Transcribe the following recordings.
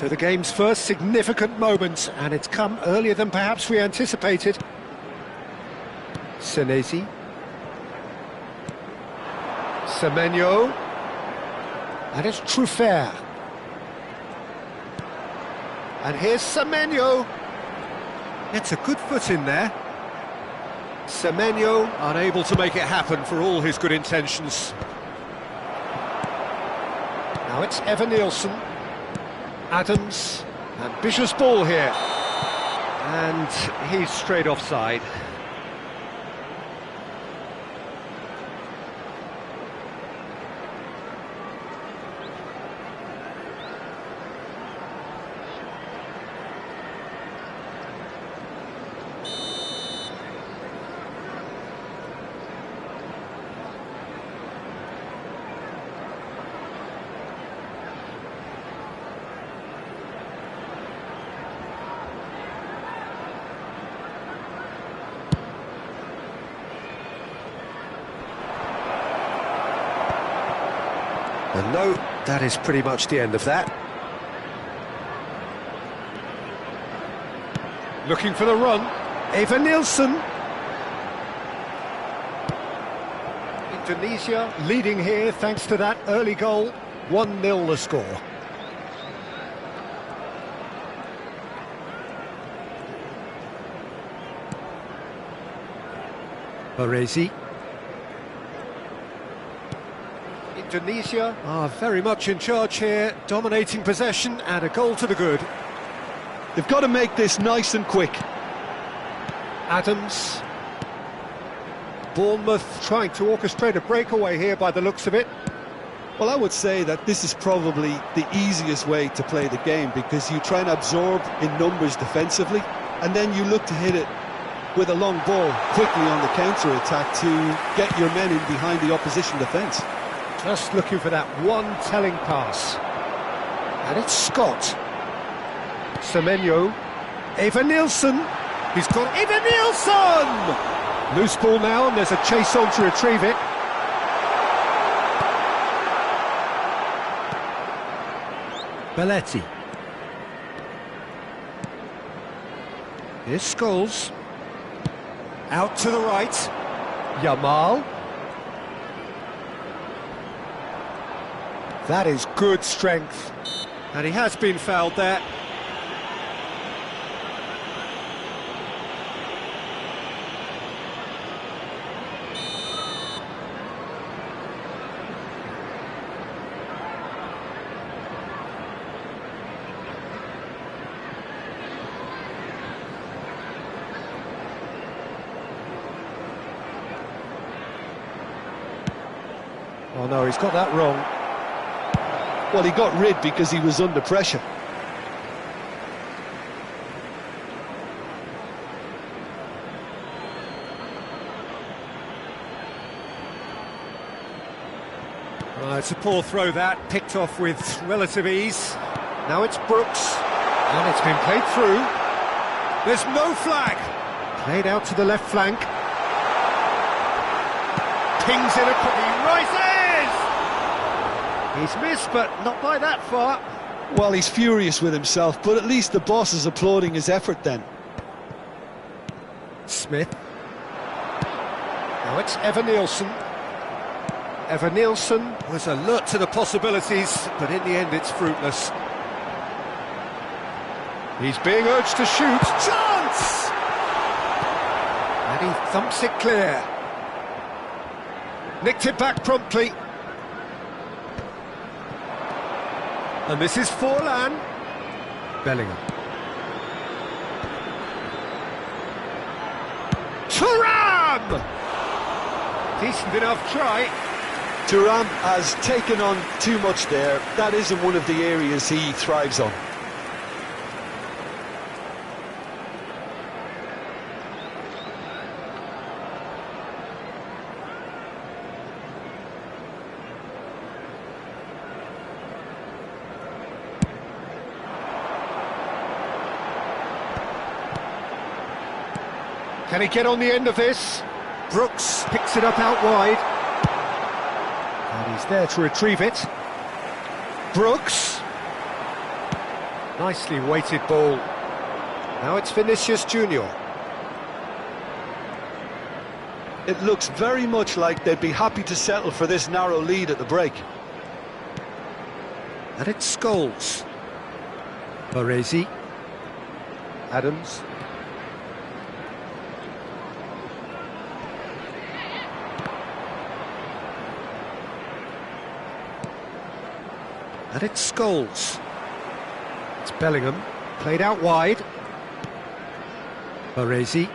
So the game's first significant moment, and it's come earlier than perhaps we anticipated. Senesi. Semenyo. And it's Trakteer. And here's Semenyo. Gets a good foot in there. Semenyo unable to make it happen for all his good intentions. Now it's Evan Nielsen. Adams. Ambitious ball here. And he's straight offside. And no, that is pretty much the end of that. Looking for the run, Evan Nielsen. Indonesia leading here thanks to that early goal. 1-0 the score. Baresi. Indonesia are very much in charge here, dominating possession and a goal to the good. They've got to make this nice and quick. Adams. Bournemouth trying to orchestrate a breakaway here by the looks of it. Well, I would say that this is probably the easiest way to play the game, because you try and absorb in numbers defensively, and then you look to hit it with a long ball quickly on the counter-attack to get your men in behind the opposition defence. Just looking for that one telling pass. And it's Scott. Semenyo. Evan Nielsen. He's got Evan Nielsen! Loose ball now, and there's a chase on to retrieve it. Belletti. Here's Scholes. Out to the right. Yamal. That is good strength. And he has been fouled there. Oh no, he's got that wrong. Well, he got rid because he was under pressure. It's a poor throw that, picked off with relative ease. Now it's Brooks, and it's been played through. There's no flag. Played out to the left flank. Pings in he rises! He's missed, but not by that far. Well, he's furious with himself, but at least the boss is applauding his effort then. Smith. Now it's Evan Nielsen. Evan Nielsen was alert to the possibilities, but in the end it's fruitless. He's being urged to shoot. Chance! And he thumps it clear. Nicked it back promptly. And this is Forlan. Bellingham. Thuram! Decent enough try. Thuram has taken on too much there. That isn't one of the areas he thrives on. Can he get on the end of this? Brooks picks it up out wide. And he's there to retrieve it. Brooks. Nicely weighted ball. Now it's Vinicius Junior. It looks very much like they'd be happy to settle for this narrow lead at the break. And it's Scholes. Baresi. Adams. And it's Scholes. It's Bellingham. Played out wide. Baresi.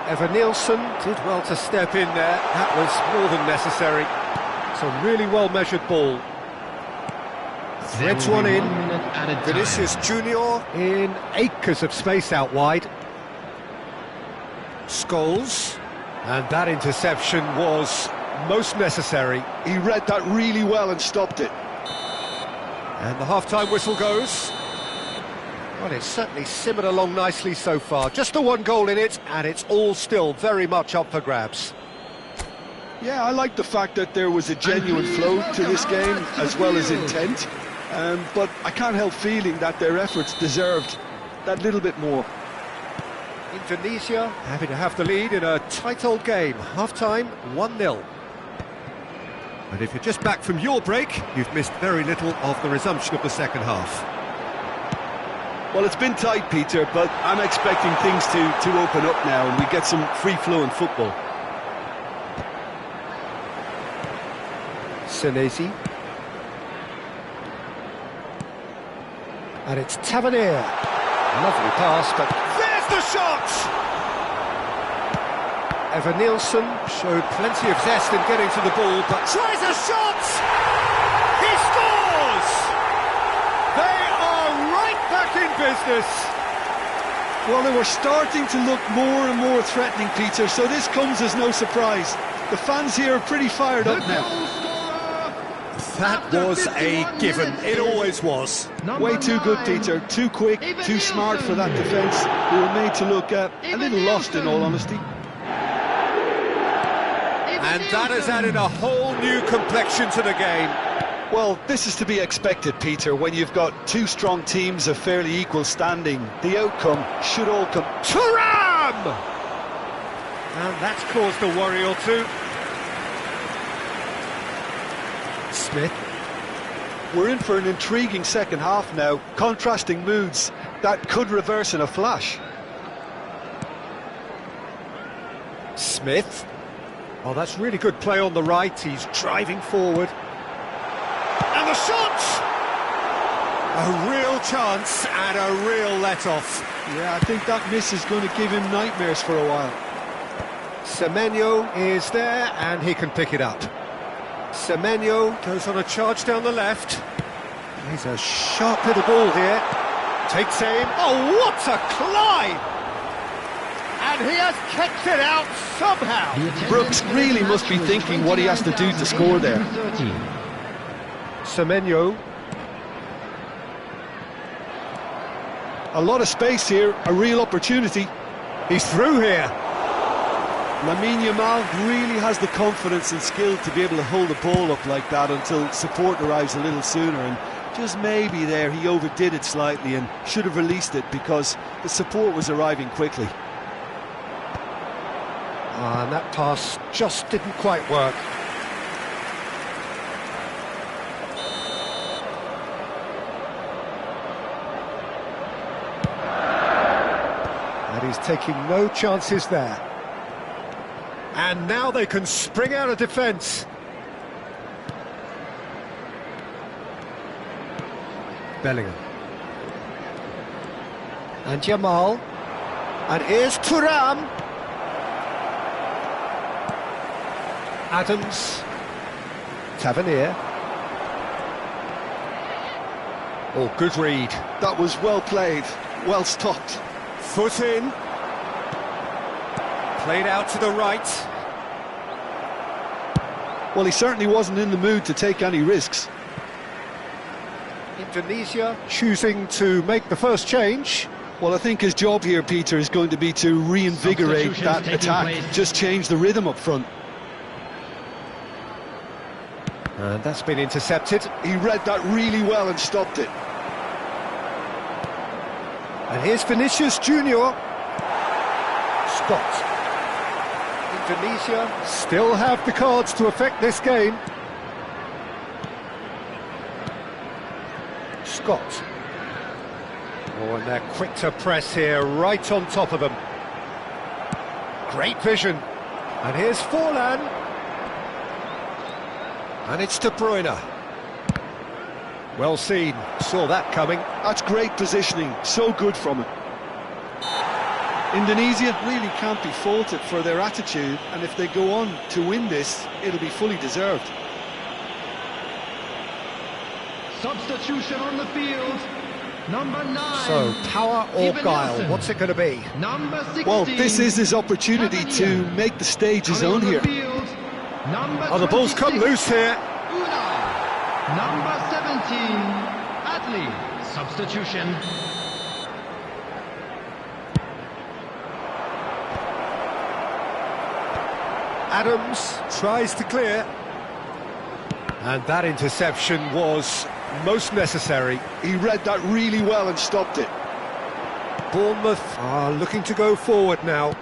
Evan-Nielsen did well to step in there. That was more than necessary. It's a really well-measured ball. Threads one in. Vinicius Junior in acres of space out wide. Scholes. And that interception was most necessary. He read that really well and stopped it. And the half-time whistle goes. Well, it's certainly simmered along nicely so far. Just the one goal in it, and it's all still very much up for grabs. Yeah, I like the fact that there was a genuine flow to this game, as well as intent. But I can't help feeling that their efforts deserved that little bit more. Indonesia happy to have the lead in a tight old game. Half-time, 1-0. And if you're just back from your break, you've missed very little of the resumption of the second half. Well, it's been tight, Peter, but I'm expecting things to open up now and we get some free-flowing football. Senesi. And it's Tavernier. Lovely pass, but there's the shot! Evan-Nielsen showed plenty of zest in getting to the ball, but tries a shot! He scores! They are right back in business! Well, they were starting to look more and more threatening, Peter, so this comes as no surprise. The fans here are pretty fired up now. That was a given. It always was. Way too good, Peter. Too quick, too smart for that defence. They were made to look a little lost, in all honesty. And that has added a whole new complexion to the game. Well, this is to be expected, Peter, when you've got two strong teams of fairly equal standing. The outcome should all come... Thuram! And that's caused a worry or two. Smith. We're in for an intriguing second half now. Contrasting moods that could reverse in a flash. Smith. Oh, that's really good play on the right. He's driving forward. And the shot! A real chance and a real let-off. Yeah, I think that miss is going to give him nightmares for a while. Semenyo is there and he can pick it up. Semenyo goes on a charge down the left. He's a sharp little ball here. Takes aim. Oh, what a climb! And he has kicked it out somehow. Brooks really must be thinking what he has to do to score there. Semenyo. A lot of space here, a real opportunity. He's through here. Lamine Yamal really has the confidence and skill to be able to hold the ball up like that until support arrives a little sooner, and just maybe there he overdid it slightly and should have released it because the support was arriving quickly. And that pass just didn't quite work. And he's taking no chances there. And now they can spring out of defence. Bellingham. And Jamal. And here's Thuram. Adams. Tavernier. Oh, good read. That was well played, well stopped. Foot in. Played out to the right. Well, he certainly wasn't in the mood to take any risks. Indonesia choosing to make the first change. Well, I think his job here, Peter, is going to be to reinvigorate that attack, just change the rhythm up front. And that's been intercepted. He read that really well and stopped it. And here's Vinicius Junior. Scott. Indonesia still have the cards to affect this game. Scott. Oh, and they're quick to press here, right on top of them. Great vision. And here's Forlan. And it's De Bruyne. Well seen, saw that coming. That's great positioning, so good from him. Indonesia really can't be faulted for their attitude, and if they go on to win this, it'll be fully deserved. Substitution on the field, number 9. So, power or guile, what's it going to be? Number 16. Well, this is his opportunity to make the stage his own here. Oh, the ball's come loose here. Number 17, Adli, substitution. Adams tries to clear. And that interception was most necessary. He read that really well and stopped it. Bournemouth are looking to go forward now.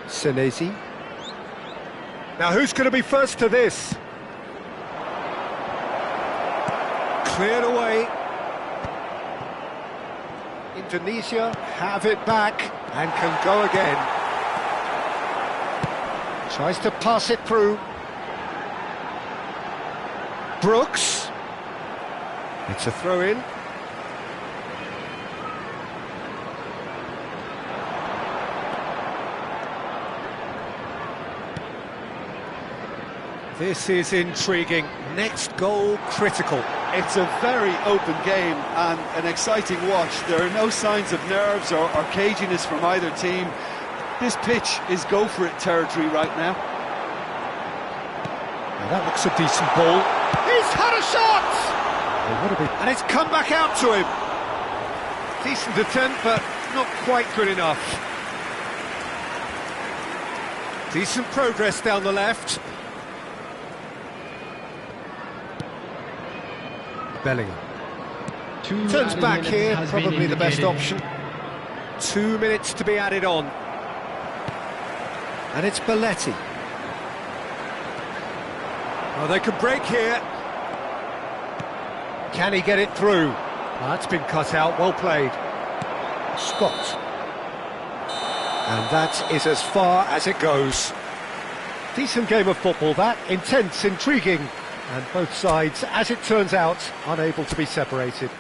Senesi. Now who's going to be first to this? Cleared away. Indonesia have it back and can go again. Tries to pass it through. Brooks. It's a throw-in. This is intriguing. Next goal critical. It's a very open game and an exciting watch. There are no signs of nerves or caginess from either team. This pitch is go-for-it territory right now. Now that looks a decent ball. He's had a shot! And it's come back out to him. Decent attempt, but not quite good enough. Decent progress down the left. Bellingham. Turns back here, probably the best option. 2 minutes to be added on. And it's Belletti. Oh, they can break here. Can he get it through? Well, that's been cut out, well played. Scott. And that is as far as it goes. Decent game of football, that. Intense, intriguing. And both sides, as it turns out, unable to be separated.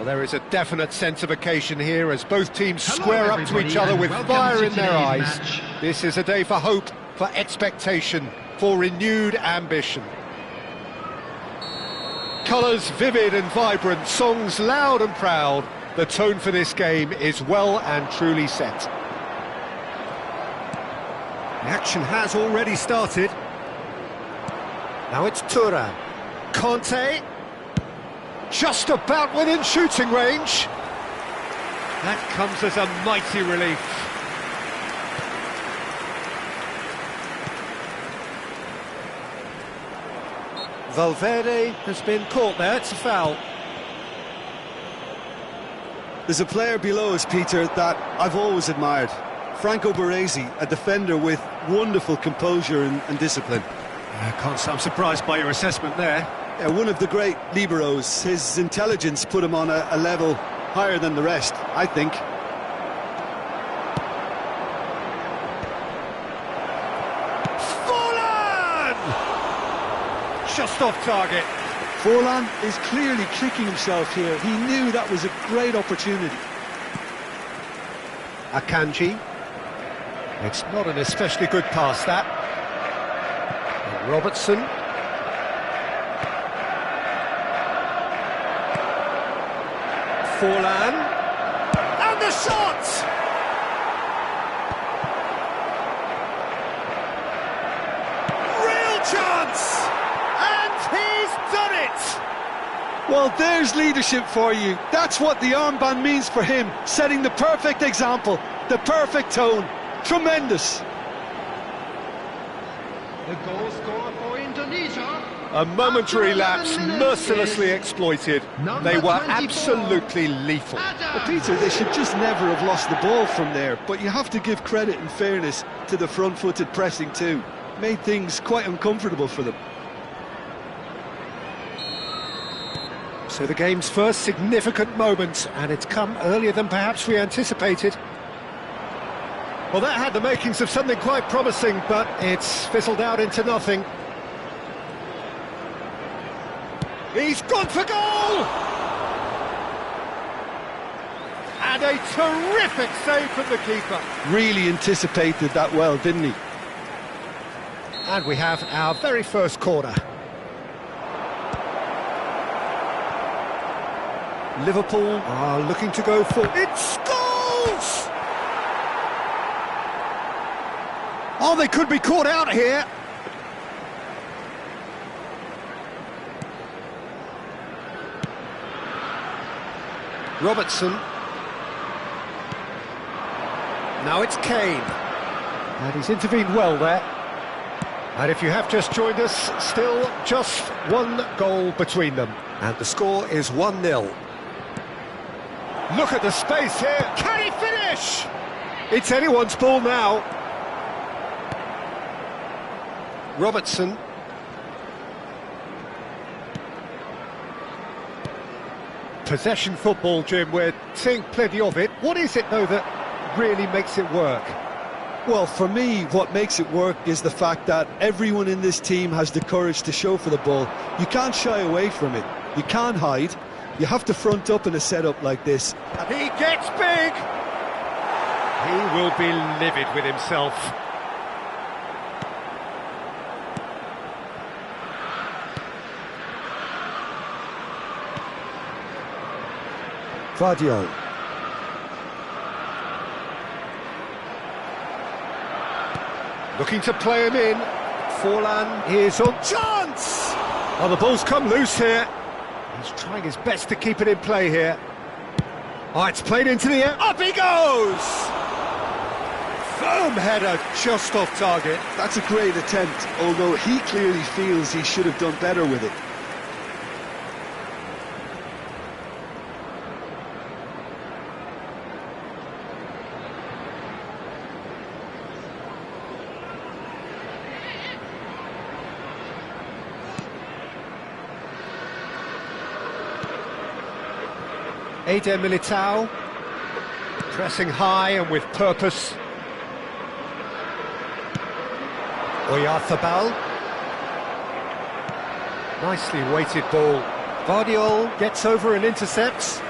there is a definite sense of occasion here as both teams Hello, square up to everybody, each other and with welcome fire to in their today's eyes. match. This is a day for hope, for expectation, for renewed ambition. Colours vivid and vibrant, songs loud and proud. The tone for this game is well and truly set. The action has already started. Now it's Thuram. Conte. Just about within shooting range. That comes as a mighty relief. Valverde has been caught there, it's a foul. There's a player below us, Peter, that I've always admired. Franco Baresi, a defender with wonderful composure and discipline. I can't say I'm surprised by your assessment there. Yeah, one of the great liberos. His intelligence put him on a level higher than the rest, I think. Forlan! Just off target. Forlan is clearly kicking himself here. He knew that was a great opportunity. Akanji. It's not an especially good pass, that. And Robertson. Forlan. And the shot! Real chance! And he's done it! Well, there's leadership for you. That's what the armband means for him, setting the perfect example, the perfect tone. Tremendous. The goal scorer for Indonesia. A momentary After 11 lapse minutes mercilessly is exploited. number They were 24, absolutely lethal. Well, Peter, they should just never have lost the ball from there, but you have to give credit and fairness to the front-footed pressing too. Made things quite uncomfortable for them. So the game's first significant moment, and it's come earlier than perhaps we anticipated. Well, that had the makings of something quite promising, but it's fizzled out into nothing. He's gone for goal! And a terrific save from the keeper. Really anticipated that well, didn't he? And we have our very first corner. Liverpool are looking to go for... It's goals! Oh, they could be caught out here. Robertson. Now it's Kane. And he's intervened well there. And if you have just joined us, still just one goal between them. And the score is 1-0. Look at the space here. Can he finish? It's anyone's ball now. Robertson. Possession football, Jim, we're seeing plenty of it. What is it, though, that really makes it work? Well, for me, what makes it work is the fact that everyone in this team has the courage to show for the ball. You can't shy away from it. You can't hide. You have to front up in a setup like this. And he gets big! He will be livid with himself. Vardio. Looking to play him in. Forlan is on chance! Oh, the ball's come loose here. He's trying his best to keep it in play here. Oh, it's played into the air. Up he goes! Firm header, just off target. That's a great attempt, although he clearly feels he should have done better with it. Eder Militao, pressing high and with purpose. Oyarzabal. Nicely weighted ball. Vardiol gets over and intercepts.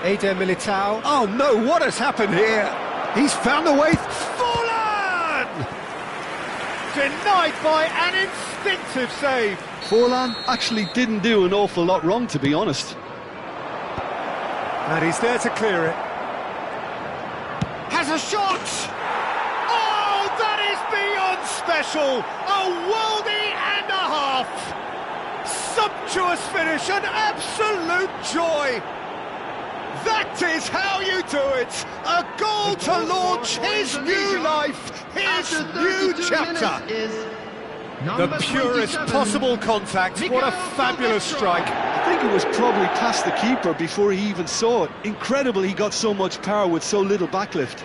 Eder Militao. Oh no, what has happened here? He's found a way. Forlan! Denied by an instinctive save. Forlan actually didn't do an awful lot wrong, to be honest. And he's there to clear it. Has a shot! Oh, that is beyond special! A worldie and a half! Sumptuous finish, an absolute joy! That is how you do it! A goal to launch his new life, his new chapter! The purest possible contact, what a fabulous strike! I think it was probably past the keeper before he even saw it. Incredible he got so much power with so little backlift.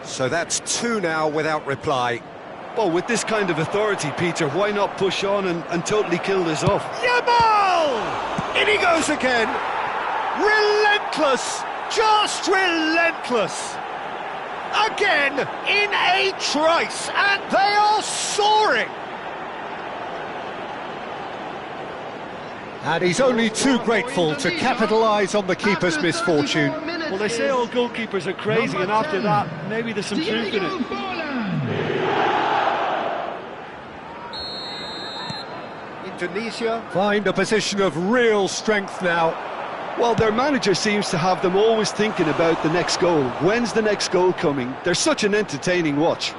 So that's 2 now without reply. Well, with this kind of authority, Peter, why not push on and totally kill this off? Yamal! In he goes again. Relentless, just relentless. Again, in a trice, and they are soaring. And he's only too grateful to capitalise on the keeper's misfortune. Well, they say all goalkeepers are crazy, and after that, maybe there's some truth in it. Indonesia find a position of real strength now. Well, their manager seems to have them always thinking about the next goal. When's the next goal coming? They're such an entertaining watch.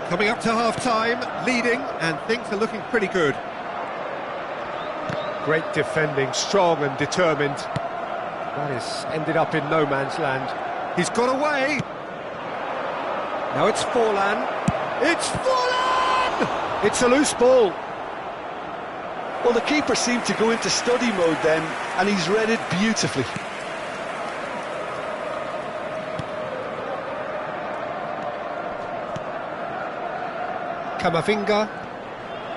Coming up to half-time, leading, and things are looking pretty good. Great defending, strong and determined. That has ended up in no man's land. He's got away. Now it's Forlan. It's Forlan! It's a loose ball. Well, the keeper seemed to go into study mode then, and he's read it beautifully. Kamavinga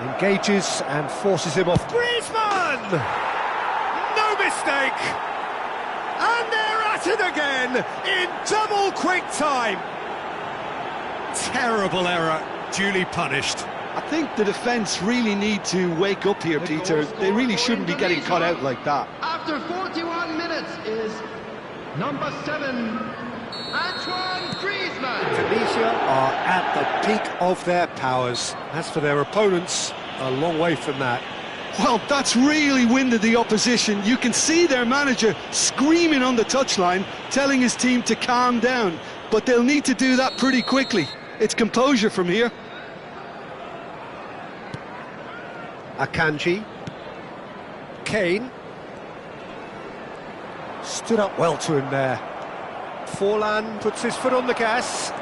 engages and forces him off. Griezmann! No mistake! And they're at it again in double quick time. Terrible error, duly punished. I think the defence really need to wake up here, Peter. They really shouldn't be getting caught out like that. After 41 minutes is number 7, Antoine Griezmann. Indonesia are at the peak of their powers. As for their opponents, a long way from that. Well, that's really winded the opposition. You can see their manager screaming on the touchline, telling his team to calm down. But they'll need to do that pretty quickly. It's composure from here. Akanji. Kane. Stood up well to him there. Forlan puts his foot on the gas.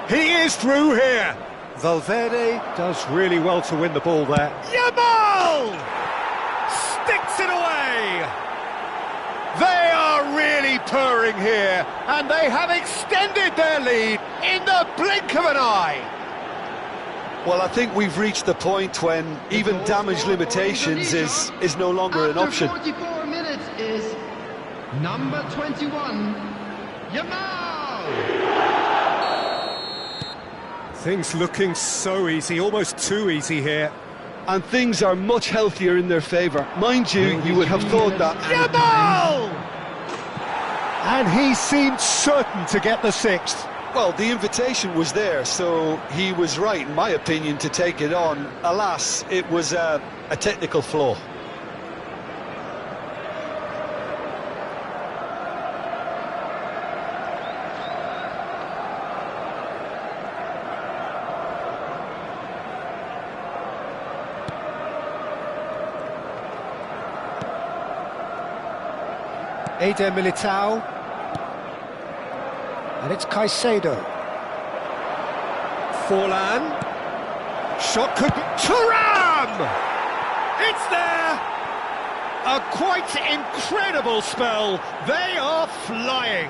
He is through here. Valverde does really well to win the ball there. Yamal! Sticks it away! They are really purring here, and they have extended their lead in the blink of an eye. Well, I think we've reached the point when even damage limitations is no longer an option. After 44 minutes is number 21, Yamal! Things looking so easy, almost too easy here. And things are much healthier in their favour. Mind you, you would have thought that... Yamal! And he seemed certain to get the 6th. Well, the invitation was there, so he was right, in my opinion, to take it on. Alas, it was a technical flaw. Eder Militao. And it's Caicedo. Forlan. Shot could be... Thuram! It's there! A quite incredible spell. They are flying.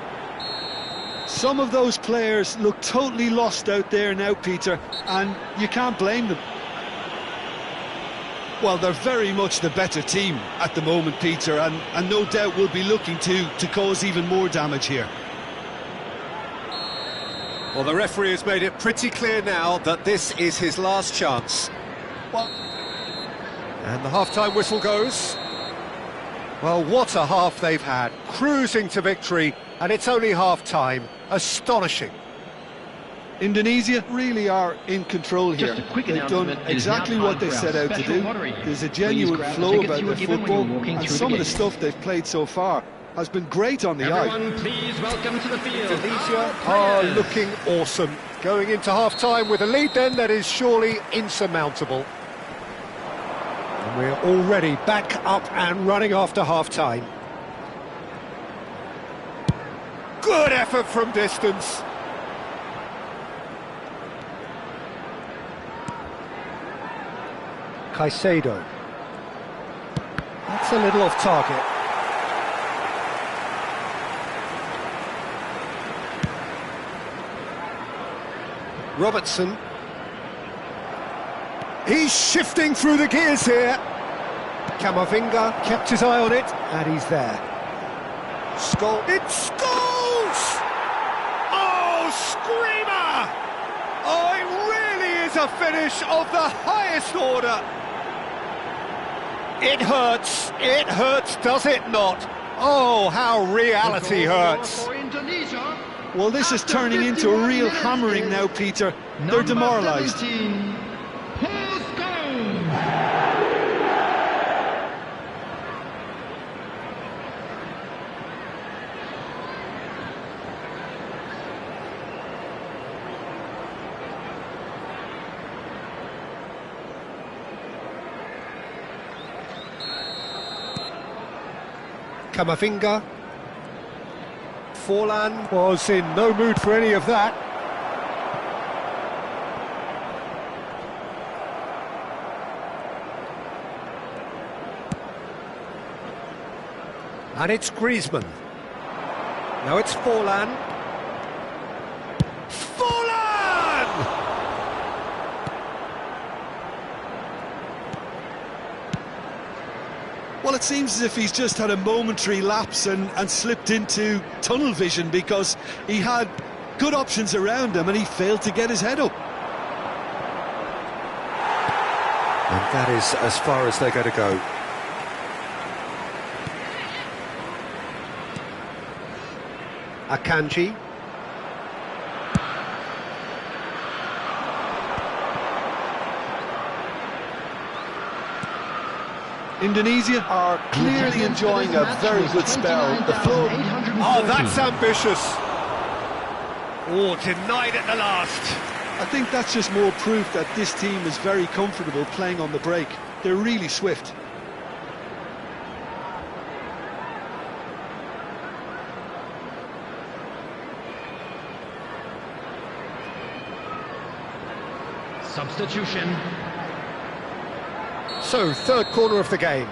Some of those players look totally lost out there now, Peter, and you can't blame them. Well, they're very much the better team at the moment, Peter, and no doubt will be looking to cause even more damage here. Well, the referee has made it pretty clear now that this is his last chance. Well, and the half-time whistle goes. Well, what a half they've had. Cruising to victory, and it's only half-time. Astonishing. Indonesia really are in control here. They've done exactly what they set out to do. There's a genuine flow about their football, and some of the stuff they've played so far has been great on the eye. Please welcome to the field. Indonesia are looking awesome. Going into half-time with a lead then that is surely insurmountable. And we're already back up and running after half-time. Good effort from distance. Caicedo. That's a little off target. Robertson. He's shifting through the gears here. Camavinga kept his eye on it, and he's there. It's goals! Oh, screamer! Oh, it really is a finish of the highest order. It hurts, does it not? Oh, how reality hurts. Well, this is turning into a real hammering now, Peter. They're demoralised. Camavinga. Forlan was in no mood for any of that. And it's Griezmann. Now it's Forlan. Forlan! Well, it seems as if he's just had a momentary lapse and slipped into tunnel vision, because he had good options around him and he failed to get his head up. And that is as far as they're going to go. Akanji. Indonesia are clearly enjoying a very good spell. The flow. Oh, that's ambitious. Oh, denied at the last. I think that's just more proof that this team is very comfortable playing on the break. They're really swift. Substitution. So, third corner of the game.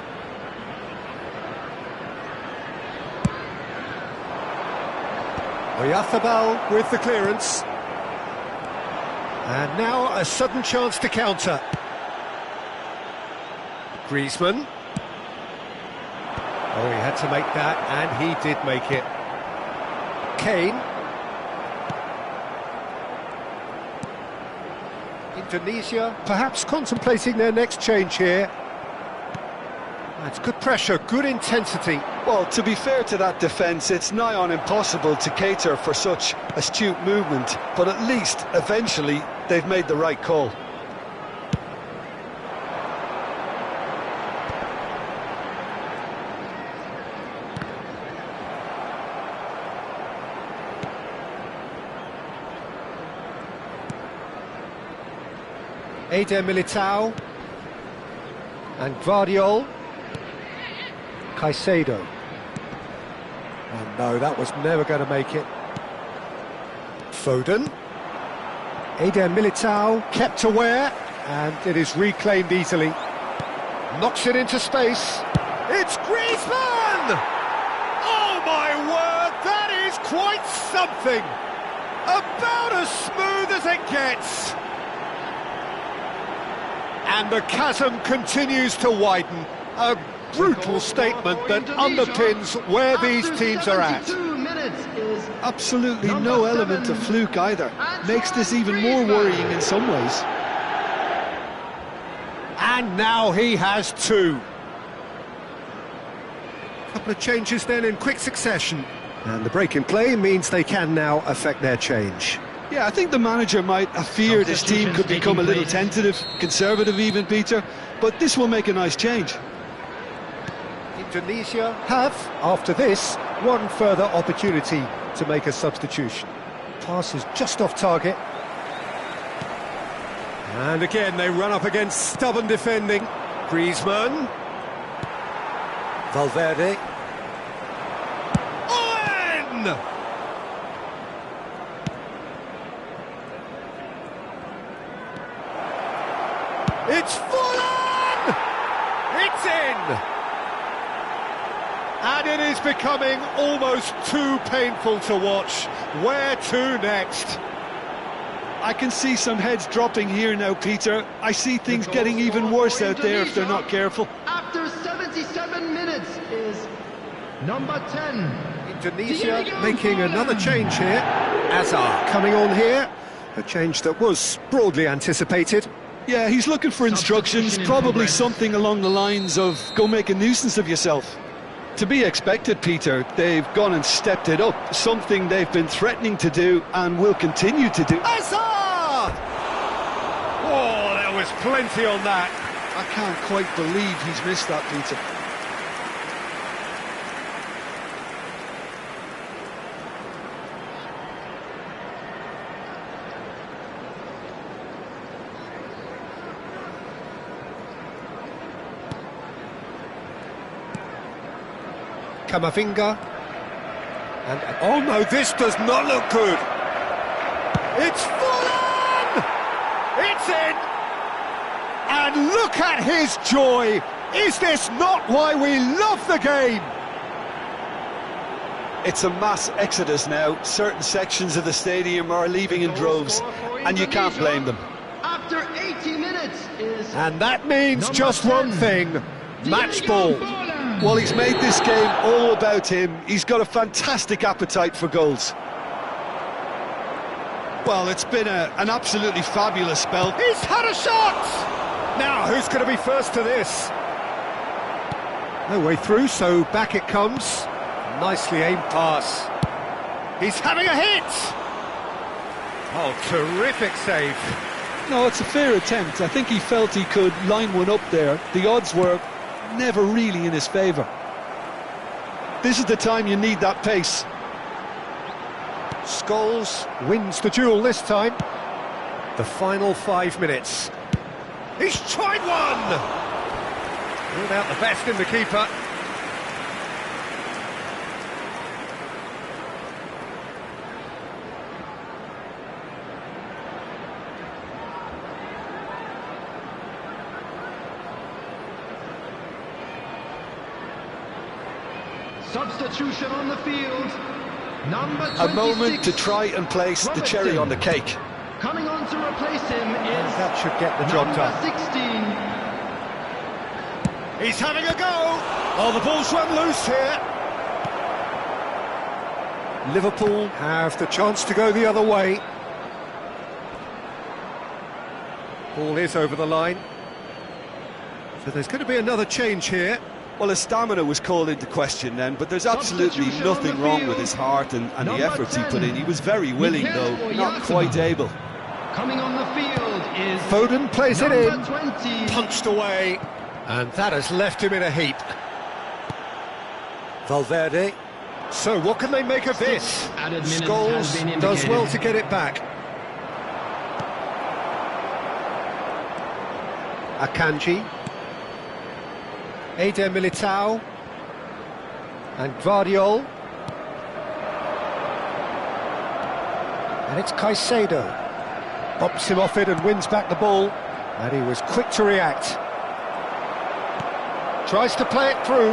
Oyarzabal with the clearance. And now a sudden chance to counter. Griezmann. Oh, he had to make that, and he did make it. Kane. Indonesia perhaps contemplating their next change here. That's good pressure, good intensity. Well, to be fair to that defence, it's nigh on impossible to cater for such astute movement, but at least, eventually, they've made the right call. Eder Militao and Guardiol. Caicedo. Oh no, that was never going to make it. Foden. Eder Militao kept aware, and it is reclaimed easily. Knocks it into space. It's Griezmann! Oh my word, that is quite something! About as smooth as it gets. And the chasm continues to widen. A brutal statement that underpins where these teams are at. Absolutely no element of fluke either. Makes this even more worrying in some ways. And now he has two. Couple of changes then in quick succession. And the break in play means they can now affect their change. Yeah, I think the manager might have feared his team could become a little tentative, conservative even, Peter, but this will make a nice change. Indonesia have, after this, one further opportunity to make a substitution. Pass is just off target. And again, they run up against stubborn defending. Griezmann. Valverde. Owen! It's full on! It's in! And it is becoming almost too painful to watch. Where to next? I can see some heads dropping here now, Peter. I see things getting even worse out there if they're not careful. After 77 minutes is number 10. Indonesia making another change here. Azar coming on here. A change that was broadly anticipated. Yeah, he's looking for instructions, probably something along the lines of, go make a nuisance of yourself. To be expected, Peter. They've gone and stepped it up, something they've been threatening to do and will continue to do. Azar! Oh, there was plenty on that. I can't quite believe he's missed that, Peter. Kamavinga. And oh no, this does not look good. It's full on! It's in! And look at his joy! Is this not why we love the game? It's a mass exodus now. Certain sections of the stadium are leaving in droves, and you can't blame them. After 80 minutes is... And that means just one thing, match ball. Well, he's made this game all about him. He's got a fantastic appetite for goals. Well, it's been an absolutely fabulous spell. He's had a shot! Now, who's going to be first to this? No way through, so back it comes. Nicely aimed pass. He's having a hit! Oh, terrific save. No, it's a fair attempt. I think he felt he could line one up there. The odds were never really in his favour. This is the time you need that pace. Scholes wins the duel this time. The final 5 minutes. He's tried one! Ruled out the best in the keeper. Substitution on the field. Number 26. A moment to try and place the cherry on the cake. Coming on to replace him is That should get the job done. number 16. He's having a go! Oh, the ball's run loose here. Liverpool have the chance to go the other way. Ball is over the line. So there's going to be another change here. Well, his stamina was called into question then, but there's absolutely nothing wrong with his heart and the efforts he put in. He was very willing, though, not quite able. Coming on the field is Foden plays it in. number 20. Punched away. And that has left him in a heap. Valverde. So what can they make of this? Added minutes has been Scholes does indicated. well to get it back. Akanji. Eder Militao. And Guardiol. And it's Caicedo. Bumps him off it and wins back the ball. And he was quick to react. Tries to play it through.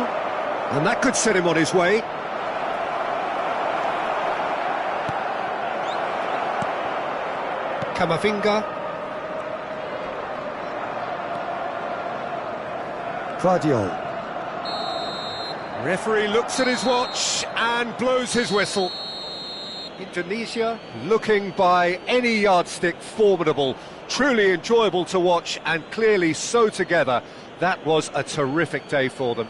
And that could set him on his way. Kamavinga. Claudio. Referee looks at his watch and blows his whistle. Indonesia looking by any yardstick formidable, truly enjoyable to watch and clearly so together. That was a terrific day for them.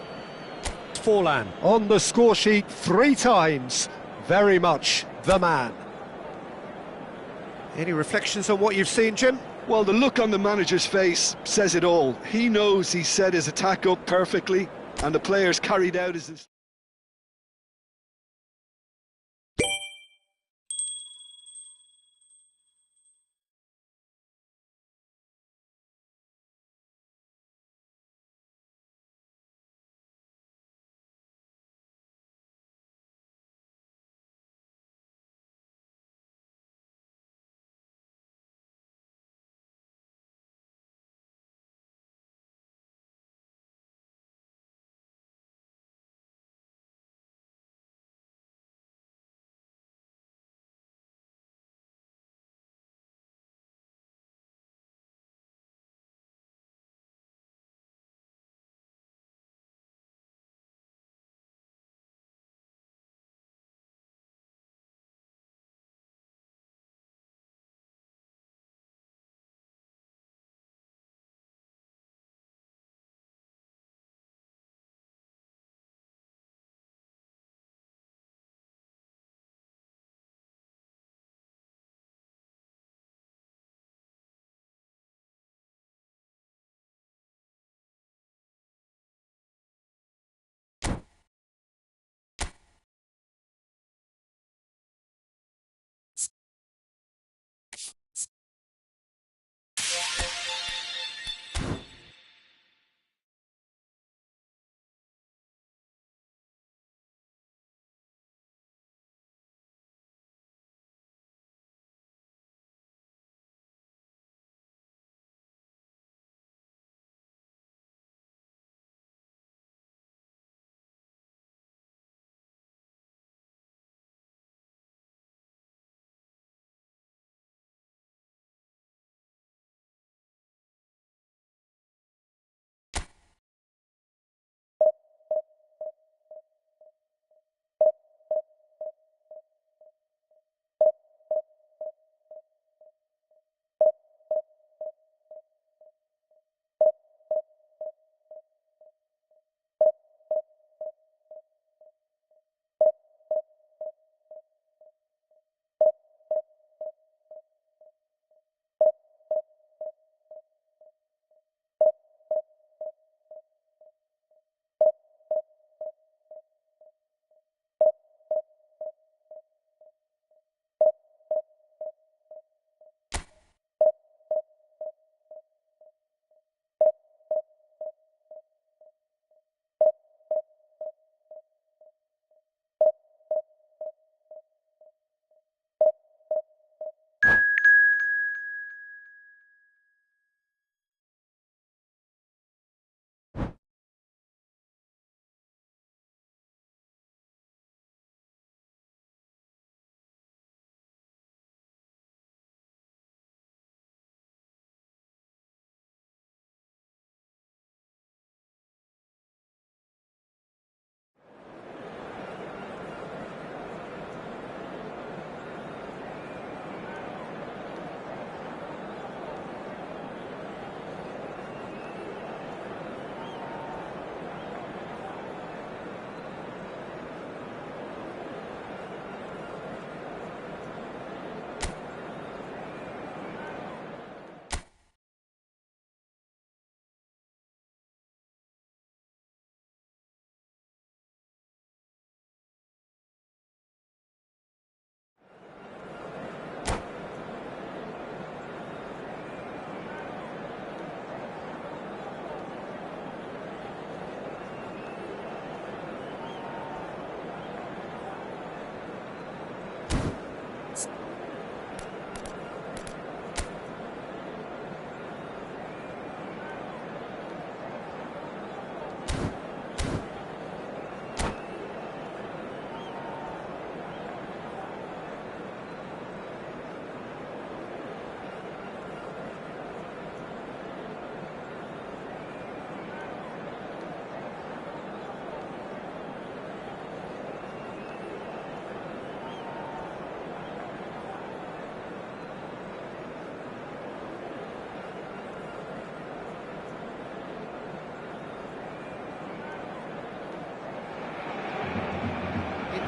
Forlan on the score sheet 3 times, very much the man. Any reflections on what you've seen, Jim? Well, the look on the manager's face says it all. He knows he set his attack up perfectly, and the players carried out his...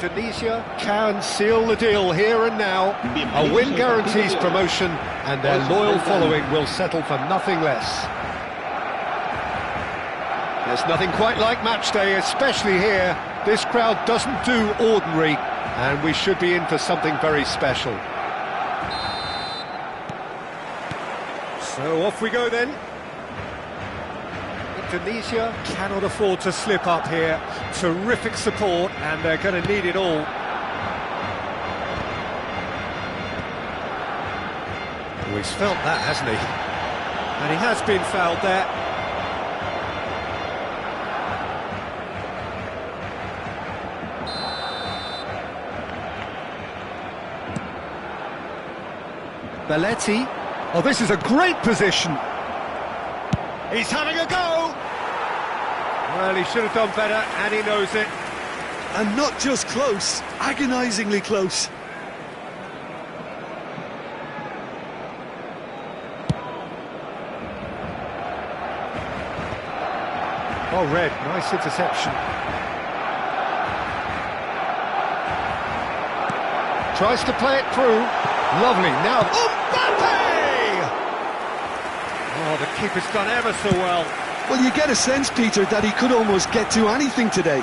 Indonesia can seal the deal here and now. A win guarantees promotion, and their loyal following will settle for nothing less. There's nothing quite like match day, especially here. This crowd doesn't do ordinary, and we should be in for something very special. So off we go then. Indonesia cannot afford to slip up here. Terrific support, and they're going to need it all. Oh, he's felt that, hasn't he? And he has been fouled there. Belletti. Oh, this is a great position. He's having a go! Well, he should have done better, and he knows it. And not just close, agonisingly close. Oh, Red, nice interception. Tries to play it through. Lovely, now... Mbappe! Oh, the keeper's done ever so well. Well, you get a sense, Peter, that he could almost get to anything today.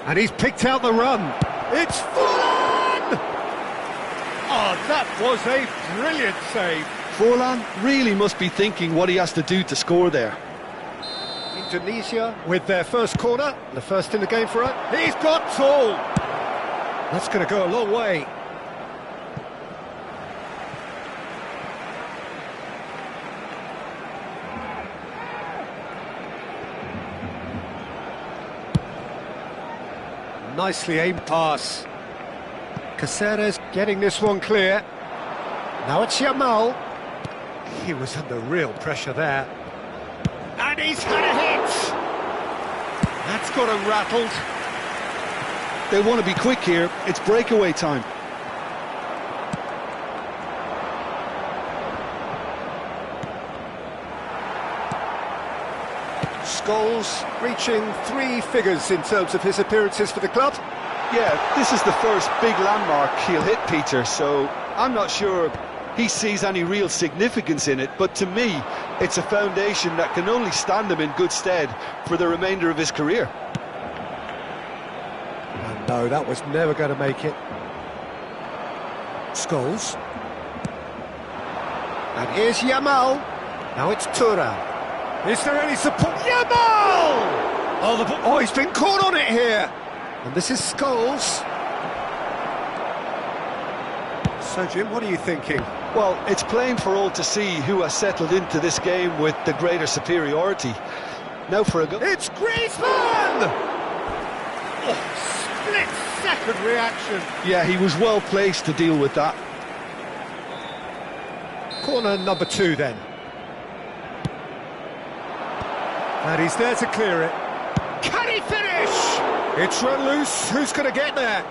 And he's picked out the run. It's Forlan! Oh, that was a brilliant save. Forlan really must be thinking what he has to do to score there. Indonesia with their first corner, the first in the game for her. He's got tall. That's going to go a long way. Nicely aimed pass. Caceres getting this one clear. Now it's Yamal. He was under real pressure there. And he's had a hit! That's got him rattled. They want to be quick here. It's breakaway time. Scholes reaching 3 figures in terms of his appearances for the club. Yeah, this is the first big landmark he'll hit, Peter, so I'm not sure he sees any real significance in it, but to me, it's a foundation that can only stand him in good stead for the remainder of his career. And no, that was never going to make it. Scholes. And here's Yamal. Now it's Thuram. Is there any support? Yamal! Oh, he's been caught on it here. And this is Scholes. So, Jim, what are you thinking? Well, it's plain for all to see who has settled into this game with the greater superiority. Now for a go. It's Griezmann! Oh, split-second reaction. Yeah, he was well placed to deal with that. Corner number 2, then. And he's there to clear it. Can he finish? It's run loose. Who's going to get there?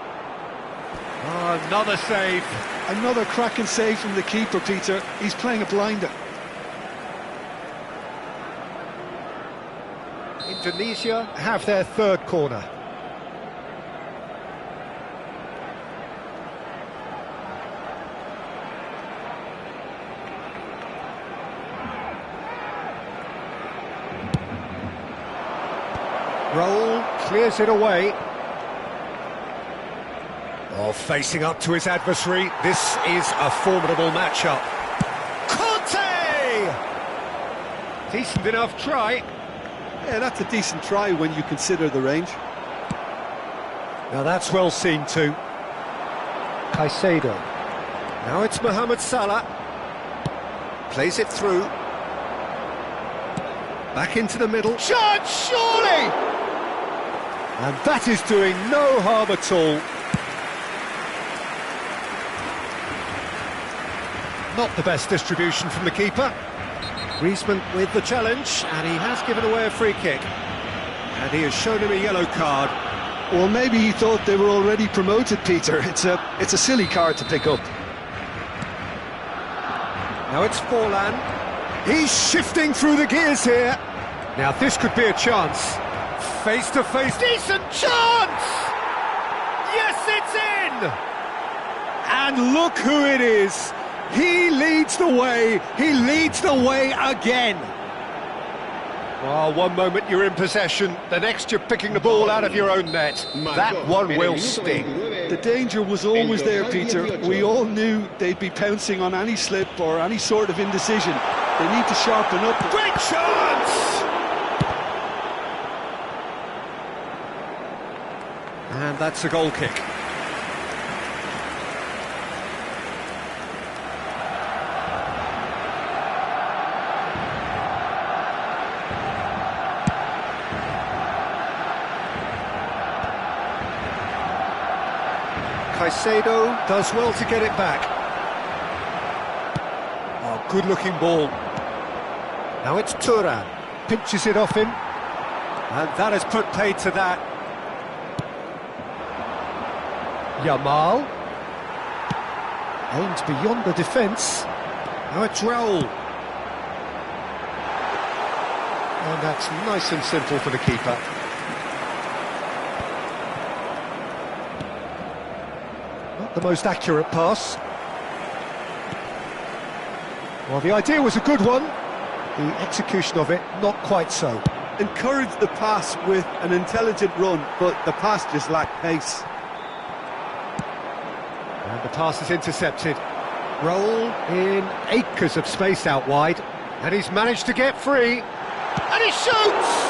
Oh, another save. Another cracking save from the keeper, Peter. He's playing a blinder. Indonesia have their 3rd corner. Roll, clears it away. Oh, facing up to his adversary. This is a formidable matchup. Conte! Decent enough try. Yeah, that's a decent try when you consider the range. Now that's well seen too. Caicedo. Now it's Mohamed Salah. Plays it through. Back into the middle. Shot, surely! And that is doing no harm at all. Not the best distribution from the keeper. Griezmann with the challenge, and he has given away a free kick. And he has shown him a yellow card. Well, maybe he thought they were already promoted, Peter. It's a silly card to pick up. Now it's Forlan. He's shifting through the gears here. Now this could be a chance. face to face, decent chance! Yes, it's in! And look who it is! He leads the way, he leads the way again! Well, one moment you're in possession, the next you're picking the ball out of your own net. That one will sting. The danger was always there, Peter. We all knew they'd be pouncing on any slip or any sort of indecision. They need to sharpen up. Great chance! And that's a goal kick. Caicedo does well to get it back. Oh, good-looking ball. Now it's Turan, pinches it off him, and that has put paid to that. Yamal aims beyond the defence. Now it's Raul, and that's nice and simple for the keeper. Not the most accurate pass. Well, the idea was a good one. The execution of it, not quite so. Encouraged the pass with an intelligent run, but the pass just lacked pace. And the pass is intercepted. Roll in acres of space out wide, and he's managed to get free, and he shoots!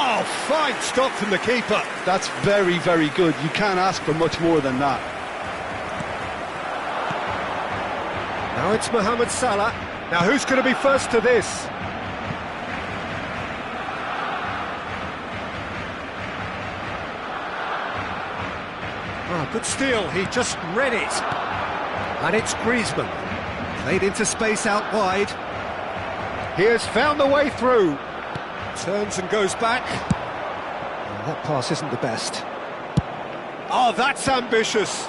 Oh, fine stop from the keeper. That's very, very good. You can't ask for much more than that. Now it's Mohamed Salah. Now who's going to be first to this? Ah, good steal, he just read it. And it's Griezmann. Played into space out wide. He has found the way through. Turns and goes back. Oh, that pass isn't the best. Oh, that's ambitious.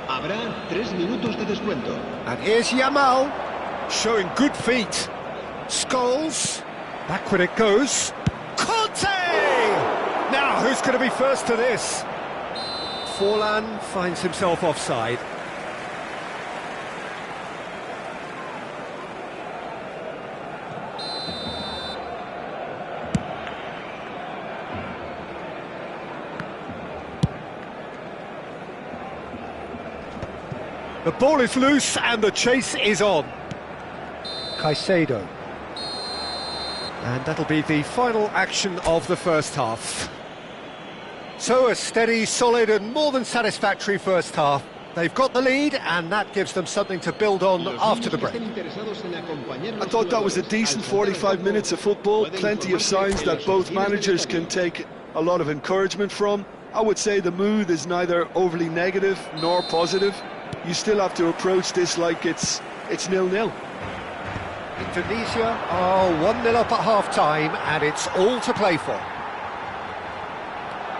Habrá 3 minutos de descuento. And here's Yamal, showing good feet. Scholes, backward it goes. Conte! Now, who's going to be first to this? Forlan finds himself offside. The ball is loose and the chase is on. Caicedo. And that'll be the final action of the first half. So a steady, solid and more than satisfactory first half. They've got the lead and that gives them something to build on after the break. I thought that was a decent 45 minutes of football. Plenty of signs that both managers can take a lot of encouragement from. I would say the mood is neither overly negative nor positive. You still have to approach this like it's 0-0. Indonesia are 1-0 up at half-time and it's all to play for.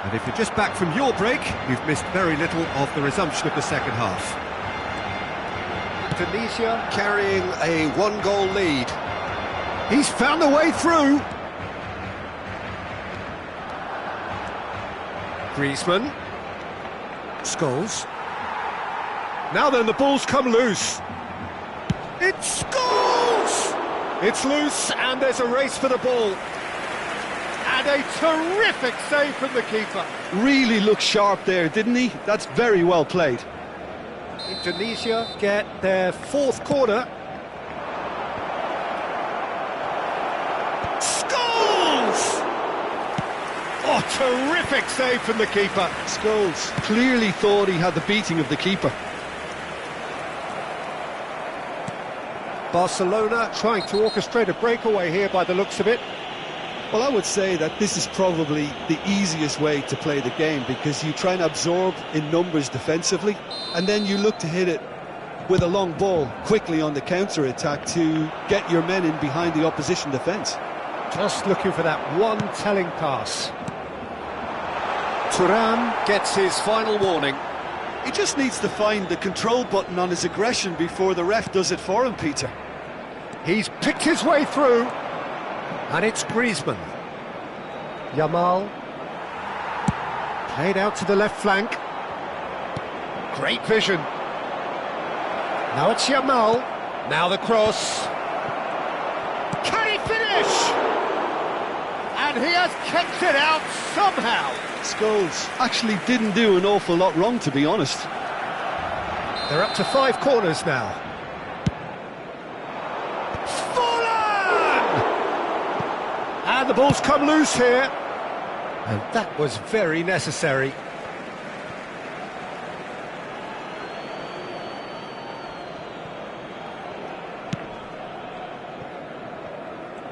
And if you're just back from your break, you've missed very little of the resumption of the second half. Indonesia carrying a one-goal lead. He's found the way through. Griezmann. Scholes. Now then, the ball's come loose. It's Scholes! It's loose and there's a race for the ball. And a terrific save from the keeper. Really looked sharp there, didn't he? That's very well played. Indonesia get their fourth corner. Scholes! Oh, terrific save from the keeper. Scholes clearly thought he had the beating of the keeper. Barcelona trying to orchestrate a breakaway here by the looks of it. Well, I would say that this is probably the easiest way to play the game because you try and absorb in numbers defensively and then you look to hit it with a long ball quickly on the counter-attack to get your men in behind the opposition defence. Just looking for that one telling pass. Turan gets his final warning. He just needs to find the control button on his aggression before the ref does it for him, Peter. He's picked his way through, and it's Griezmann. Yamal. Played out to the left flank. Great vision. Now it's Yamal. Now the cross. Can he finish? And he has kept it out somehow. Scholes actually didn't do an awful lot wrong, to be honest. They're up to 5 corners now. Fallen! And the ball's come loose here. And that was very necessary.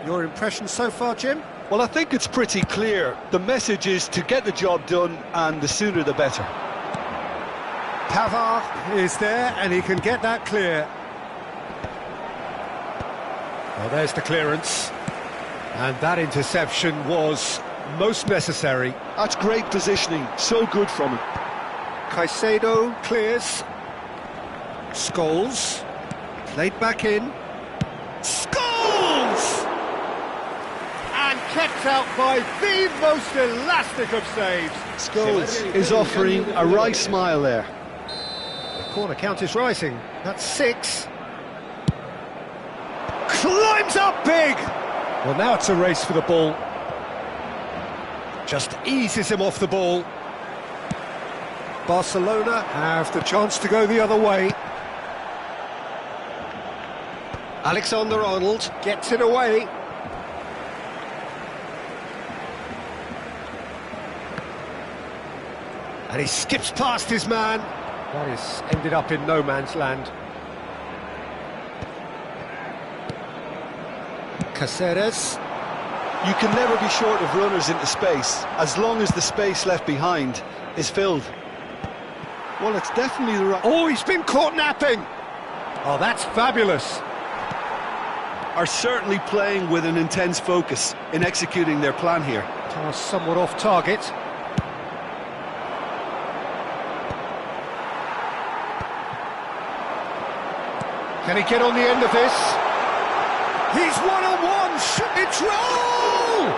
Your impression so far, Jim? Well, I think it's pretty clear. The message is to get the job done, and the sooner the better. Pavard is there, and he can get that clear. Well, there's the clearance. And that interception was most necessary. That's great positioning, so good from him. Caicedo clears. Scholes. Played back in. Scholes! And kept out by the most elastic of saves. Scholes is offering a right smile there. The corner count is rising. That's 6. Climbs up big! Well, now it's a race for the ball. Just eases him off the ball. Barcelona have the chance to go the other way. Alexander-Arnold gets it away. And he skips past his man. That is ended up in no man's land. Caceres. You can never be short of runners into space, as long as the space left behind is filled. Well, it's definitely the right... Oh, he's been caught napping! Oh, that's fabulous. Are certainly playing with an intense focus in executing their plan here. Pass somewhat off target. Can he get on the end of this? He's one-on-one! It's roll!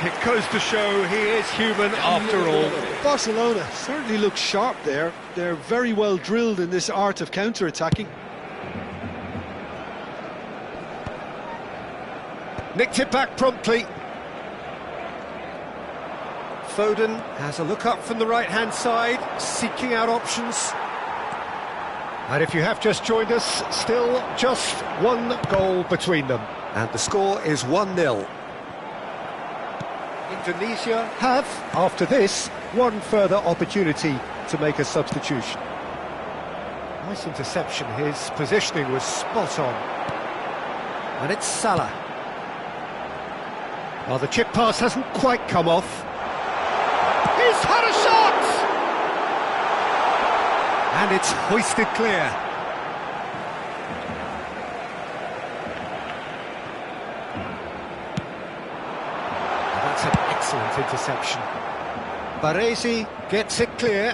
It goes to show he is human after all. Barcelona certainly look sharp there. They're very well drilled in this art of counter-attacking. Nicked it back promptly. Foden has a look up from the right-hand side, seeking out options. And if you have just joined us, still just 1 goal between them. And the score is 1-0. Indonesia have, after this, 1 further opportunity to make a substitution. Nice interception, his positioning was spot on. And it's Salah. Well, the chip pass hasn't quite come off. He's had a shot! And it's hoisted clear. That's an excellent interception. Baresi gets it clear.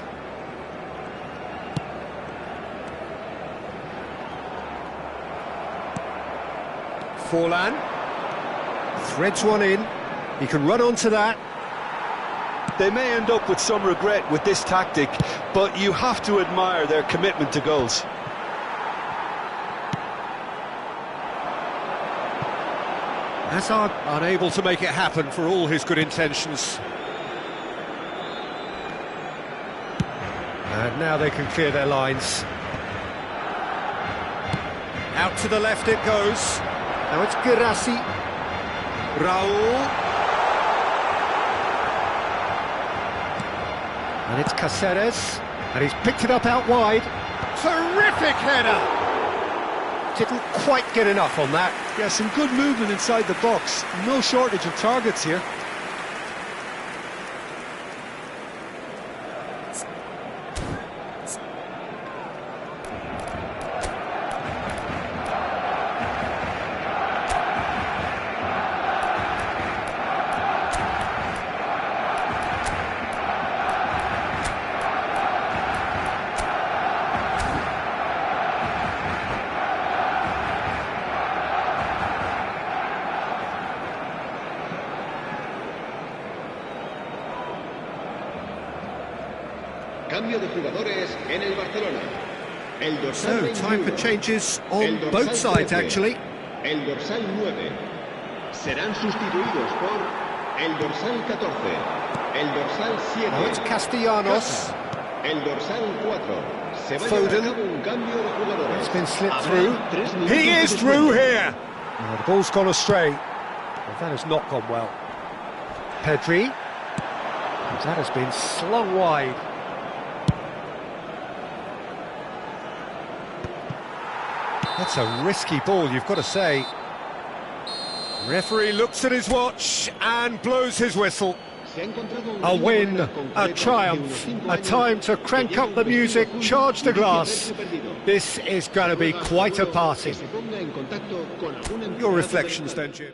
Forlan threads one in. He can run onto that. They may end up with some regret with this tactic, but you have to admire their commitment to goals. Hazard unable to make it happen for all his good intentions. And now they can clear their lines. Out to the left it goes. Now it's Girassi. Raul. And it's Caceres, and he's picked it up out wide. Terrific header! Didn't quite get enough on that. Yeah, some good movement inside the box. No shortage of targets here. Cambio de jugadores en el Barcelona. El dorsal So, time for 21. changes El on dorsal both sides, 13. actually. El dorsal 9. Serán sustituidos por el dorsal 14. El dorsal 7. Now it's Castellanos. Casa. El dorsal 4. Se va a Foden. llevar a cabo un cambio de jugadores. It's been slipped Habrá through. 3 minutos He de is descuento. through here. Oh, the ball's gone astray. Well, that has not gone well. Pedri. That has been slung wide. That's a risky ball, you've got to say. Referee looks at his watch and blows his whistle. A win, a triumph, a time to crank up the music, charge the glass. This is going to be quite a party. Your reflections then, Jim?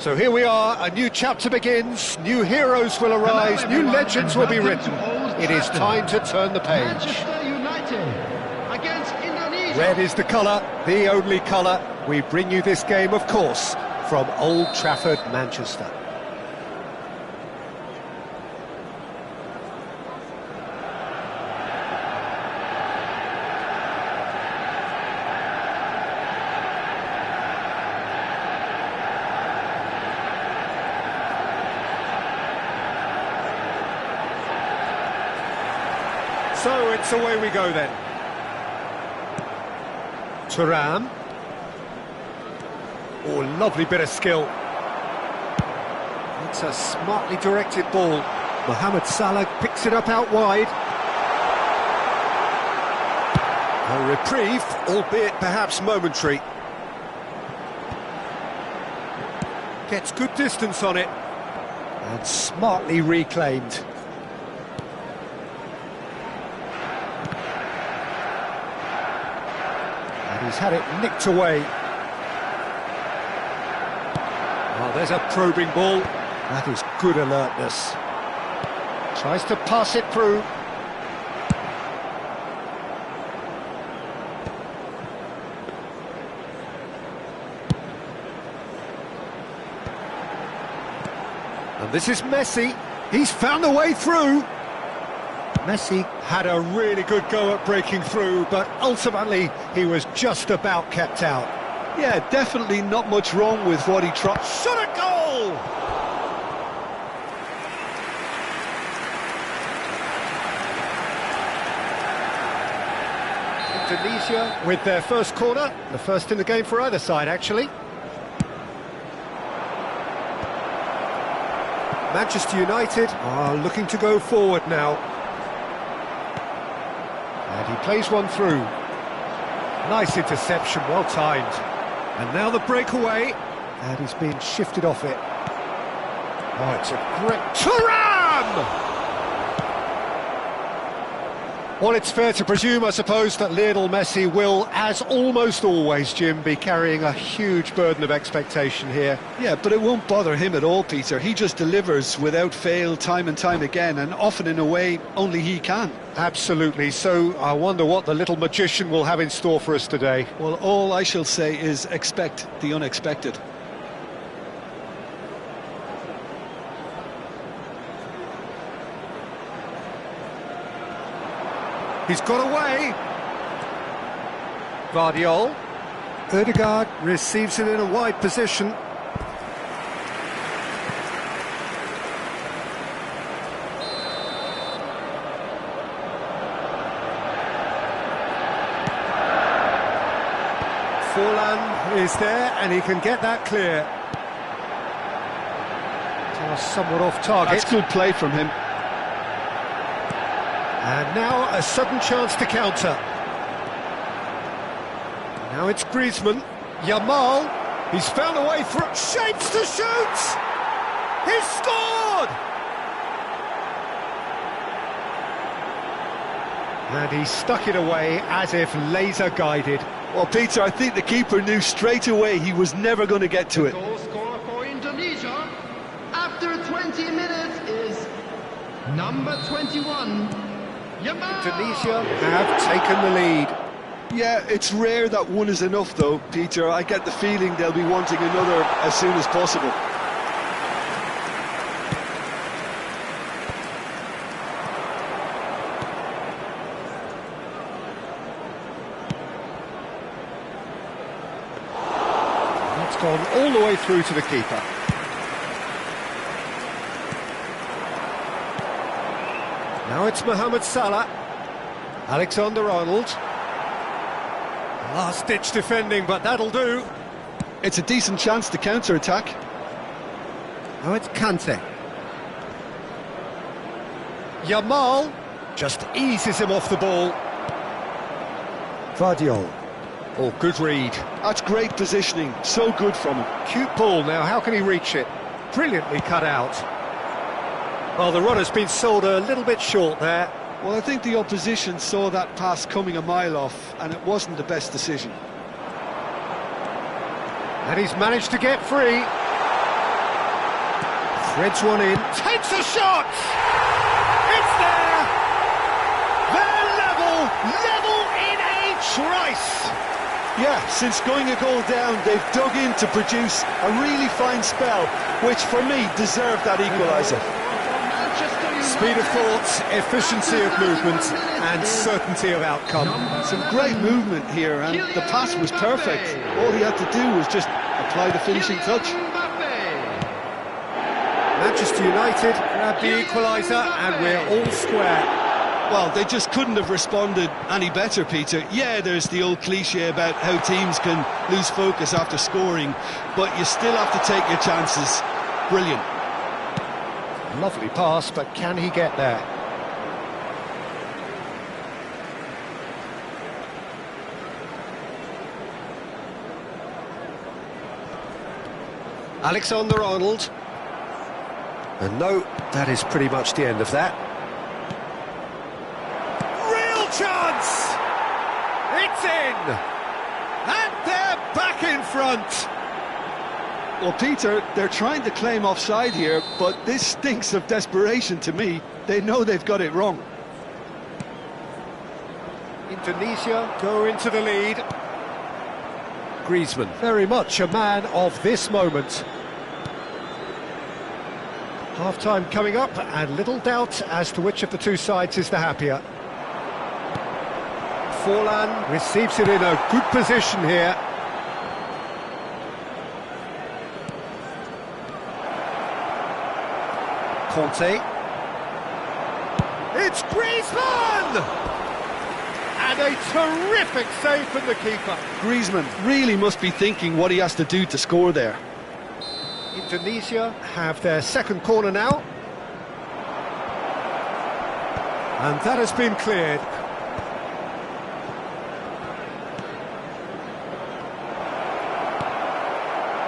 So here we are, a new chapter begins, new heroes will arise, new legends will be written. It is time to turn the page. Manchester United against Indonesia. Red is the colour, the only colour. We bring you this game, of course, from Old Trafford, Manchester. So it's away we go then. Thuram. Oh, lovely bit of skill. It's a smartly directed ball. Mohamed Salah picks it up out wide. A reprieve, albeit perhaps momentary. Gets good distance on it. And smartly reclaimed. He's had it nicked away. Oh, there's a probing ball. That is good alertness. Tries to pass it through. And this is Messi. He's found a way through. Messi had a really good go at breaking through, but ultimately he was just about kept out. Yeah, definitely not much wrong with what he tried. Shot a goal! Indonesia with their first corner, the first in the game for either side, actually. Manchester United are looking to go forward now. And he plays one through. Nice interception, well timed. And now the breakaway, and he's been shifted off it. Oh, it's a great... Thuram! Well, it's fair to presume, I suppose, that Lionel Messi will, as almost always, Jim, be carrying a huge burden of expectation here. Yeah, but it won't bother him at all, Peter. He just delivers without fail time and time again, and often in a way only he can. Absolutely. So I wonder what the little magician will have in store for us today. Well, all I shall say is expect the unexpected. He's got away. Vardiol. Ødegaard receives it in a wide position. Forlan is there, and he can get that clear. Somewhat off target. That's good play from him. And now a sudden chance to counter. Now it's Griezmann. Yamal. He's found a way through. Shapes to shoot! He's scored! And he stuck it away as if laser guided. Well, Peter, I think the keeper knew straight away he was never going to get to it. The goal scorer for Indonesia after 20 minutes is number 21. Indonesia have taken the lead. Yeah, it's rare that one is enough though, Peter. I get the feeling they'll be wanting another as soon as possible. That's gone all the way through to the keeper. Now it's Mohamed Salah. Alexander-Arnold. Last-ditch defending, but that'll do. It's a decent chance to counter-attack. Now it's Kante. Yamal just eases him off the ball. Vardiol. Oh, good read. That's great positioning, so good from him. Cute ball now, how can he reach it? Brilliantly cut out. Well, the runner's been sold a little bit short there. Well, I think the opposition saw that pass coming a mile off, and it wasn't the best decision. And he's managed to get free. Threads one in, takes a shot! It's there! They're level in a QRIS! Yeah, since going a goal down, they've dug in to produce a really fine spell, which for me deserved that equaliser. Speed of thought, efficiency of movement, and certainty of outcome. Some great movement here, and the pass was perfect. All he had to do was just apply the finishing touch. Manchester United grab the equaliser, and we're all square. Well, they just couldn't have responded any better, Peter. Yeah, there's the old cliche about how teams can lose focus after scoring, but you still have to take your chances. Brilliant. Lovely pass, but can he get there? Alexander-Arnold. And no, that is pretty much the end of that. Real chance! It's in! And they're back in front! Well, Peter, they're trying to claim offside here, but this stinks of desperation to me. They know they've got it wrong. Indonesia go into the lead. Griezmann, very much a man of this moment. Half-time coming up, and little doubt as to which of the two sides is the happier. Forlan receives it in a good position here. Conte. It's Griezmann! And a terrific save from the keeper. Griezmann really must be thinking what he has to do to score there. Indonesia have their second corner now. And that has been cleared.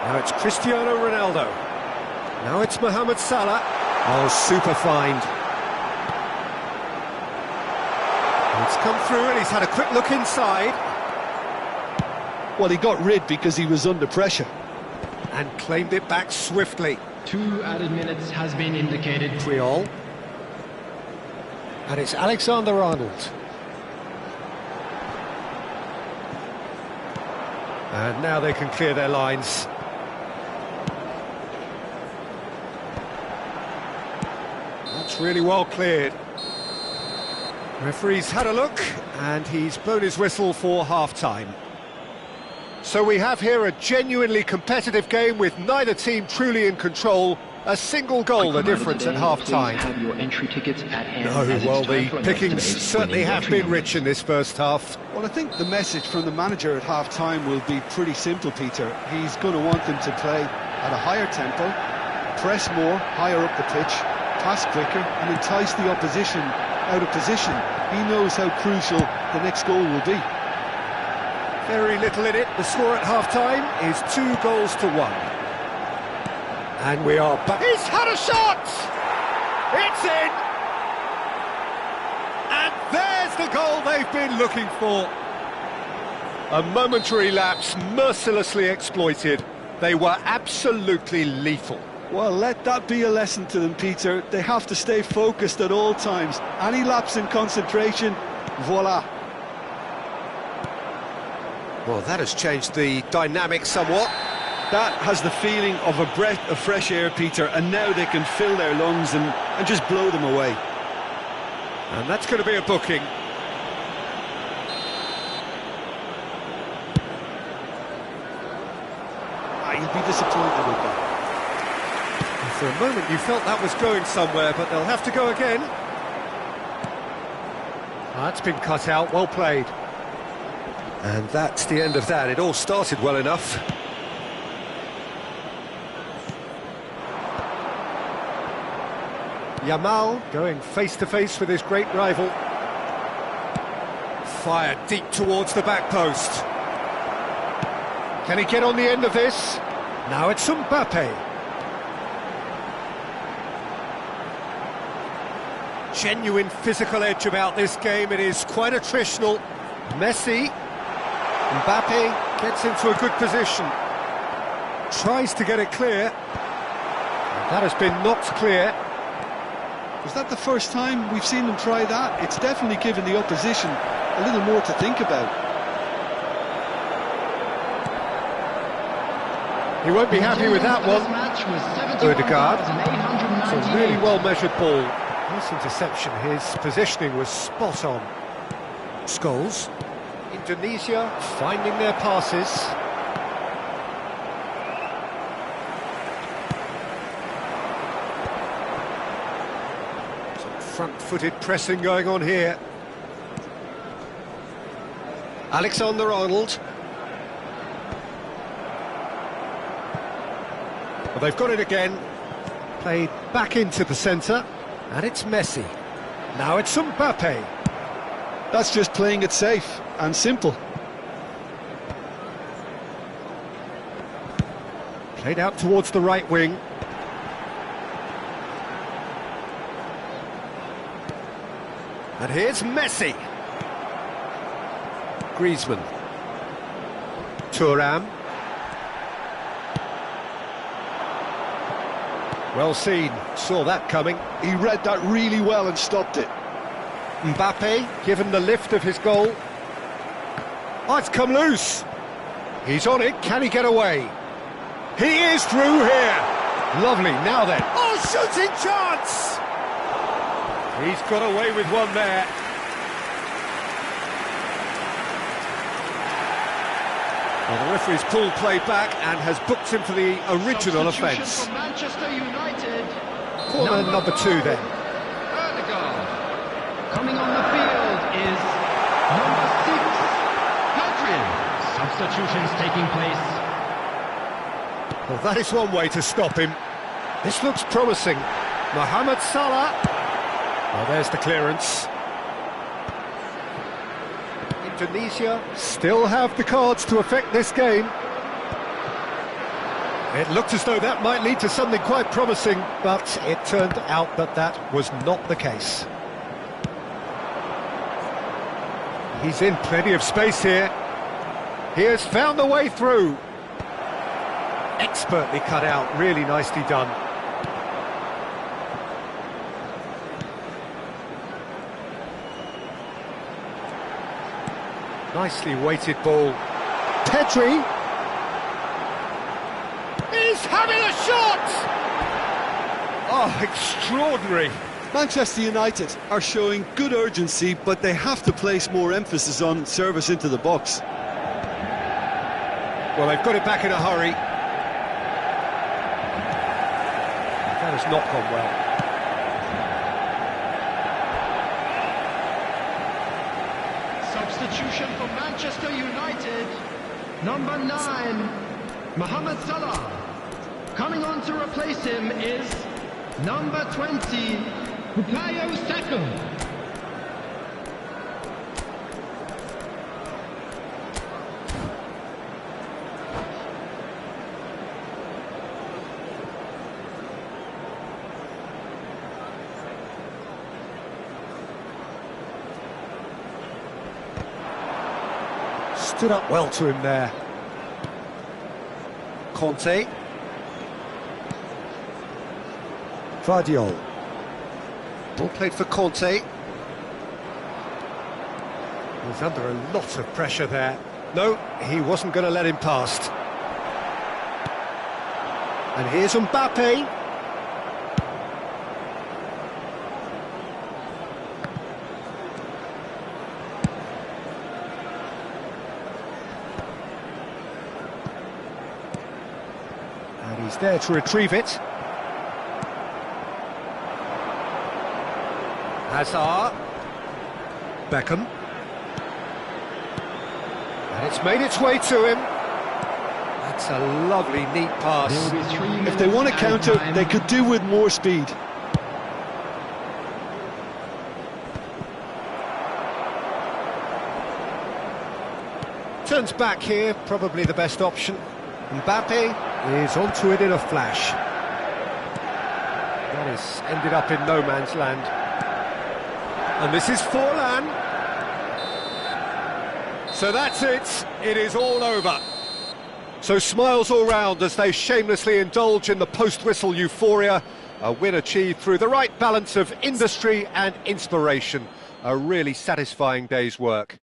Now it's Cristiano Ronaldo. Now it's Mohamed Salah. Oh, super find. It's come through and he's had a quick look inside. Well, he got rid because he was under pressure. And claimed it back swiftly. 2 added minutes has been indicated. Triol. And it's Alexander-Arnold. And now they can clear their lines. That's really well cleared. Referee's had a look, and he's blown his whistle for half-time. So we have here a genuinely competitive game with neither team truly in control. A single goal the difference at half-time. Have your entry tickets at hand. No, well, the pickings certainly have been rich in this first half. Well, I think the message from the manager at half-time will be pretty simple, Peter. He's going to want them to play at a higher tempo, press more, higher up the pitch, pass quicker, and entice the opposition out of position. He knows how crucial the next goal will be. Very little in it. The score at half-time is 2-1. And we are back. He's had a shot! It's in! And there's the goal they've been looking for. A momentary lapse mercilessly exploited. They were absolutely lethal. Well, let that be a lesson to them, Peter. They have to stay focused at all times. Any lapse in concentration, voila. Well, that has changed the dynamic somewhat. That has the feeling of a breath of fresh air, Peter, and now they can fill their lungs and just blow them away. And that's going to be a booking. You'll be disappointed with that. For a moment you felt that was going somewhere, but they'll have to go again. That's been cut out, well played. And that's the end of that. It all started well enough. Yamal going face-to-face with his great rival. Fired deep towards the back post. Can he get on the end of this? Now it's Mbappe. Genuine physical edge about this game. It is quite attritional. Messi. Mbappe gets into a good position. Tries to get it clear. That has been knocked clear. Was that the first time we've seen them try that? It's definitely given the opposition a little more to think about. He won't be happy with that one. Odegaard. It's a really well-measured ball. Nice interception. His positioning was spot on. Scholes. Indonesia finding their passes. Some front-footed pressing going on here. Alexander-Arnold. Well, they've got it again. Played back into the centre, and it's Messi. Now it's Mbappe. That's just playing it safe and simple. Played out towards the right wing. And here's Messi. Griezmann. Thuram. Well seen, saw that coming. He read that really well and stopped it. Mbappe, given the lift of his goal. Oh, it's come loose. He's on it, can he get away? He is through here. Lovely, now then. Oh, shooting chance! He's got away with one there. Well, the referee's pulled play back and has booked him for the original offence. Manchester United. Corner number 2 then. Odegaard. Coming on the field is number 6, Trakteer. Substitutions taking place. Well, that is one way to stop him. This looks promising. Mohamed Salah. Well, there's the clearance. Indonesia still have the cards to affect this game. It looked as though that might lead to something quite promising, but it turned out that that was not the case. He's in plenty of space here. He has found the way through. Expertly cut out, really nicely done. Nicely weighted ball. Pedri. He's having a shot! Oh, extraordinary. Manchester United are showing good urgency, but they have to place more emphasis on service into the box. Well, they've got it back in a hurry. That has not gone well. Substitution for Manchester United. Number 9, Mohamed Salah. Coming on to replace him is number 20, Bukayo Saka. Stood up well to him there. Conte. Vardiol. Ball played for Conte. He's under a lot of pressure there. No, he wasn't going to let him past. And here's Mbappe. And he's there to retrieve it. Hazard. Beckham. And it's made its way to him. That's a lovely, neat pass. If they want to counter, they could do with more speed. Turns back here, probably the best option. Mbappe is onto it in a flash. That has ended up in no man's land. And this is Forlan. So that's it. It is all over. So smiles all round as they shamelessly indulge in the post-whistle euphoria. A win achieved through the right balance of industry and inspiration. A really satisfying day's work.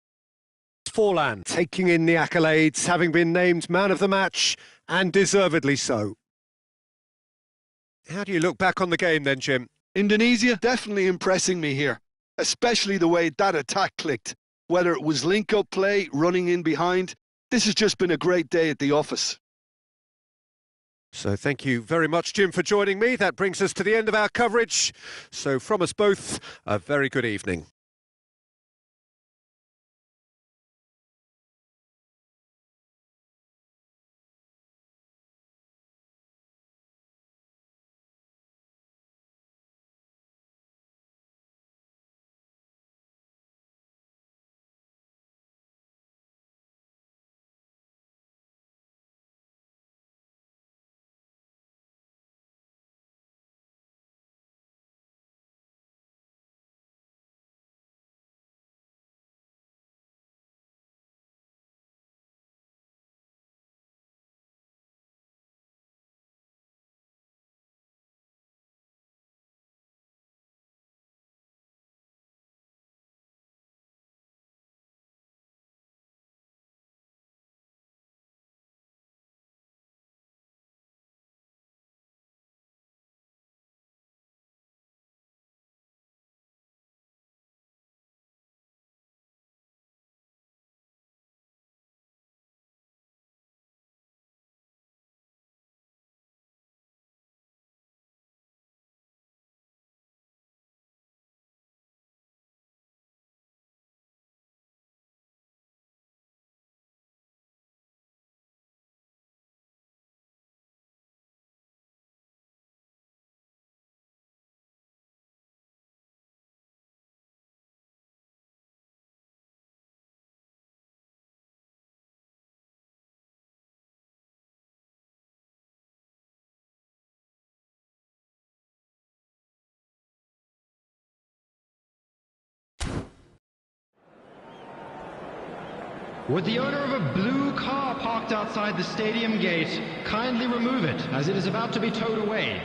Forlan taking in the accolades, having been named man of the match and deservedly so. How do you look back on the game then, Jim? Indonesia definitely impressing me here, especially the way that attack clicked. Whether it was link-up play, running in behind, this has just been a great day at the office. So thank you very much, Jim, for joining me. That brings us to the end of our coverage. So from us both, a very good evening. Would the owner of a blue car parked outside the stadium gate kindly remove it, as it is about to be towed away?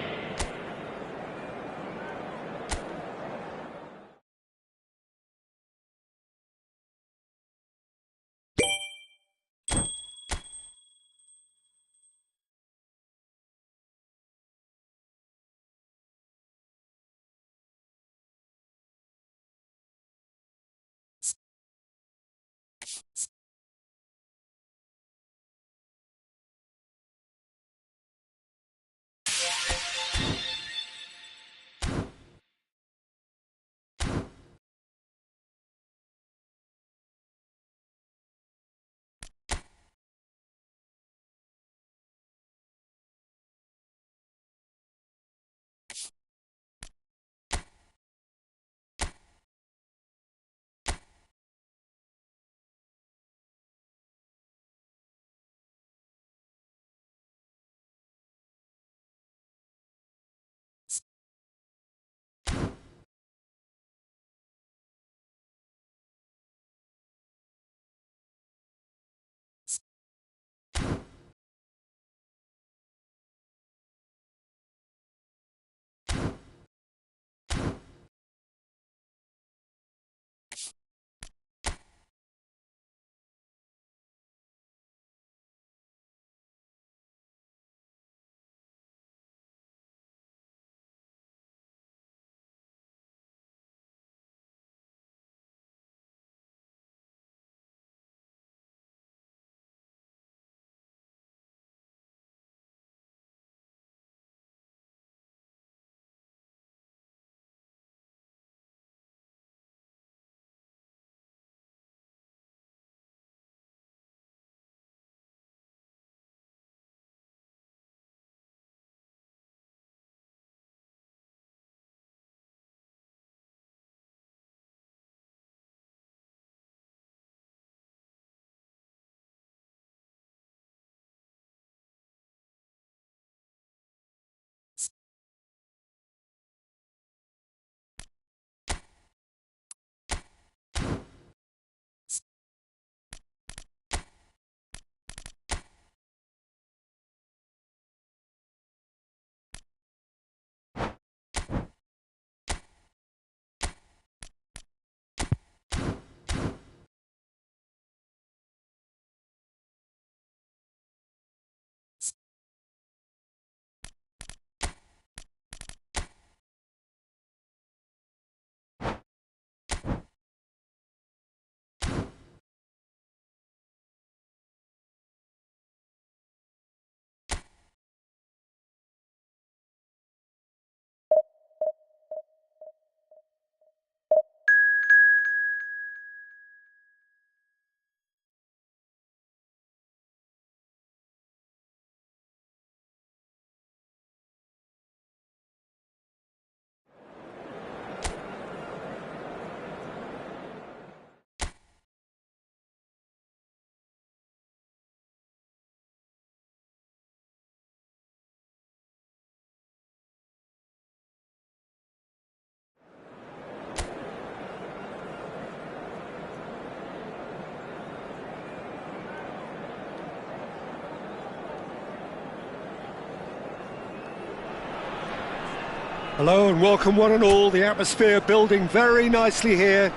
Hello and welcome one and all. The atmosphere building very nicely here.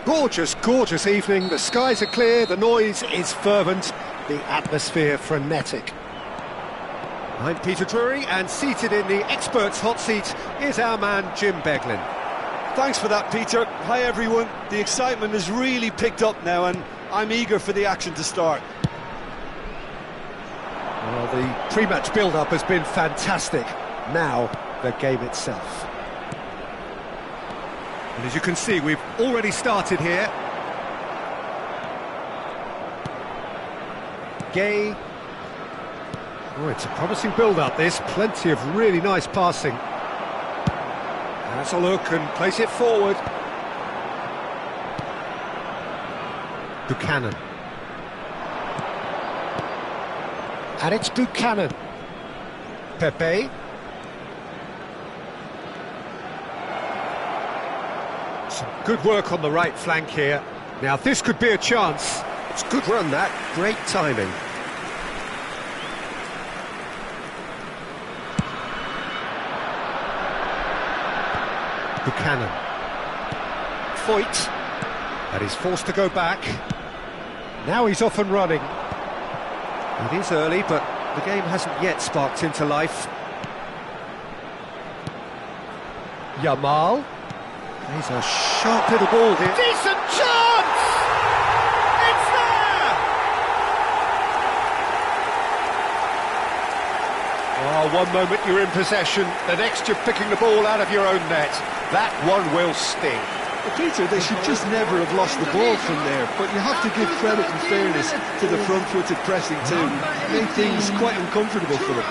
Gorgeous, gorgeous evening. The skies are clear, the noise is fervent, the atmosphere frenetic. I'm Peter Drury, and seated in the experts' hot seat is our man Jim Beglin. Thanks for that, Peter. Hi, everyone. The excitement has really picked up now, and I'm eager for the action to start. Well, the pre-match build-up has been fantastic. Now, the game itself. And as you can see, we've already started here. Gay. Oh, it's a promising build-up, this. Plenty of really nice passing. Has a look and place it forward. Buchanan. And it's Buchanan. Pepe. Some good work on the right flank here. Now this could be a chance. It's a good run, that. Great timing. Buchanan. Foyt. And he's forced to go back. Now he's off and running. It is early, but the game hasn't yet sparked into life. Yamal. He's a sharp little ball here. Decent chance! It's there! Oh, one moment you're in possession, the next you're picking the ball out of your own net. That one will sting. Well, Peter, they should just never have lost the ball from there, but you have to give credit and fairness to the front-footed pressing too. Made things quite uncomfortable for them.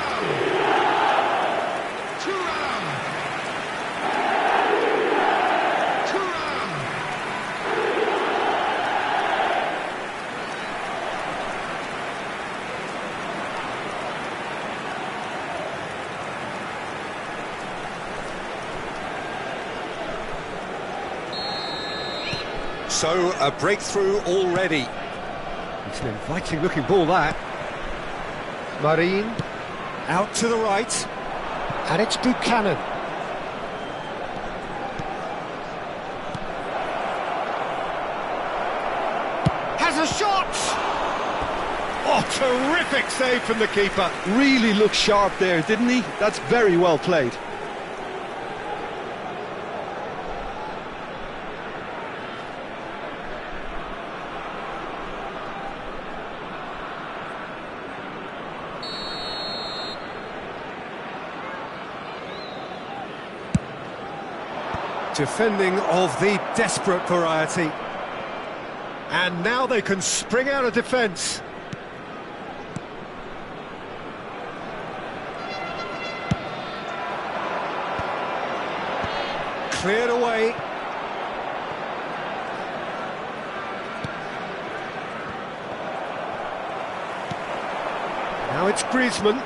So, a breakthrough already. It's an inviting looking ball, that. Marin, out to the right. And it's Buchanan. Has a shot! Oh, terrific save from the keeper. Really looked sharp there, didn't he? That's very well played. Defending of the desperate variety. And now they can spring out of defence. Cleared away. Now it's Griezmann.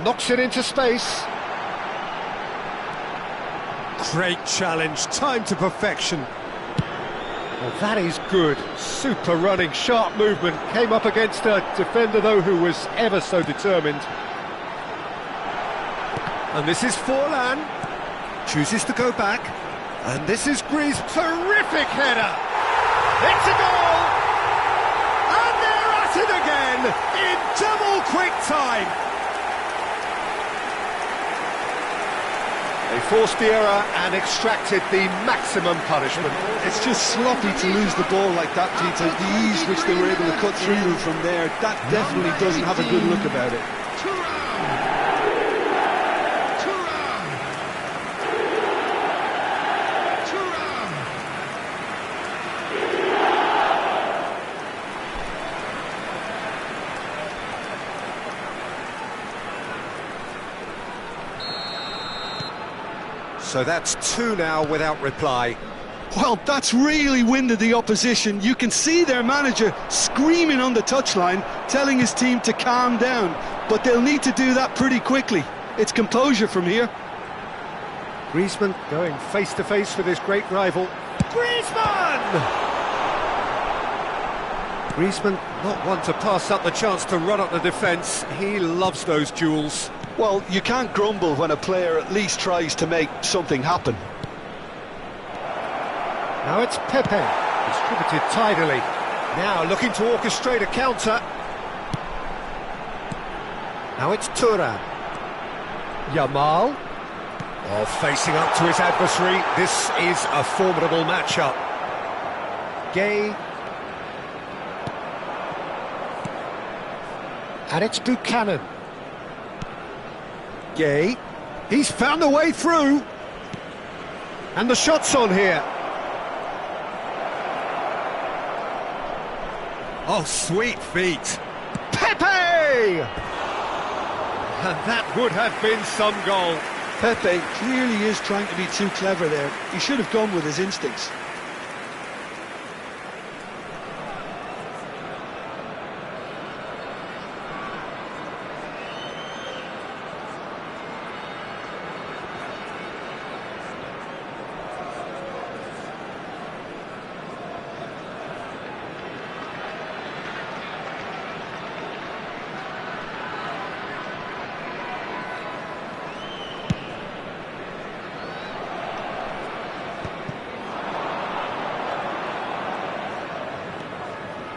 Knocks it into space. Great challenge, time to perfection. Well, that is good. Super running, sharp movement. Came up against a defender, though, who was ever so determined. And this is Forlan. Chooses to go back. And this is Greaves. Terrific header. It's a goal. And they're at it again in double quick time. They forced the error and extracted the maximum punishment. It's just sloppy to lose the ball like that, Peter. The ease which they were able to cut through from there, that definitely doesn't have a good look about it. So that's two now without reply. Well, that's really winded the opposition. You can see their manager screaming on the touchline, telling his team to calm down. But they'll need to do that pretty quickly. It's composure from here. Griezmann going face-to-face with his great rival. Griezmann! Griezmann not one to pass up the chance to run up the defence. He loves those duels. Well, you can't grumble when a player at least tries to make something happen. Now it's Pepe, distributed tidily. Now looking to orchestrate a counter. Now it's Turan. Yamal. Oh, facing up to his adversary. This is a formidable matchup. Gay. And it's Buchanan. Gay. He's found a way through. And the shot's on here. Oh, sweet feet. Pepe! And that would have been some goal. Pepe clearly is trying to be too clever there. He should have gone with his instincts.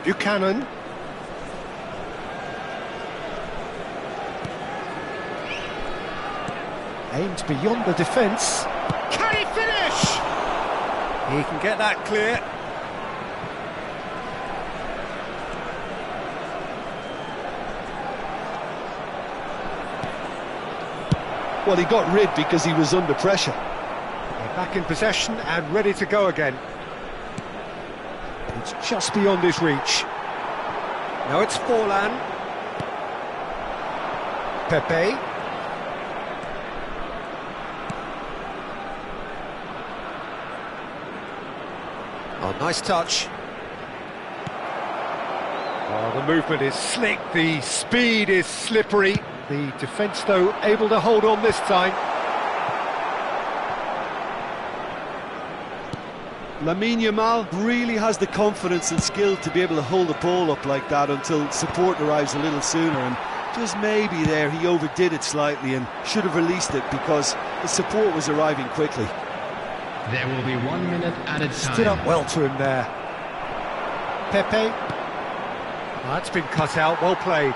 Buchanan. Aimed beyond the defence. Can he finish? He can get that clear. Well, he got rid because he was under pressure. They're back in possession and ready to go again. It's just beyond his reach. Now it's Forlan. Pepe. Oh, nice touch. Oh, the movement is slick, the speed is slippery. The defence, though, able to hold on this time. Lamine Yamal really has the confidence and skill to be able to hold the ball up like that until support arrives a little sooner, and just maybe there he overdid it slightly and should have released it because the support was arriving quickly. There will be 1 minute added time. Stood up well to him there. Pepe. Oh, that's been cut out, well played.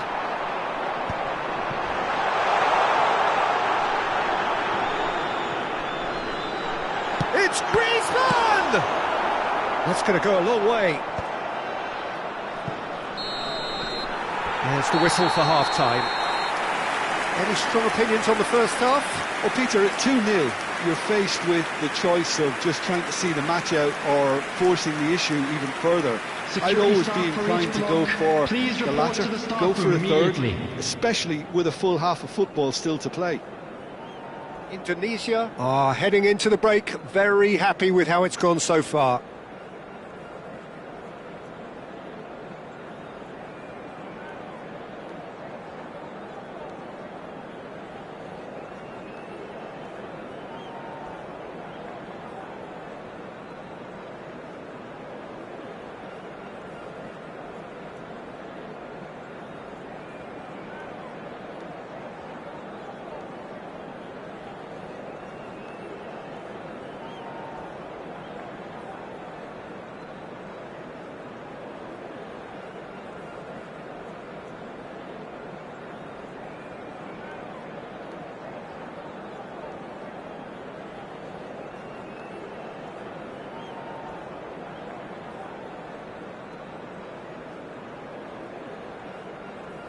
It's Griezmann! That's going to go a long way. There's the whistle for half-time. Any strong opinions on the first half? Well, Peter, at 2-0, you're faced with the choice of just trying to see the match out or forcing the issue even further. I'd always be inclined to go for the latter, go for a third, especially with a full half of football still to play. Indonesia are heading into the break, very happy with how it's gone so far.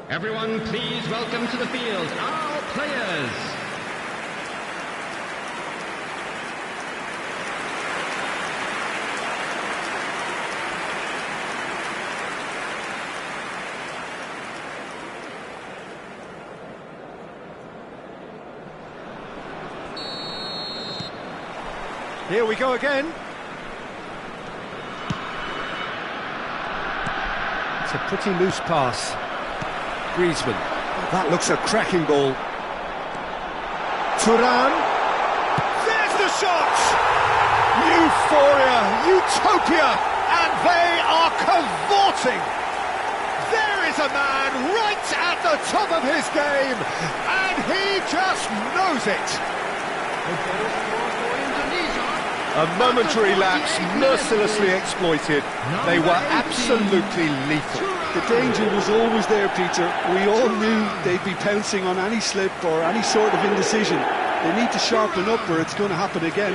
Everyone, please welcome to the field our players. Here we go again. It's a pretty loose pass. Griezmann. That looks a cracking ball. Turan. There's the shot! Euphoria, utopia, and they are cavorting. There is is a man right at the top of his game, and he just knows it. A momentary lapse mercilessly exploited. They were absolutely lethal. The danger was always there, Peter. We all knew they'd be pouncing on any slip or any sort of indecision. They need to sharpen up or it's going to happen again.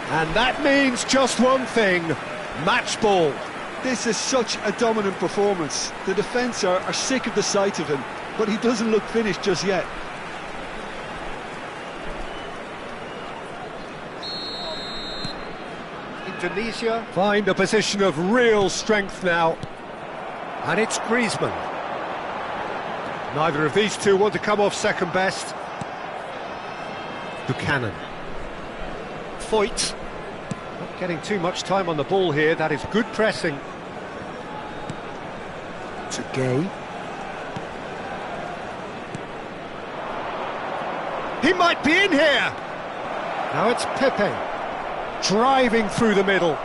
And that means just one thing, match ball. This is such a dominant performance. The defence are sick of the sight of him, but he doesn't look finished just yet. Indonesia find a position of real strength now. And it's Griezmann. Neither of these two want to come off second best. Buchanan. Foyt. Not getting too much time on the ball here. That is good pressing. To Gay. He might be in here! Now it's Pepe. Driving through the middle.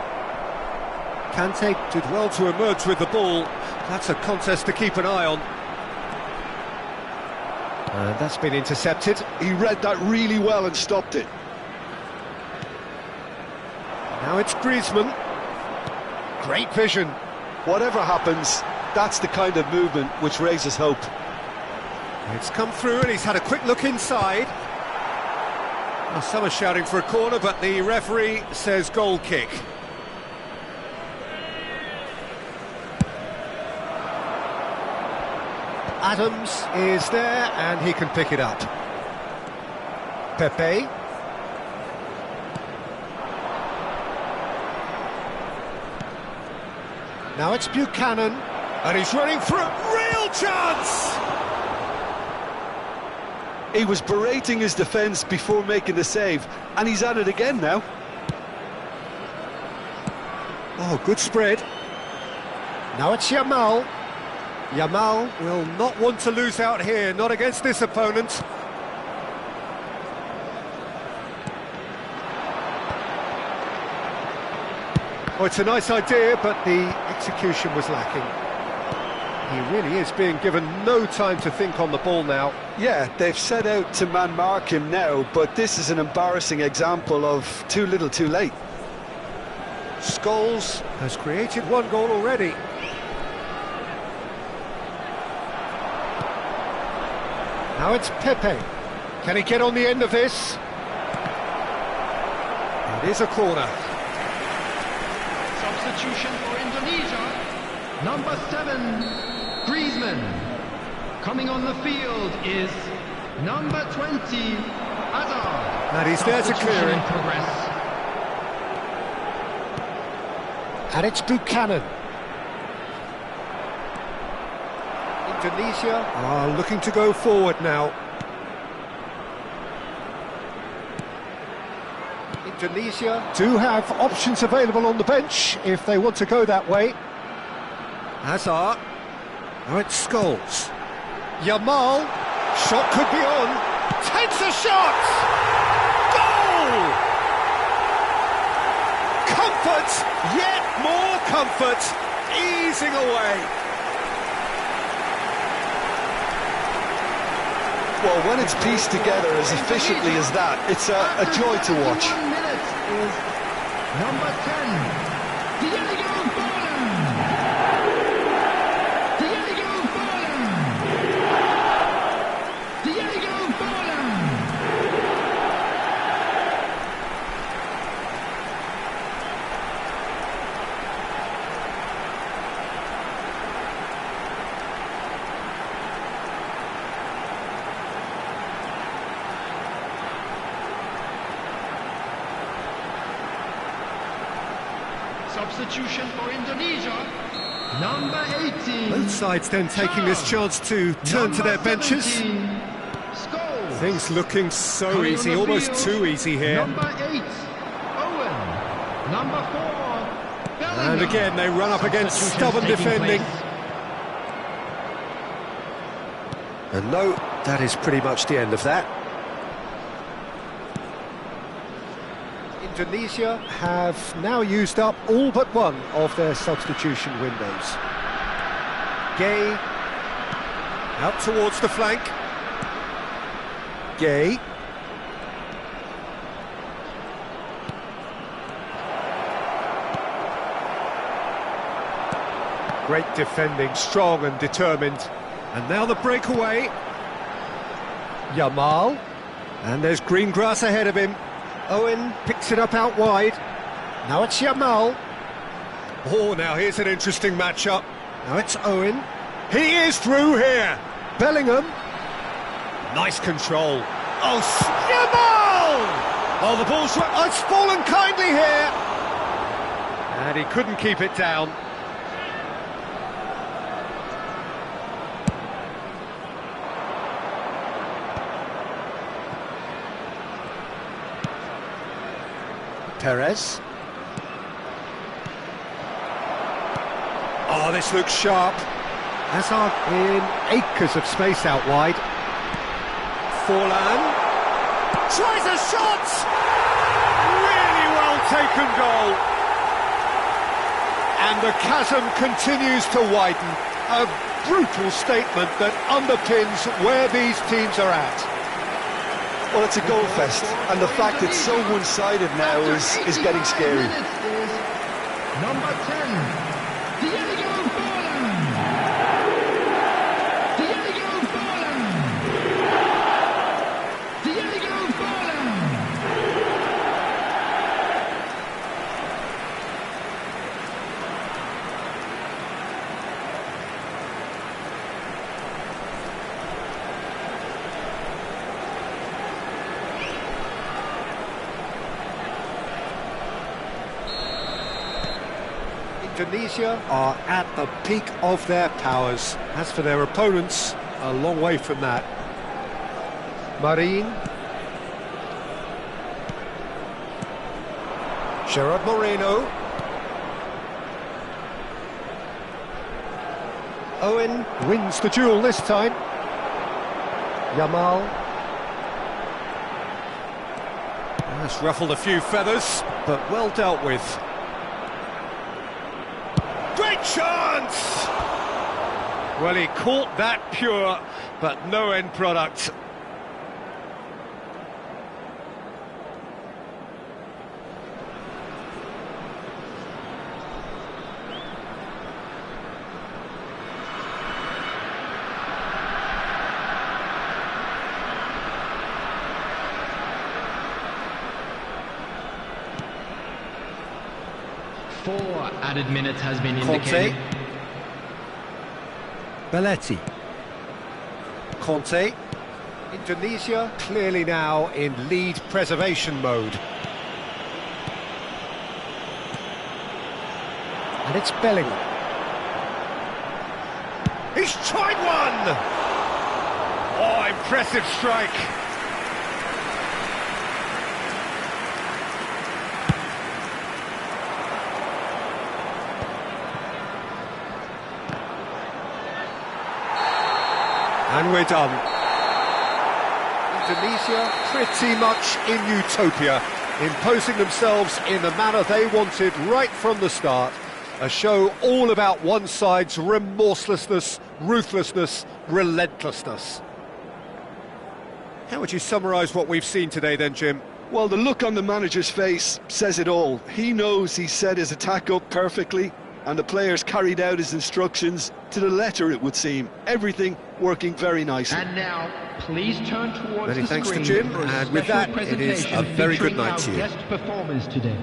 Kante did well to emerge with the ball. That's a contest to keep an eye on. And that's been intercepted. He read that really well and stopped it. Now it's Griezmann. Great vision. Whatever happens, that's the kind of movement which raises hope. It's come through and he's had a quick look inside. Well, some are shouting for a corner, but the referee says goal kick. Adams is there and he can pick it up. Pepe. Now it's Buchanan, and he's running for a real chance! He was berating his defence before making the save, and he's at it again now. Oh, good spread. Now it's Yamal. Yamal will not want to lose out here, not against this opponent. Oh, it's a nice idea, but the execution was lacking. He really is being given no time to think on the ball now. Yeah, they've set out to man-mark him now, but this is an embarrassing example of too little too late. Scholes has created one goal already. Now it's Pepe. Can he get on the end of this? It is a corner. Substitution for Indonesia. Number 7, Griezmann. Coming on the field is number 20, adalah. And he's there to clear it. Progress. And it's Buchanan. Indonesia are looking to go forward now. Indonesia do have options available on the bench if they want to go that way. Hazard. Now it's Scholes. Yamal. Shot could be on. Takes a shot! Goal! Comfort, yet more comfort, easing away. Well, when it's pieced together as efficiently as that, it's a joy to watch. 1 minute is number 10, Diego Forlan. Diego Forlan. Diego Forlan. Substitution for Indonesia, number 18. Both sides then taking this chance to turn to their benches. Scholes. Things looking so Coming easy, on the almost field, too easy here. Number 8, Owen. Number 4, Bellingham. And again, they run up against stubborn Substitutions taking defending. place. And no, that is pretty much the end of that. Indonesia have now used up all but one of their substitution windows. Gay. Out towards the flank. Gay. Great defending, strong and determined. And now the breakaway. Yamal. And there's green grass ahead of him. Owen picks it up out wide. Now it's Yamal. Oh, now here's an interesting matchup. Now it's Owen. He is through here. Bellingham. Nice control. Oh, Yamal! Oh, the ball's... Oh, it's fallen kindly here. And he couldn't keep it down. Perez. Oh, this looks sharp. Hazard in acres of space out wide. Forlan tries a shot! Really well taken goal. And the chasm continues to widen. A brutal statement that underpins where these teams are at. Well, it's a goal fest, and the fact it's so one-sided now is getting scary. Number 10, Diego Forlan. Diego Forlan. Diego Forlan. Indonesia are at the peak of their powers. As for their opponents, a long way from that. Marin. Gerard Moreno. Owen wins the duel this time. Yamal. That's ruffled a few feathers, but well dealt with. Great chance! Well, he caught that pure, but no end product. Four added minutes has been indicated. Belletti. Conte. Indonesia clearly now in lead preservation mode. And it's Bellingham. He's tried one! Oh, impressive strike. And we're done. Indonesia pretty much in utopia, imposing themselves in the manner they wanted right from the start. A show all about one side's remorselessness, ruthlessness, relentlessness. How would you summarise what we've seen today then, Jim? Well, the look on the manager's face says it all. He knows he set his attack up perfectly, and the players carried out his instructions to the letter, it would seem. Everything working very nicely. And now, please turn towards Many the thanks to screen Jim, for a and with special that, it is a presentation very good featuring night our to you. guest performers today.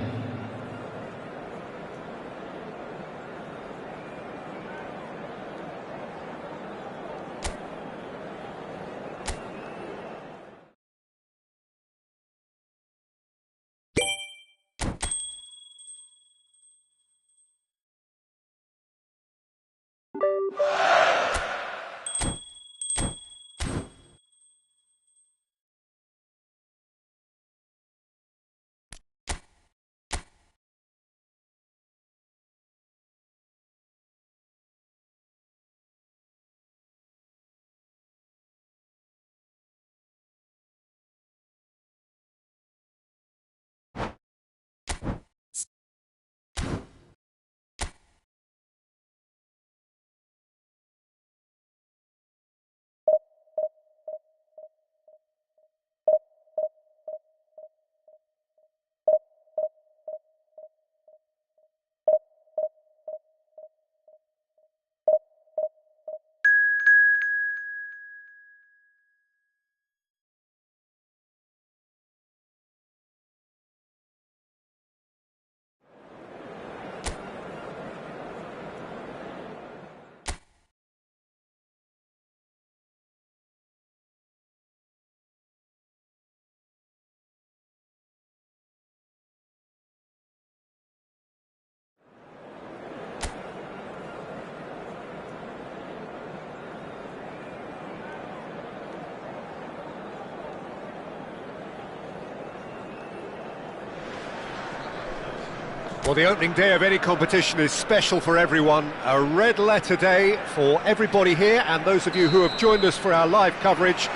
Well, the opening day of any competition is special for everyone. A red letter day for everybody here, and those of you who have joined us for our live coverage.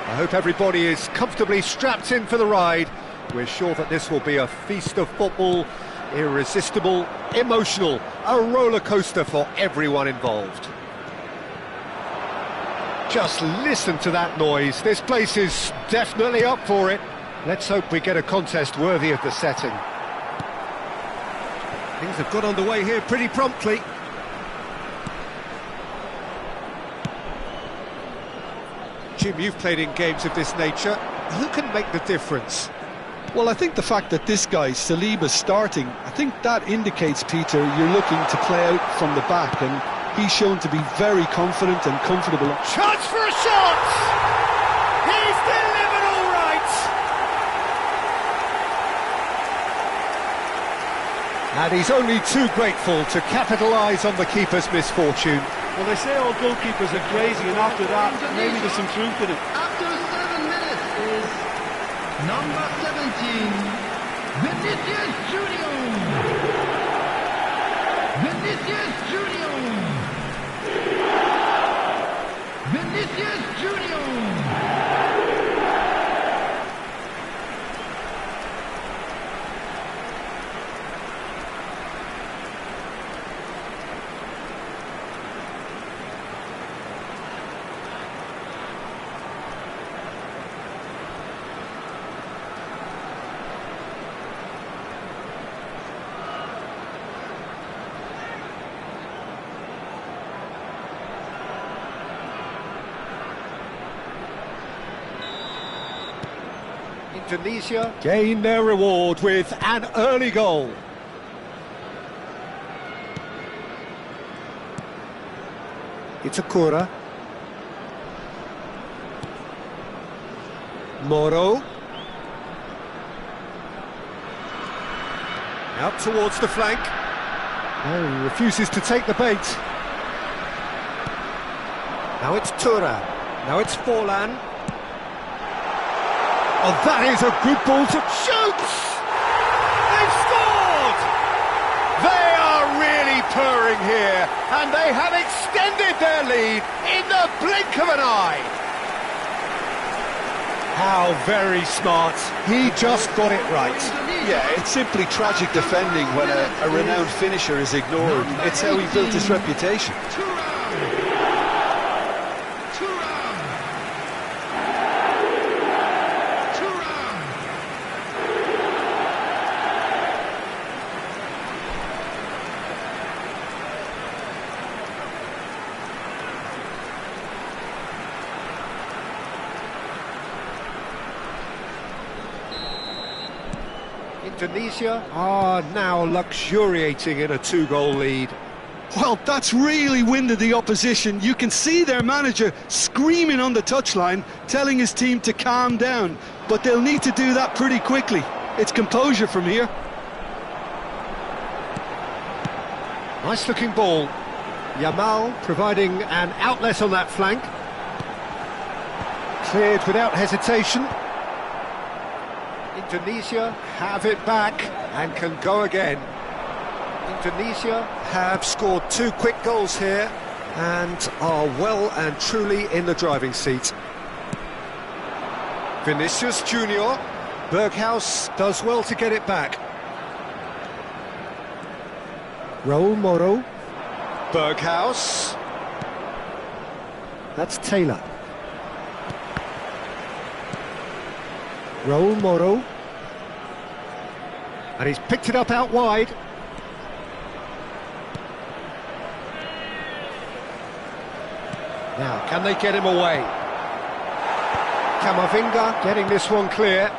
I hope everybody is comfortably strapped in for the ride. We're sure that this will be a feast of football, irresistible, emotional, a roller coaster for everyone involved. Just listen to that noise. This place is definitely up for it. Let's hope we get a contest worthy of the setting. Things have got underway here pretty promptly. Jim, you've played in games of this nature. Who can make the difference? Well, I think the fact that this guy, Saliba's starting, I think that indicates, Peter, you're looking to play out from the back, and he's shown to be very confident and comfortable. Chance for a shot! He's delivered all right! And he's only too grateful to capitalise on the keeper's misfortune. Well, they say all goalkeepers are crazy, and after that, maybe there's some truth in it. After 7 minutes is number 17, Vinicius Junior. Vinicius Junior. Vinicius Junior. Indonesia gain their reward with an early goal. Itakura. Moro. Out towards the flank. Oh, he refuses to take the bait. Now it's Tura. Now it's Forlan. Oh, that is a good ball to shoot! They've scored! They are really purring here, and they have extended their lead in the blink of an eye. How very smart. He just got it right. Yeah, it's simply tragic defending when a renowned finisher is ignored. It's how he built his reputation. Indonesia are now luxuriating in a 2-goal lead. Well, that's really winded the opposition. You can see their manager screaming on the touchline, telling his team to calm down, but they'll need to do that pretty quickly. It's composure from here. Nice looking ball. Yamal providing an outlet on that flank. Cleared without hesitation. Indonesia have it back and can go again. Indonesia have scored 2 quick goals here and are well and truly in the driving seat. Vinicius Junior. Berghaus does well to get it back. Raul Moro. Berghaus. That's Taylor. Raul Moro. And he's picked it up out wide. Now, can they get him away? Camavinga getting this one clear.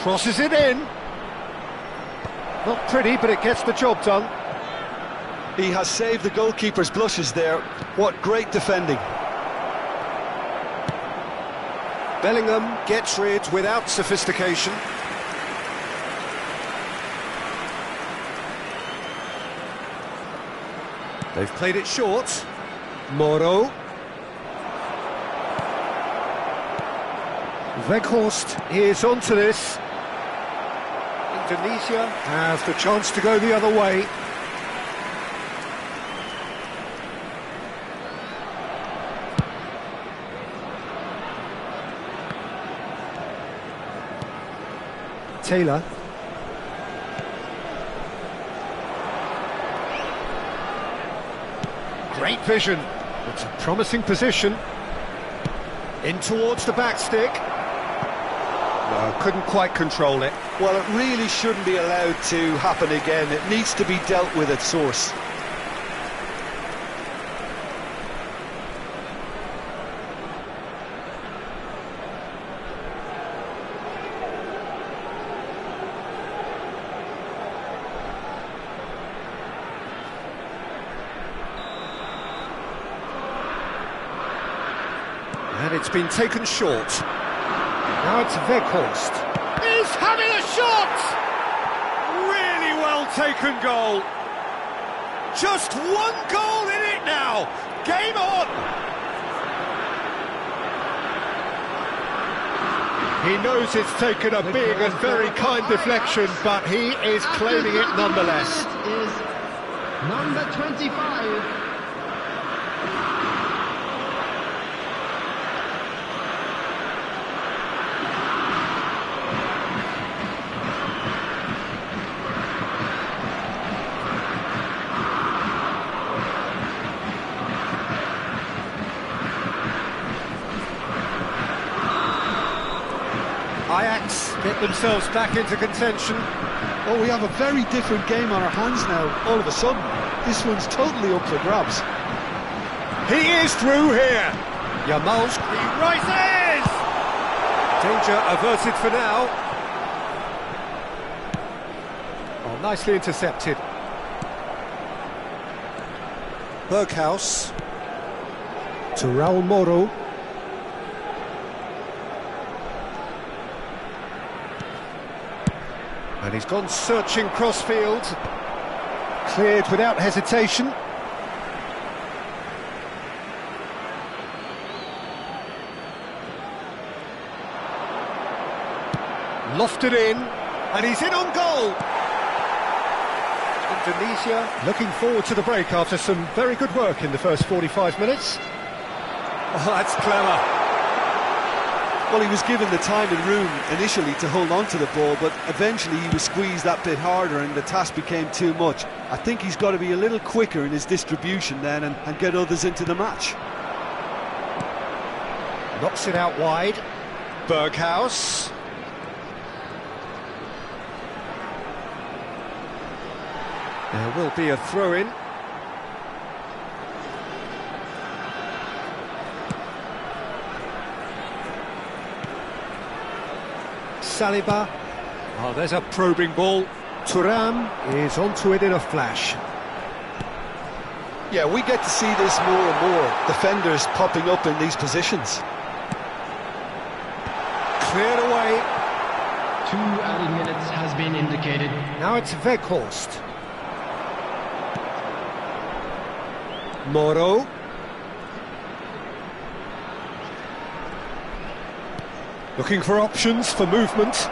Crosses it in. Not pretty, but it gets the job done. He has saved the goalkeeper's blushes there. What great defending. Bellingham gets rid without sophistication. They've played it short. Moro. Weghorst is onto this. Indonesia has the chance to go the other way. Taylor. Great vision. It's a promising position. In towards the back stick. No, couldn't quite control it. Well, it really shouldn't be allowed to happen again. It needs to be dealt with at source. And it's been taken short. Now it's Weghorst. He's having a shot! Really well taken goal. Just one goal in it now. Game on! He knows it's taken a big and very kind deflection, but he is claiming it nonetheless. Is number 25. Ajax get themselves back into contention. Oh, we have a very different game on our hands now, all of a sudden. This one's totally up for grabs. He is through here. Yamal's he rises! Danger averted for now. Oh, nicely intercepted. Berghaus. To Raul Moro. And he's gone searching crossfield. Cleared without hesitation. Lofted in, and he's in on goal. Indonesia looking forward to the break after some very good work in the first 45 minutes. Oh, that's clever. Well, he was given the time and room initially to hold on to the ball, but eventually he was squeezed that bit harder and the task became too much. I think he's got to be a little quicker in his distribution then and get others into the match. Knocks it out wide. Berghaus. There will be a throw-in. Saliba. Oh, there's a probing ball. Thuram is onto it in a flash. Yeah, we get to see this more and more. Defenders popping up in these positions. Cleared away. 2 added minutes has been indicated. Now it's Weghorst. Moro. Looking for options for movement.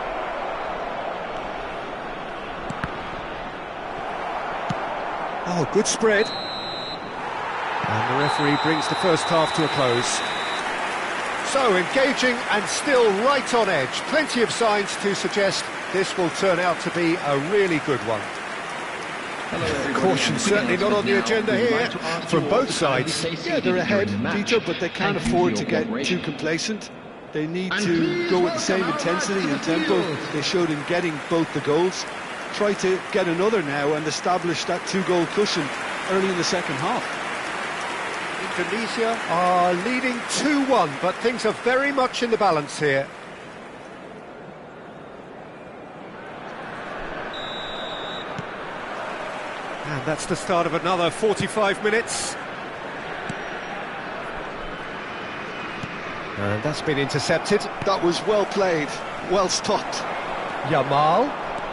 Oh, good spread. And the referee brings the first half to a close. So, engaging and still right on edge. Plenty of signs to suggest this will turn out to be a really good one. Caution certainly not on the agenda here from both sides. Yeah, they're ahead, Peter, but they can't afford to get too complacent. They need to go with the same intensity and tempo they showed in getting both the goals. Try to get another now and establish that 2-goal cushion early in the second half. Indonesia are leading 2-1, but things are very much in the balance here. And that's the start of another 45 minutes. And that's been intercepted. That was well played, well stopped. Yamal,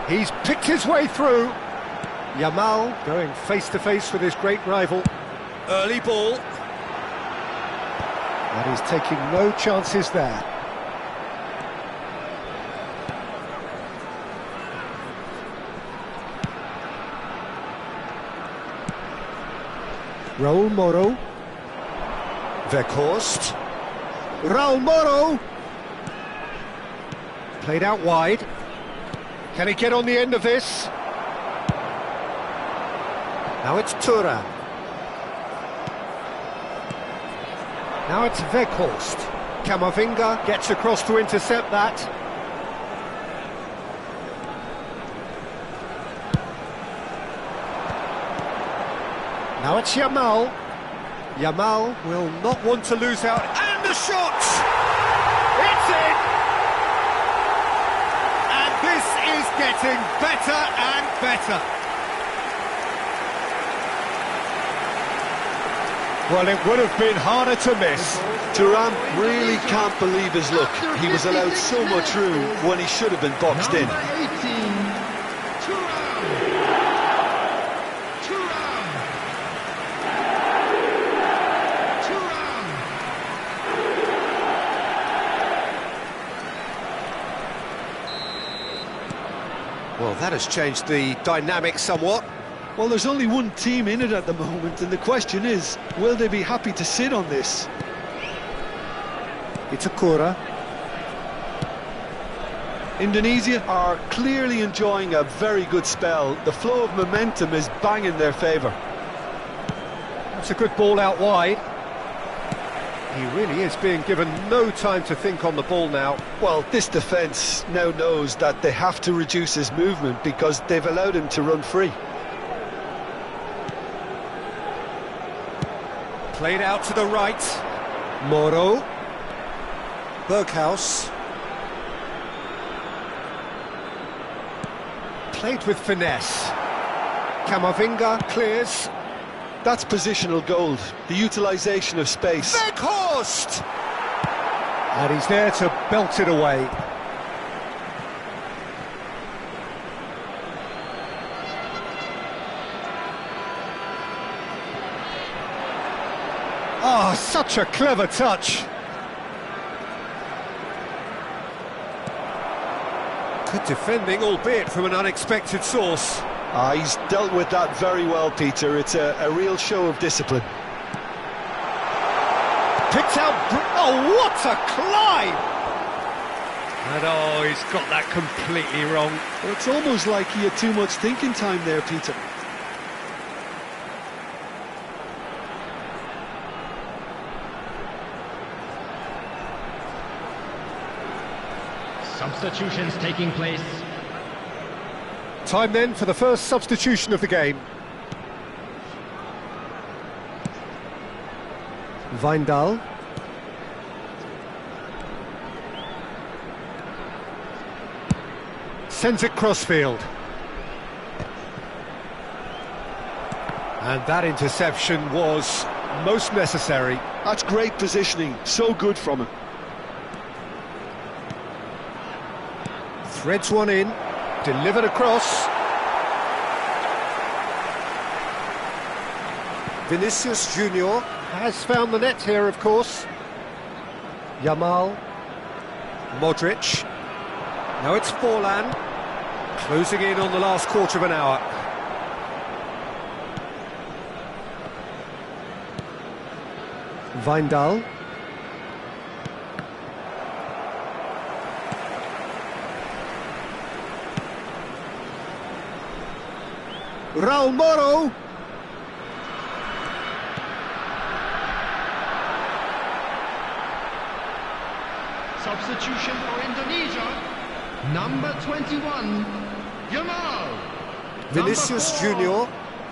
he's picked his way through. Yamal going face-to-face with his great rival. Early ball. And he's taking no chances there. Raul Moro. Weghorst. Raul Moro. Played out wide. Can he get on the end of this? Now it's Thuram. Now it's Weghorst. Camavinga gets across to intercept that. Now it's Yamal. Yamal will not want to lose out. And the shot! It's in! And this is getting better and better. Well, it would have been harder to miss. Thuram really can't believe his luck. He was allowed so much room when he should have been boxed in. Number 18, Well, that has changed the dynamic somewhat. Well, there's only one team in it at the moment, and the question is, will they be happy to sit on this? Itakura. Indonesia are clearly enjoying a very good spell. The flow of momentum is bang in their favour. That's a good ball out wide. He really is being given no time to think on the ball now. Well, this defence now knows that they have to reduce his movement because they've allowed him to run free. Played out to the right. Moro. Berghaus. Played with finesse. Camavinga clears. That's positional gold, the utilisation of space. Weghorst! And he's there to belt it away. Oh, such a clever touch. Good defending, albeit from an unexpected source. He's dealt with that very well, Peter. It's a real show of discipline. Picked out... Oh, what a climb! And oh, he's got that completely wrong. Well, it's almost like he had too much thinking time there, Peter. substitutions taking place. Time then for the first substitution of the game. Wijndal. Sends it crossfield. And that interception was most necessary. That's great positioning, so good from him. Threads one in, delivered across. Vinicius Junior has found the net here, of course. Yamal. Modric. Now it's Forlan, closing in on the last quarter of an hour. Wijndal. Raul Moro. Substitution for Indonesia. Number 21, Yamal. Vinicius Junior.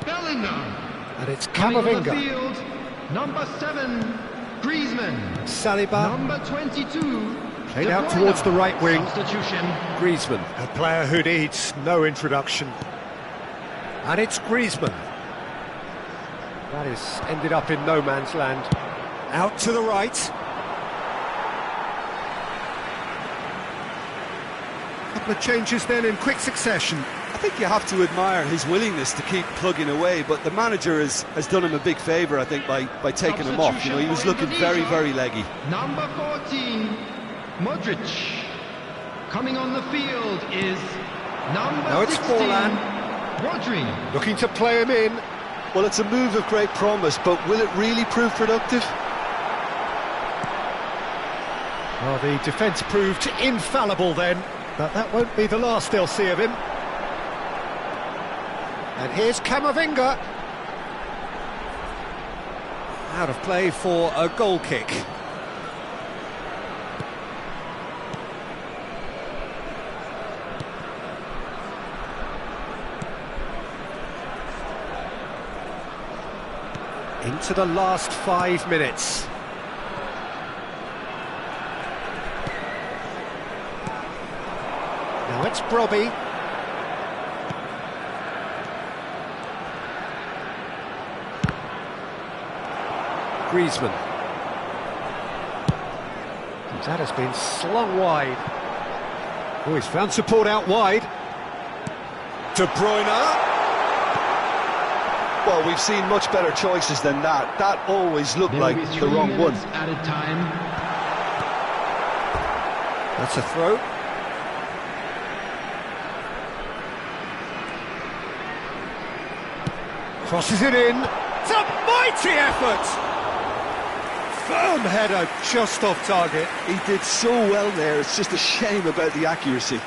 Bellingham. And it's Coming on the Camavinga. field, number 7, Griezmann. Saliba. Number 22, Played De out Bruyne. towards the right wing. Substitution. Griezmann, a player who needs no introduction. And it's Griezmann. That has ended up in no man's land. Out to the right. Couple of changes then in quick succession. I think you have to admire his willingness to keep plugging away, but the manager has done him a big favour, I think, by taking him off. You know, he was looking very, very leggy. Number 14, Modric. Coming on the field is number Now it's 16, Forlan. Rodri. Looking to play him in. Well, it's a move of great promise, but will it really prove productive? Well, the defence proved infallible then, but that won't be the last they'll see of him. And here's Camavinga. Out of play for a goal kick. Into the last 5 minutes. Now it's Brobby. Griezmann. That has been slung wide. Oh, he's found support out wide. De Bruyne. Well, we've seen much better choices than that. That always looked like the wrong one. Added time. That's a throw. Crosses it in. It's a mighty effort! Firm header just off target. He did so well there, it's just a shame about the accuracy.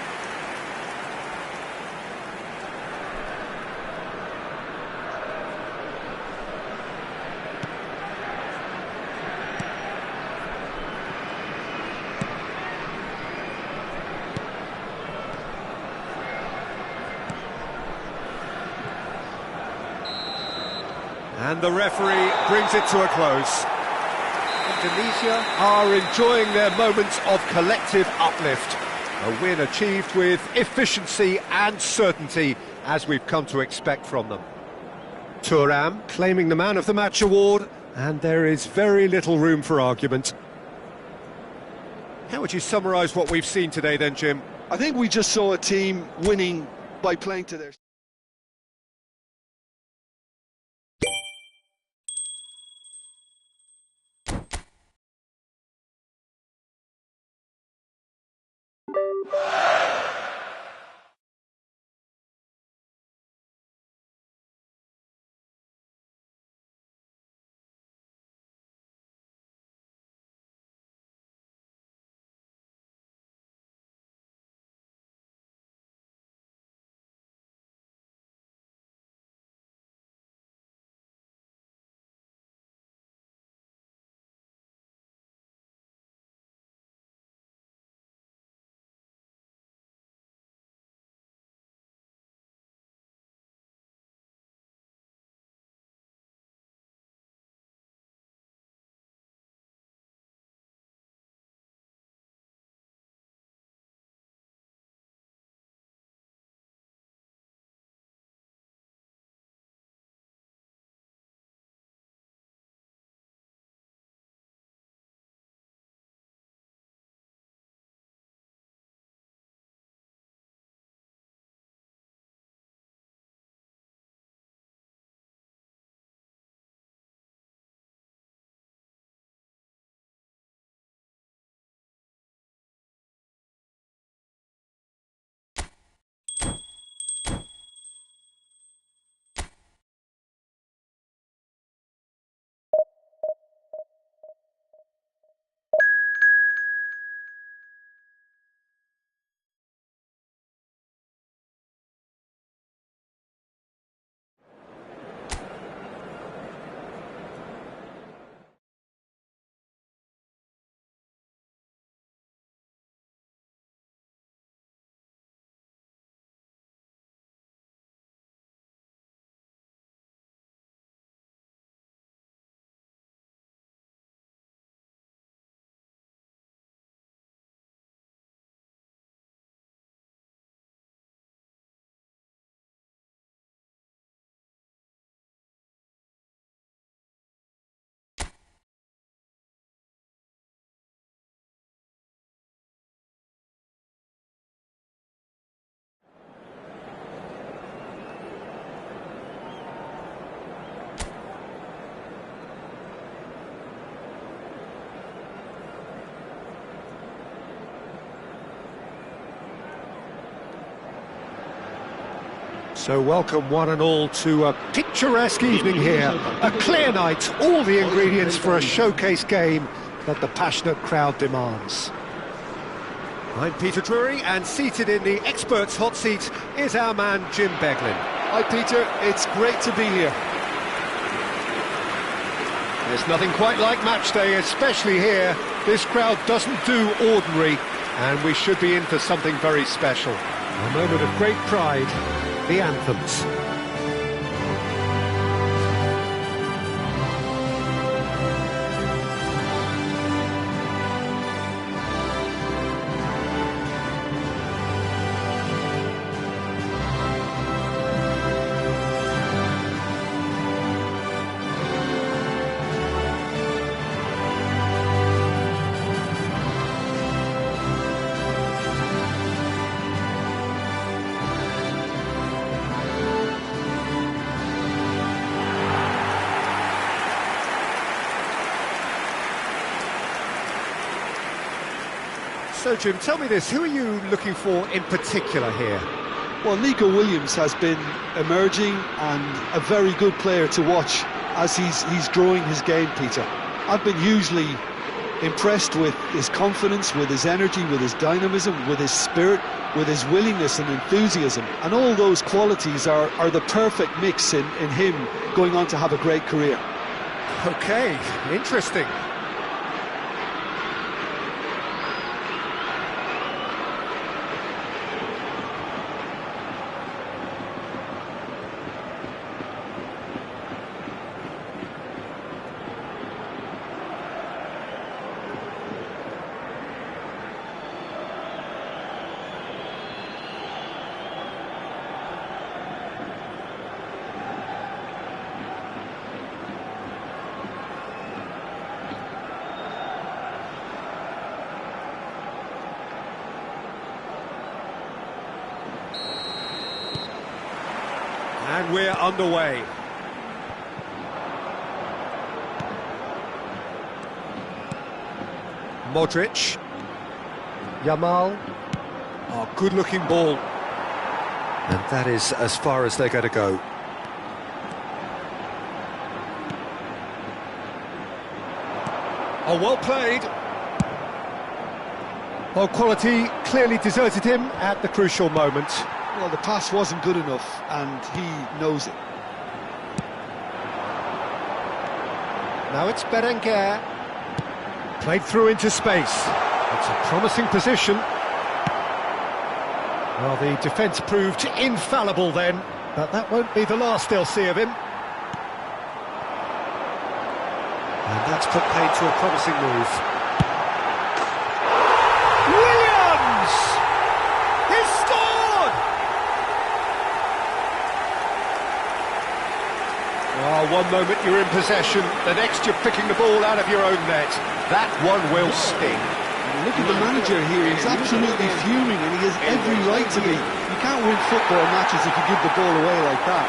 And the referee brings it to a close. Indonesia are enjoying their moments of collective uplift. A win achieved with efficiency and certainty, as we've come to expect from them. Thuram claiming the Man of the Match award, and there is very little room for argument. How would you summarise what we've seen today then, Jim? I think we just saw a team winning by playing to their... So welcome one and all to a picturesque evening here. A clear night, all the ingredients for a showcase game that the passionate crowd demands. I'm Peter Drury, and seated in the experts' hot seat is our man Jim Beglin. Hi Peter, it's great to be here. There's nothing quite like match day, especially here. This crowd doesn't do ordinary, and we should be in for something very special. A moment of great pride, the anthems. So, Jim, tell me this, who are you looking for in particular here? Well, Nico Williams has been emerging and a very good player to watch as he's growing his game, Peter. I've been hugely impressed with his confidence, with his energy, with his dynamism, with his spirit, with his willingness and enthusiasm. And all those qualities are the perfect mix in him going on to have a great career. Okay, interesting. And we're underway. Modric. Yamal. Oh, good-looking ball. And that is as far as they're going to go. Oh, well played. Well, quality clearly deserted him at the crucial moment. Well, the pass wasn't good enough, and he knows it. Now it's Berenguer. Played through into space. It's a promising position. Well, the defence proved infallible then, but that won't be the last they'll see of him. And that's put paid to a promising move. Williams! He's scored! Oh, one moment you're in possession, the next you're picking the ball out of your own net. That one will sting. Look at the manager here, he's absolutely fuming and he has every right to be. You can't win football matches if you give the ball away like that.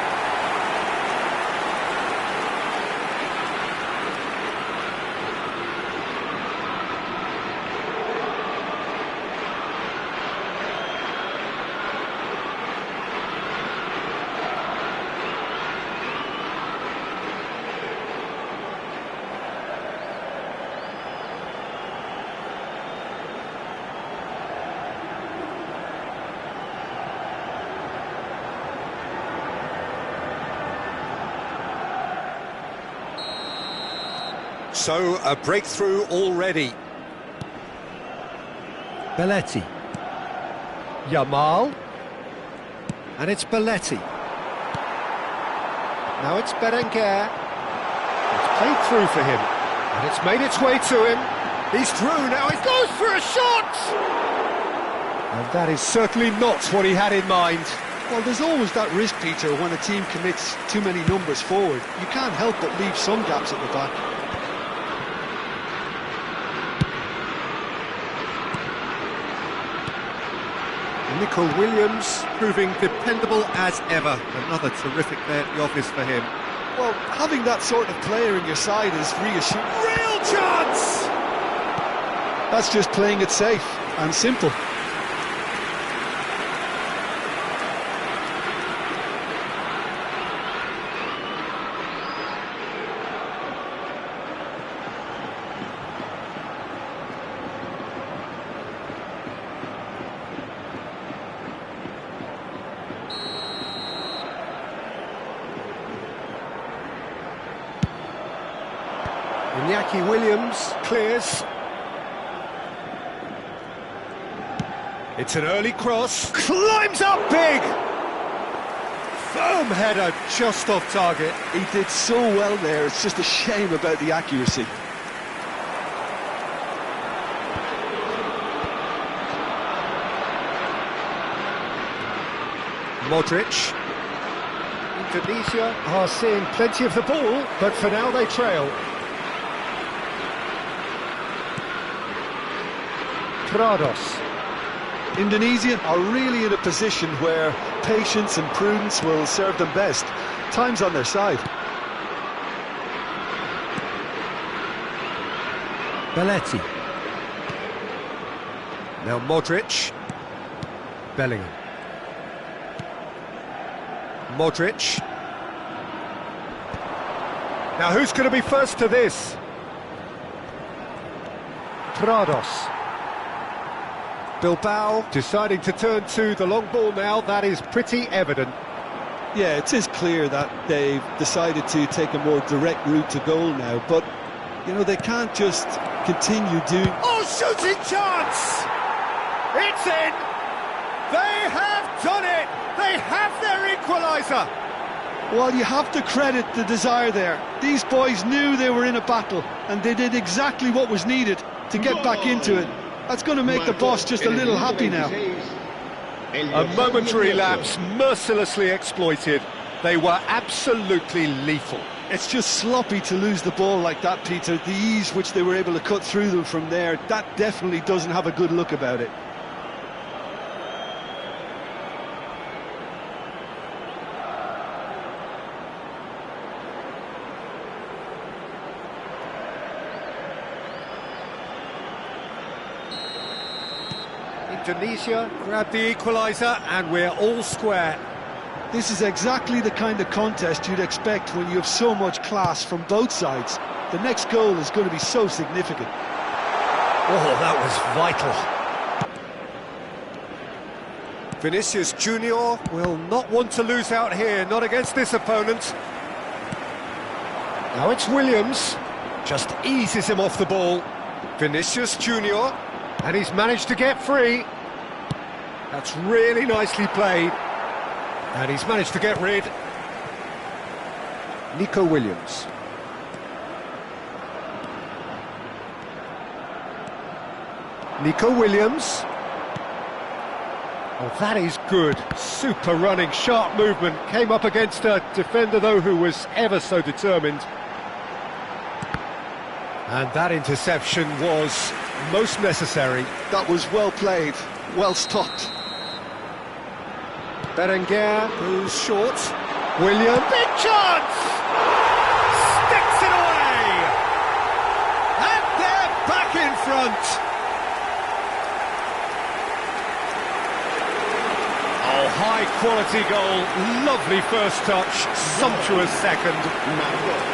So, a breakthrough already. Belletti. Yamal. And it's Belletti. Now it's Berenguer. It's played through for him. And it's made its way to him. He's through now, he goes for a shot! And that is certainly not what he had in mind. Well, there's always that risk, Peter, when a team commits too many numbers forward. You can't help but leave some gaps at the back. Nico Williams proving dependable as ever. Another terrific day at the office for him. Well, having that sort of player in your side is reassuring. Real chance! That's just playing it safe and simple. Iñaki Williams clears. It's an early cross. Climbs up big! Firm header just off target. He did so well there, it's just a shame about the accuracy. Modric. Indonesia are seeing plenty of the ball, but for now they trail. Prados. Indonesia are really in a position where patience and prudence will serve them best. Time's on their side. Belletti. Now Modric. Bellingham. Modric. Now who's going to be first to this? Prados. Bilbao deciding to turn to the long ball now, that is pretty evident. Yeah, it is clear that they've decided to take a more direct route to goal now, but, you know, they can't just continue doing... Oh, shooting chance! It's in! They have done it! They have their equaliser! Well, you have to credit the desire there. These boys knew they were in a battle, and they did exactly what was needed to get back into it. That's going to make the boss just a little happy now. A momentary lapse mercilessly exploited. They were absolutely lethal. It's just sloppy to lose the ball like that, Peter. The ease which they were able to cut through them from there, that definitely doesn't have a good look about it. Indonesia grab the equaliser and we're all square. This is exactly the kind of contest you'd expect when you have so much class from both sides. The next goal is going to be so significant. Oh, that was vital. Vinicius Junior will not want to lose out here, not against this opponent. Now it's Williams, just eases him off the ball. Vinicius Junior, and he's managed to get free. That's really nicely played. And he's managed to get rid. Nico Williams. Nico Williams. Oh, that is good. Super running, sharp movement. Came up against a defender, though, who was ever so determined. And that interception was most necessary. That was well played, well stopped. Berenguer goes short. William, big chance! Sticks it away! And they're back in front! Oh, high quality goal, lovely first touch, sumptuous second.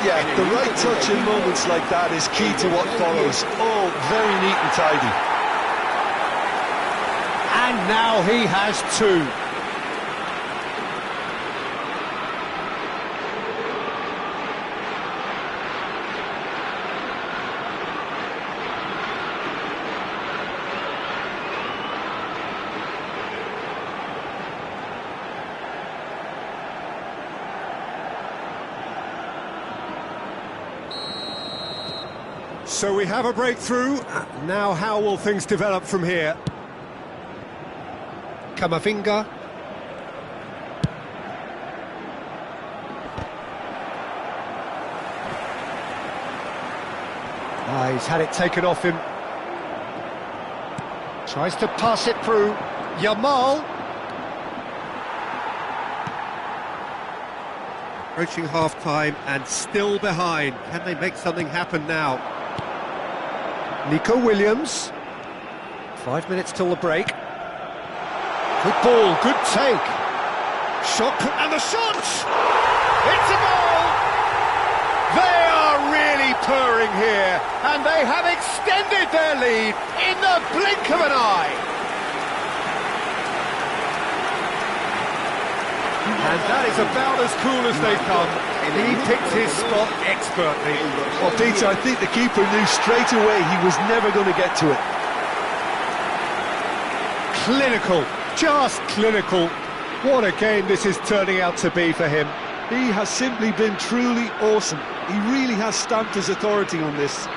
Yeah, the right touch in moments like that is key to what follows. Oh, very neat and tidy. And now he has two. So we have a breakthrough. Now how will things develop from here? Kamavinga. He's had it taken off him. Tries to pass it through. Yamal. Approaching half-time and still behind. Can they make something happen now? Nico Williams. 5 minutes till the break. Good ball, good take. Shot, and the shot! It's a goal! They are really purring here, and they have extended their lead in the blink of an eye. And that is about as cool as they come. He picked his spot expertly. Well, Peter, I think the keeper knew straight away he was never going to get to it. Clinical, just clinical. What a game this is turning out to be for him. He has simply been truly awesome. He really has stamped his authority on this.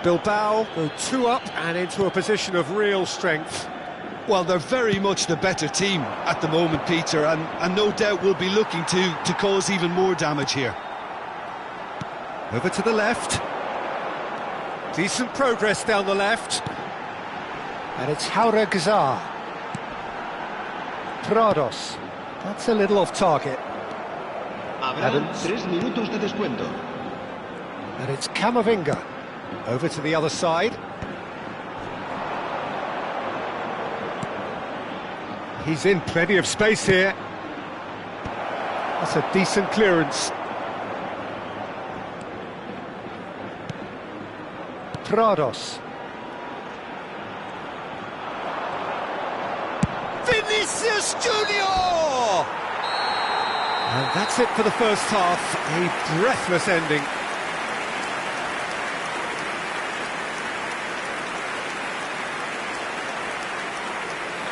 Bilbao go 2 up and into a position of real strength. Well, they're very much the better team at the moment, Peter, and no doubt will be looking to cause even more damage here. Over to the left. Decent progress down the left. And it's Jauregui. Prados. That's a little off target. Habrá 3 minutos de descuento. And it's Camavinga. Over to the other side. He's in plenty of space here. That's a decent clearance. Prados. Vinicius Junior! And that's it for the first half. A breathless ending.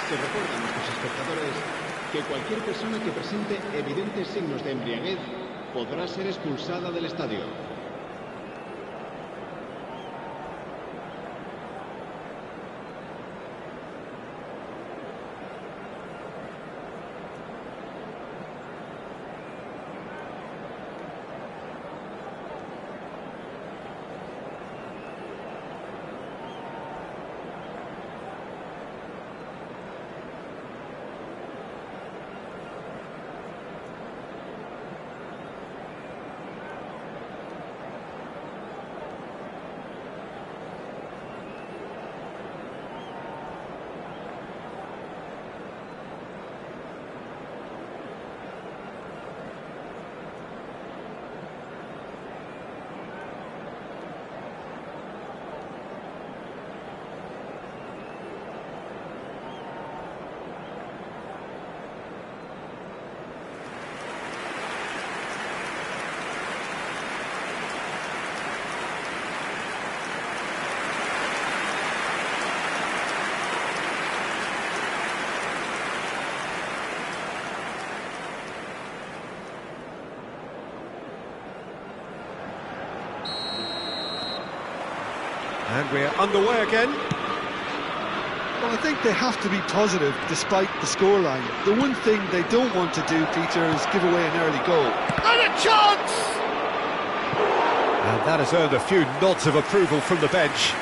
Se recuerda a nuestros espectadores que cualquier persona que presente evidentes signos de embriaguez podrá ser expulsada del estadio. And we're underway again. Well, I think they have to be positive despite the scoreline. The one thing they don't want to do, Peter, is give away an early goal. And a chance! And that has earned a few nods of approval from the bench.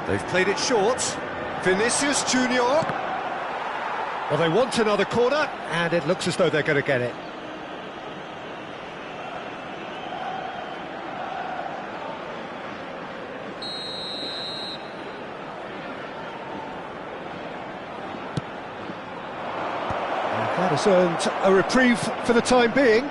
They've played it short. Vinicius Junior. Well, they want another corner, and it looks as though they're going to get it. And that has earned a reprieve for the time being.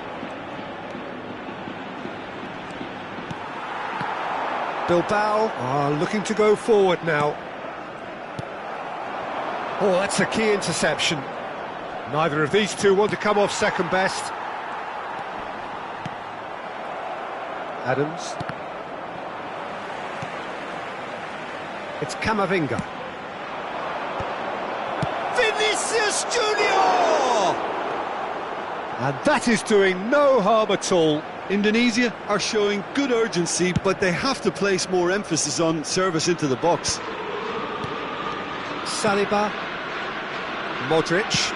Bilbao are looking to go forward now. Oh, that's a key interception. Neither of these two want to come off second best. Adams. It's Camavinga. Vinicius Junior! And that is doing no harm at all. Indonesia are showing good urgency, but they have to place more emphasis on service into the box. Saliba. Modric.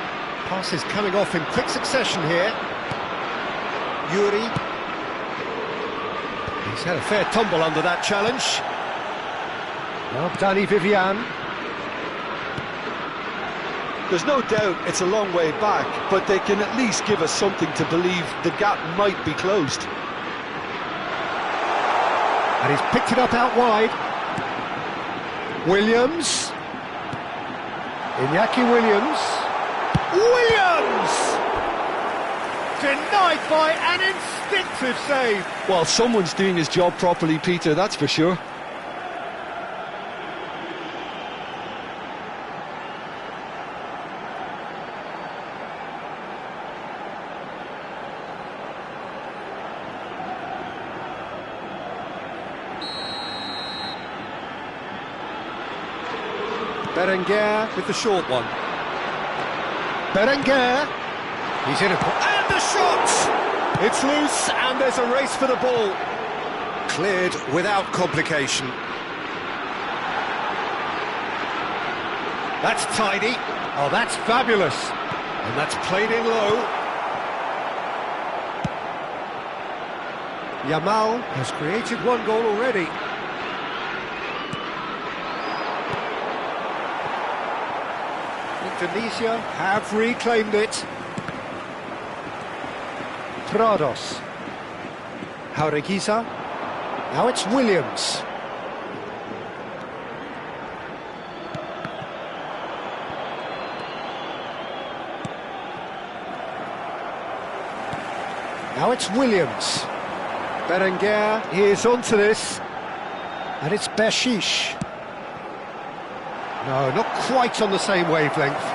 Passes coming off in quick succession here. Yuri. He's had a fair tumble under that challenge. Now Danny Vivian. There's no doubt it's a long way back, but they can at least give us something to believe the gap might be closed. And he's picked it up out wide. Williams. Iñaki Williams. Williams! Denied by an instinctive save. Well, someone's doing his job properly, Peter, that's for sure. Berenguer with the short one. Berenguer. He's in it. And the shot! It's loose, and there's a race for the ball. Cleared without complication. That's tidy. Oh, that's fabulous. And that's played in low. Yamal has created one goal already. Indonesia have reclaimed it. Prados. Jaureguisa. Now it's Williams. Now it's Williams. Berenguer is onto this. And it's Bershish. No, not quite on the same wavelength.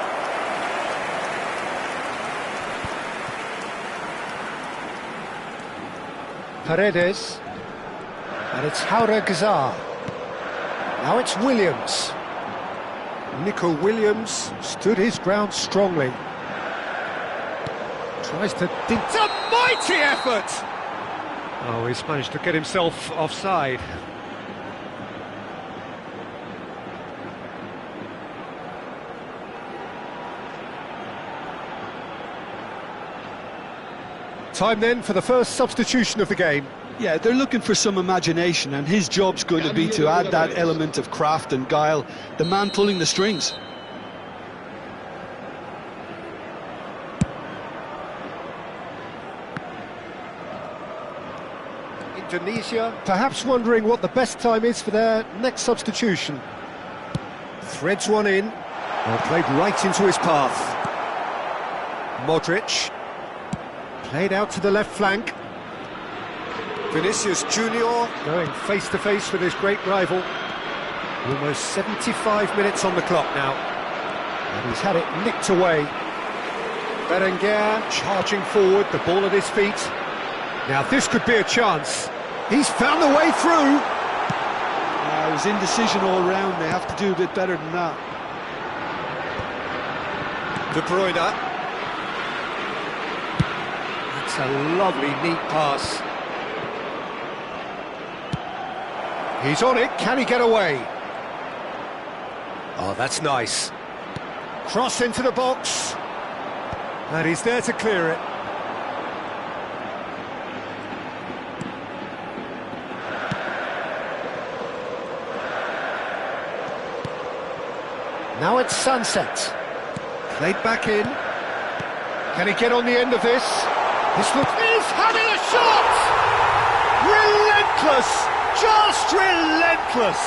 Paredes. And it's Jaureguisa. Now it's Williams. Nico Williams stood his ground strongly. Tries to... It's a mighty effort! Oh, he's managed to get himself offside. Time then for the first substitution of the game. Yeah, they're looking for some imagination, and his job's going to be to add that element of craft and guile, the man pulling the strings. Indonesia perhaps wondering what the best time is for their next substitution. Threads one in. Well, played right into his path. Modric. Played out to the left flank. Vinicius Junior going face-to-face with his great rival. Almost 75 minutes on the clock now. And he's had it nicked away. Berenguer charging forward, the ball at his feet. Now this could be a chance. He's found the way through. It was indecision all round. They have to do a bit better than that. De Bruyne. That's a lovely, neat pass. He's on it. Can he get away? Oh, that's nice. Cross into the box. And he's there to clear it. Now it's Sunset. Played back in. Can he get on the end of this? This looks... He's having a shot! Relentless! Just relentless!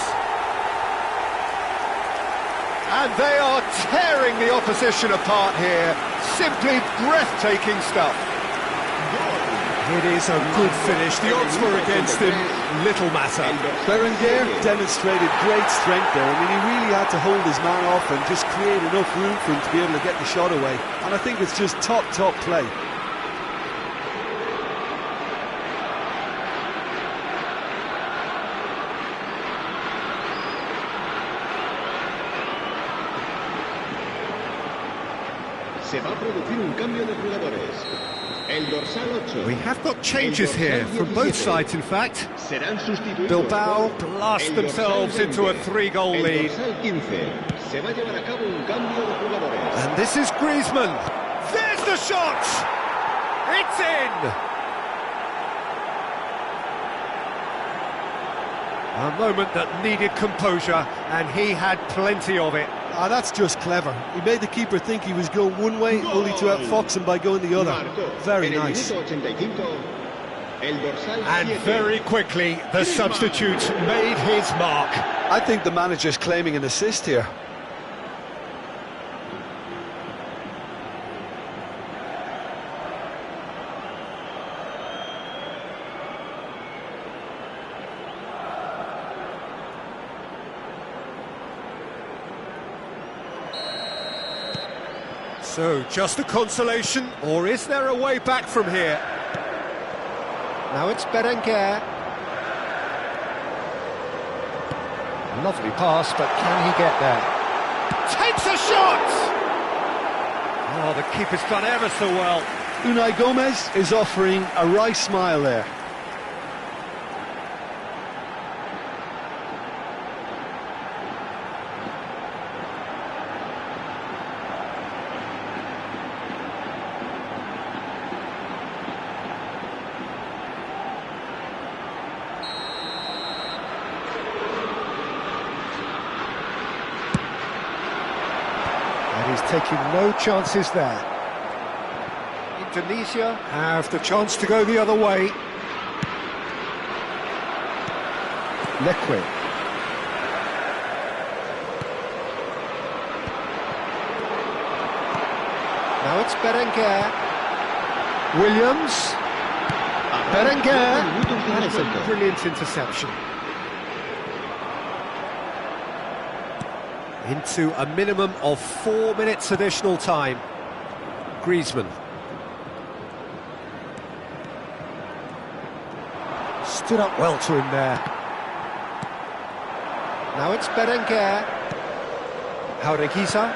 And they are tearing the opposition apart here. Simply breathtaking stuff. It is a good finish. The odds were against him. Little matter. Berenguer demonstrated great strength there. I mean, he really had to hold his man off and just create enough room for him to be able to get the shot away. And I think it's just top play. Se va a producir un cambio de jugadores. El dorsal 8. We have got changes here from both sides, in fact. Bilbao blast themselves into a 3-goal lead. Se va a llevar a cabo un cambio de jugadores. And this is Griezmann. There's the shot! It's in! A moment that needed composure, and he had plenty of it. Ah, that's just clever. He made the keeper think he was going one way, only to outfox him by going the other. Very nice. And very quickly, the substitute made his mark. I think the manager's claiming an assist here. So, just a consolation, or is there a way back from here? Now it's Berenguer. Lovely pass, but can he get there? Takes a shot! Oh, the keeper's done ever so well. Unai Gomez is offering a wry smile there. He's taking no chances there. Indonesia have the chance to go the other way. Leque. Now it's Berenguer. Williams. Berenguer. That is a brilliant interception. Into a minimum of 4 minutes additional time. Griezmann. Stood up well to him there. Now it's Berenguer. Jaureguiza.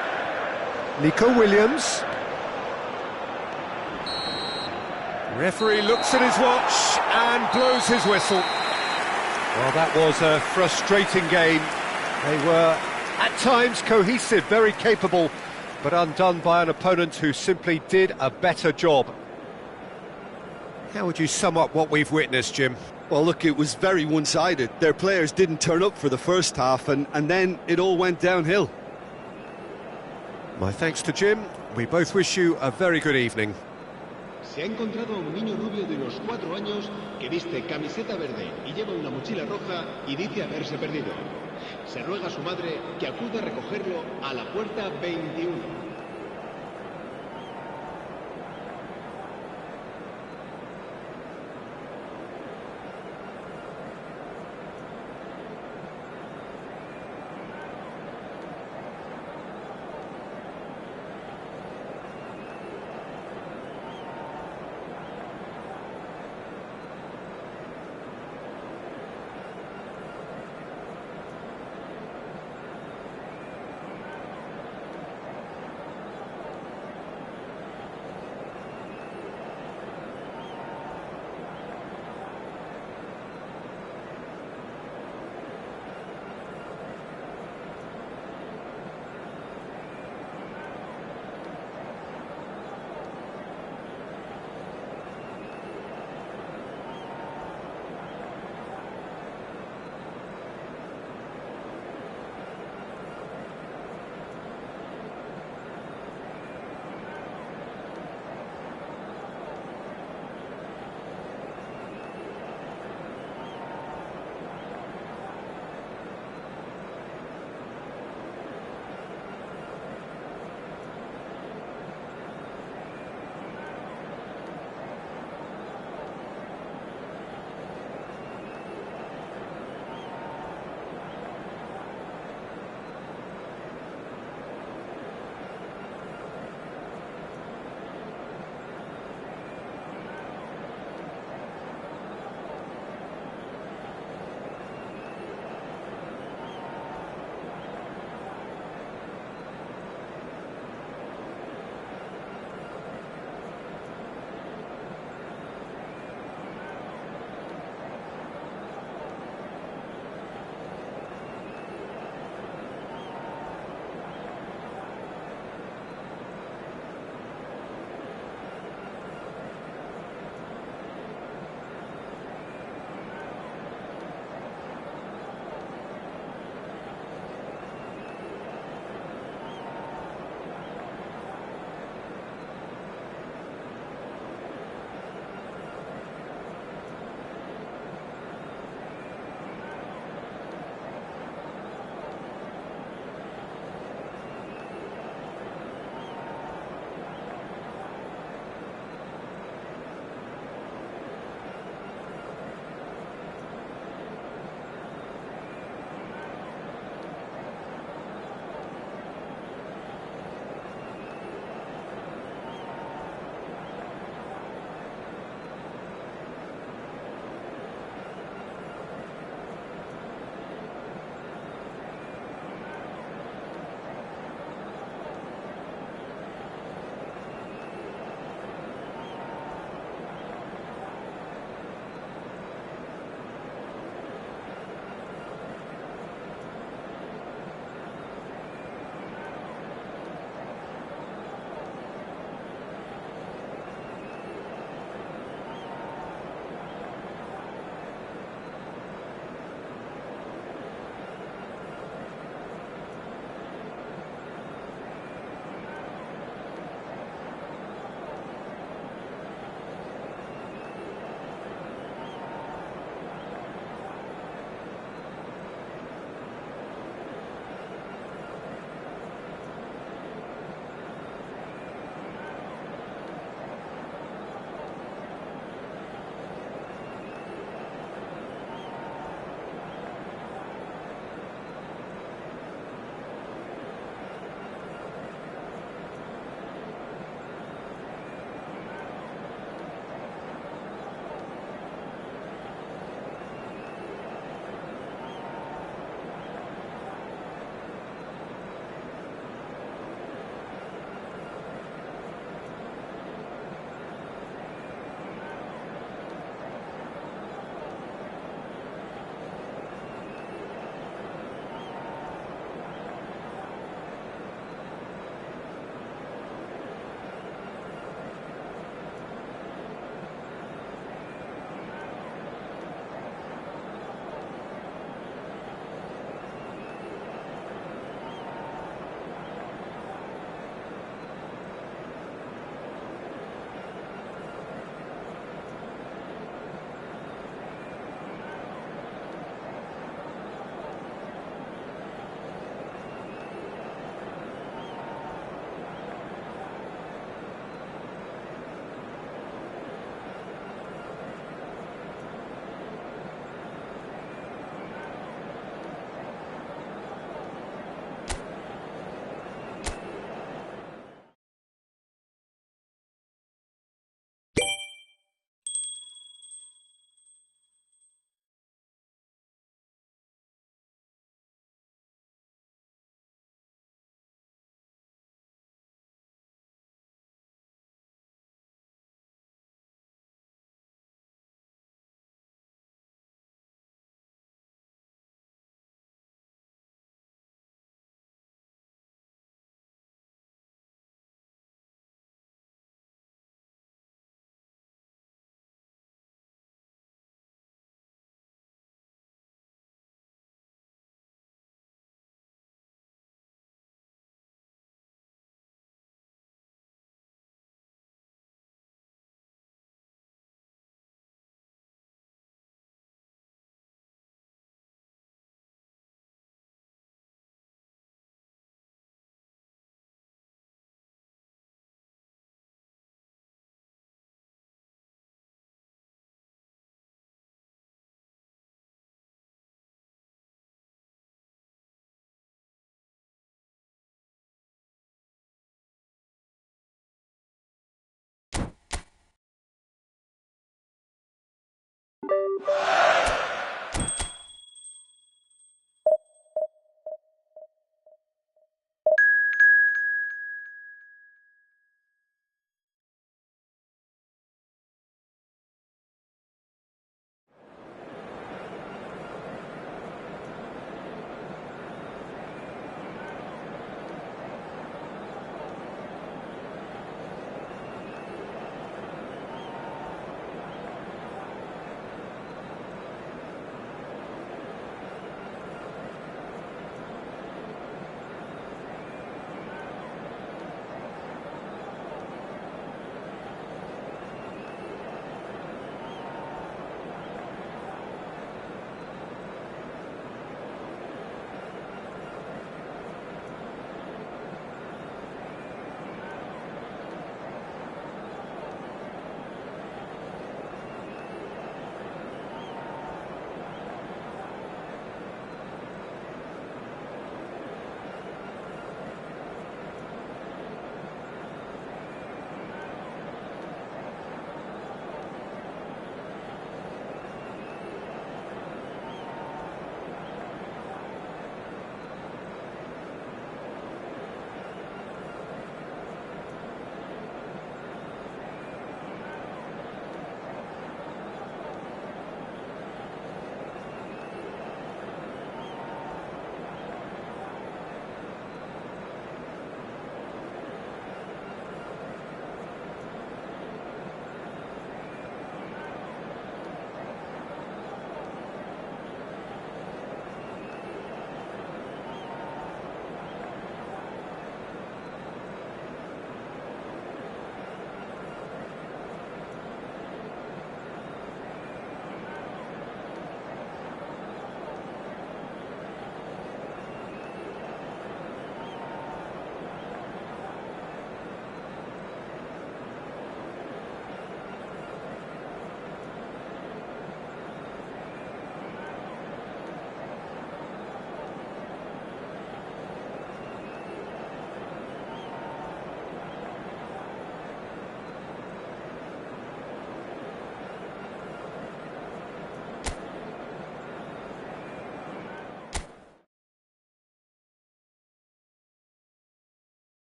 Nico Williams. Referee looks at his watch and blows his whistle. Well, that was a frustrating game. They were at times cohesive, very capable, but undone by an opponent who simply did a better job. How would you sum up what we've witnessed, Jim? Well, look, it was very one-sided. Their players didn't turn up for the first half, and then it all went downhill. My thanks to Jim. We both wish you a very good evening. Se ha encontrado a un niño rubio de unos 4 años que viste camiseta verde y lleva una mochila roja y dice haberse perdido. Se ruega a su madre que acuda a recogerlo a la puerta 21.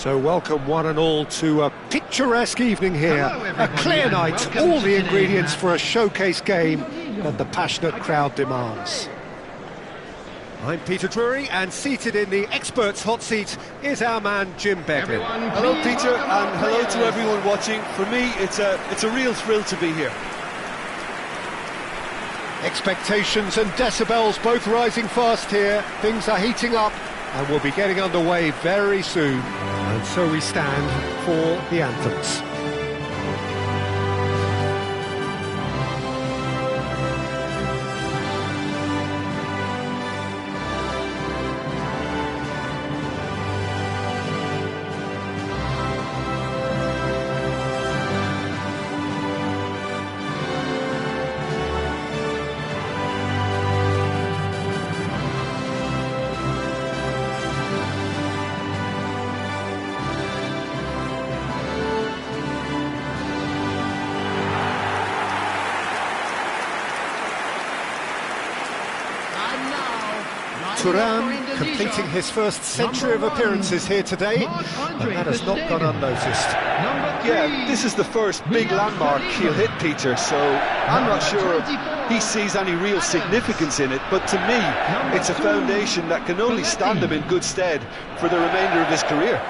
So welcome one and all to a picturesque evening here, a clear night, all the ingredients for a showcase game that the passionate crowd demands. I'm Peter Drury, and seated in the experts' hot seat is our man Jim Beglin. Hello Peter, and hello to everyone watching. For me, it's a real thrill to be here. Expectations and decibels both rising fast here. Things are heating up and we'll be getting underway very soon. And so we stand for the anthems. Turan completing his first century of appearances here today, and that has not gone unnoticed. Yeah, this is the first big landmark he'll hit, Peter, so I'm not sure he sees any real significance in it, but to me, it's a foundation that can only stand him in good stead for the remainder of his career.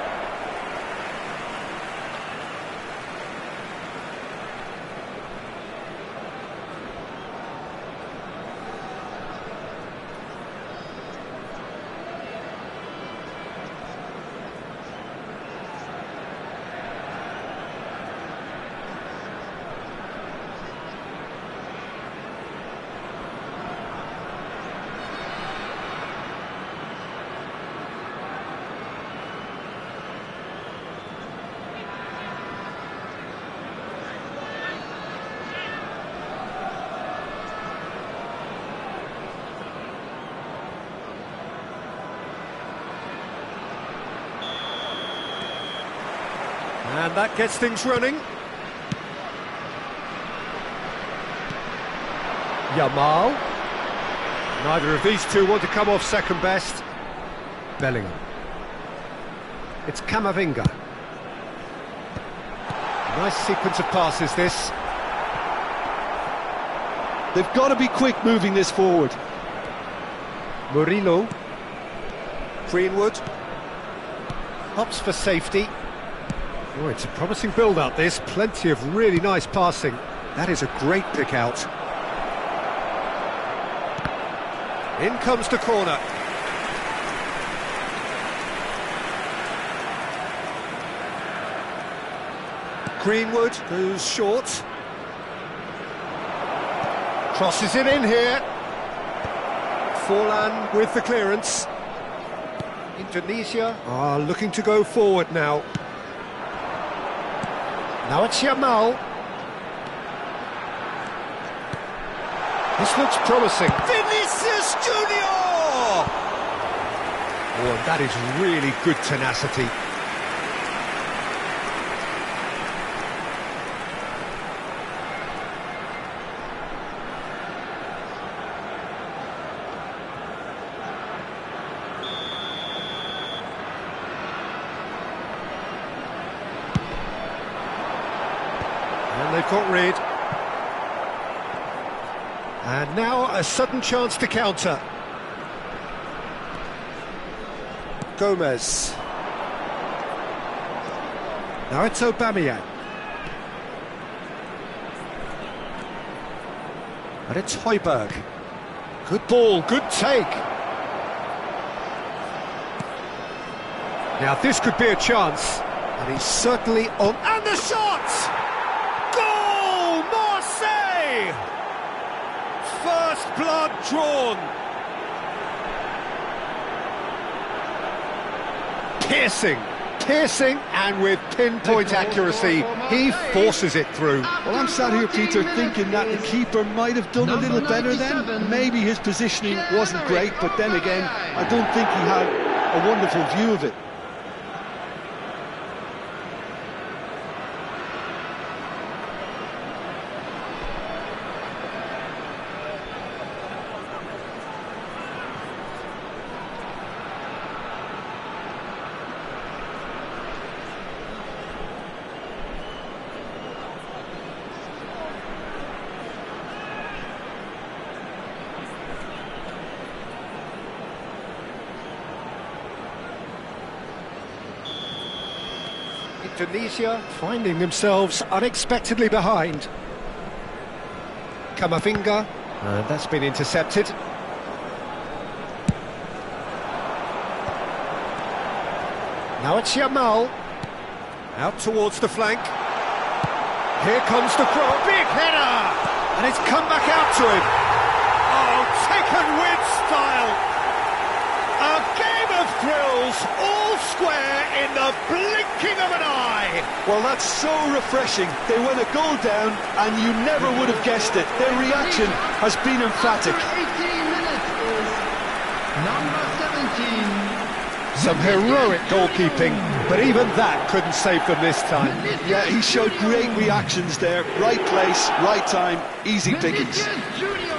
And that gets things running. Yamal. Neither of these two want to come off second best. Bellingham. It's Camavinga. Nice sequence of passes, this. They've got to be quick moving this forward. Murillo. Greenwood. Hops for safety. Oh, it's a promising build-up, this. Plenty of really nice passing. That is a great pick-out. In comes the corner. Greenwood goes short. Crosses it in here. Forlan with the clearance. Indonesia are looking to go forward now. Now it's Yamal. This looks promising. Vinicius Junior! Oh, that is really good tenacity. And they've got rid. And now a sudden chance to counter. Gomez. Now it's Aubameyang. And it's Højbjerg. Good ball, good take. Now this could be a chance. And he's certainly on. And the shot! Goal! Marseille! First blood drawn. Piercing, and with pinpoint accuracy, he forces it through. Well, I'm sat here, Peter, thinking that the keeper might have done a little better then. Maybe his positioning wasn't great, but then again, I don't think he had a wonderful view of it. Indonesia finding themselves unexpectedly behind. Camavinga, and that's been intercepted. Now it's Yamal, out towards the flank. Here comes the cross, big header, and it's come back out to him. Oh, taken with style. A game of thrills, all square in the blinking of an eye. Well, that's so refreshing. They went a goal down, and you never would have guessed it. Their reaction has been emphatic. 18 minutes is number 17. Some heroic goalkeeping, but even that couldn't save them this time. Yeah, he showed great reactions there. Right place, right time, easy pickings. Vinicius Junior.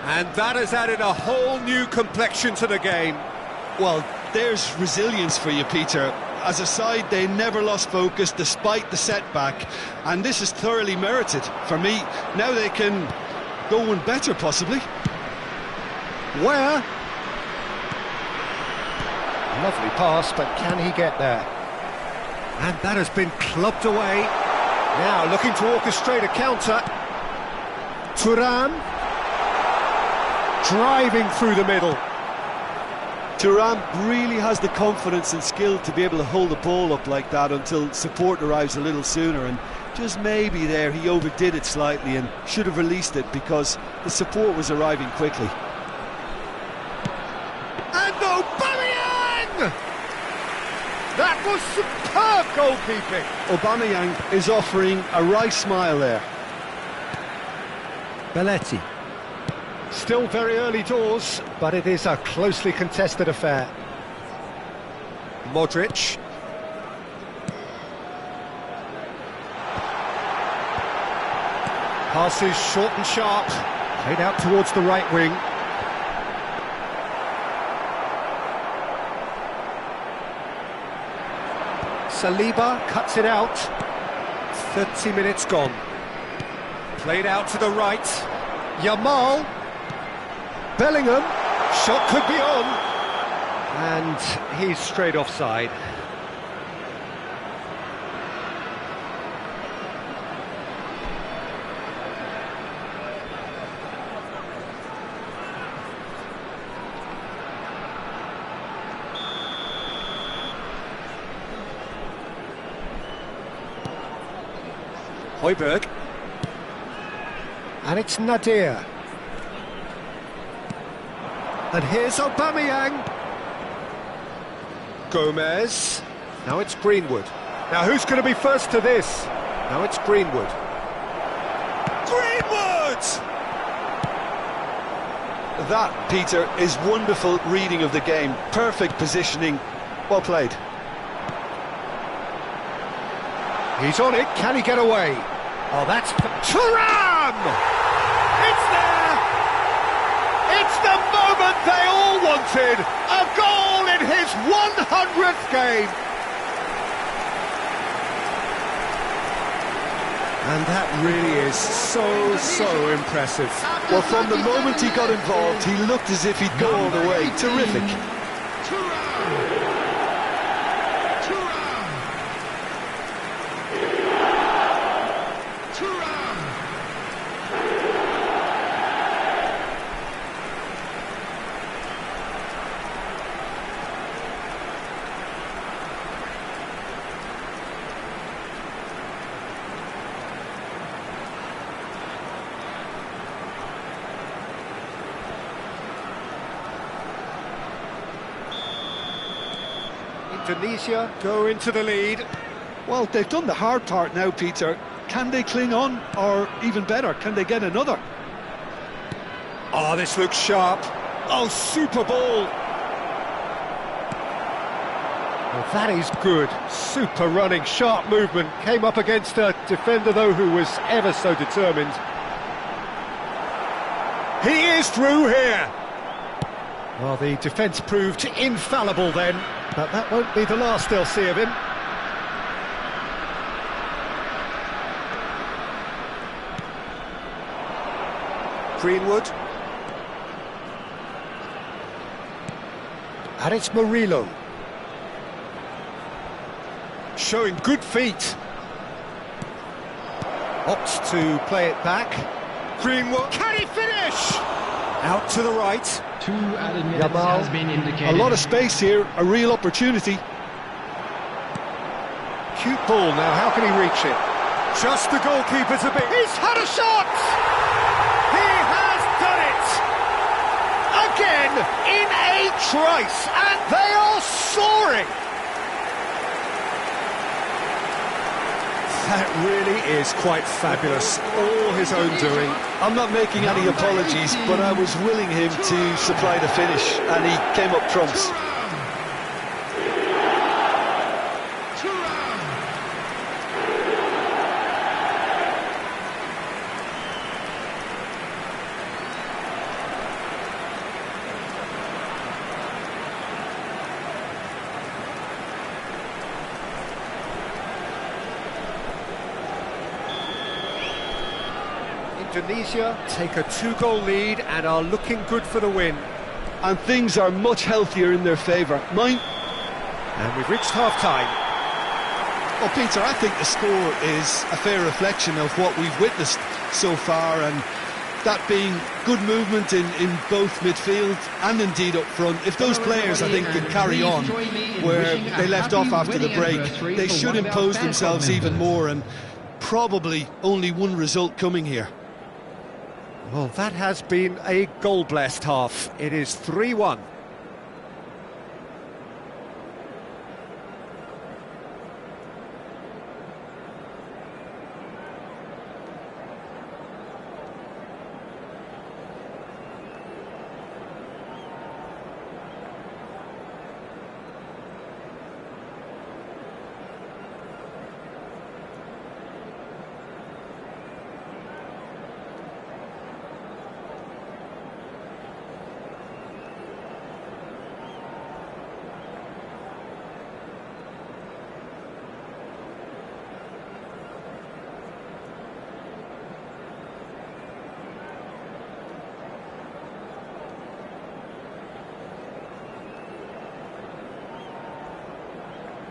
And that has added a whole new complexion to the game. Well, there's resilience for you, Peter. As a side, they never lost focus despite the setback, and this is thoroughly merited. For me, now they can go one better, possibly. Where? Lovely pass, but can he get there? And that has been clubbed away. Now looking to orchestrate a counter. Thuram. Driving through the middle. Thuram really has the confidence and skill to be able to hold the ball up like that until support arrives a little sooner, and Just maybe there he overdid it slightly and should have released it because the support was arriving quickly. And Aubameyang! That was superb goalkeeping. Aubameyang is offering a wry smile there. Belletti. Still very early doors, but it is a closely contested affair. Modric. Passes short and sharp, played out towards the right wing. Saliba cuts it out. 30 minutes gone. Played out to the right. Yamal. Bellingham. Shot could be on. And he's straight offside. Højbjerg. And it's Nadir. And here's Aubameyang. Gomez. Now it's Greenwood. Now who's going to be first to this? Now it's Greenwood. Greenwood! That, Peter, is wonderful reading of the game. Perfect positioning. Well played. He's on it. Can he get away? Oh, that's... Thuram! It's there! It's the moment they all wanted! A goal in his 100th game! And that really is so impressive. Well, from the moment he got involved, he looked as if he'd go all the way. Terrific. Indonesia go into the lead. Well, they've done the hard part now, Peter. Can they cling on, or even better, can they get another? Oh, this looks sharp. Oh, super ball. Well, that is good. Super running, sharp movement. Came up against a defender, though, who was ever so determined. He is through here. Well, the defence proved infallible then, but that won't be the last they'll see of him. Greenwood. And it's Murillo. Showing good feet. Opts to play it back. Greenwood. Can he finish? Out to the right. 2 added minutes has been indicated. A lot of space here, a real opportunity. Cute ball now, how can he reach it? Just the goalkeeper's a bit... He's had a shot! He has done it! Again, in a trice, and they are soaring! That really is quite fabulous, all his own doing. I'm not making any apologies, but I was willing him to supply the finish, and he came up trumps. Indonesia take a 2-goal lead and are looking good for the win. And things are much healthier in their favour. And we've reached half-time. Well, Peter, I think the score is a fair reflection of what we've witnessed so far, and that being good movement in both midfield and indeed up front. If those players, I think, can carry on where they left off after the break, they should impose themselves even more and probably only one result coming here. Well, that has been a goal-blessed half. It is 3-1.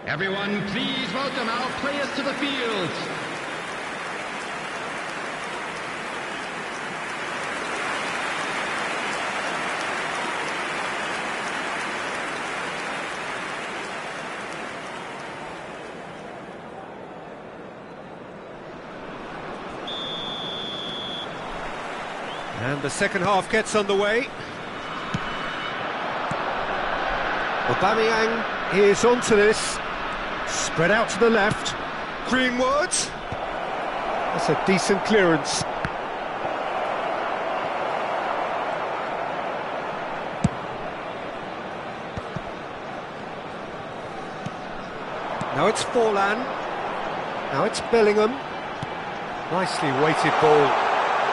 Everyone, please welcome our players to the field. And the second half gets underway. Aubameyang is onto this. Spread out to the left. Greenwood. That's a decent clearance. Now it's Forlan. Now it's Bellingham. Nicely weighted ball.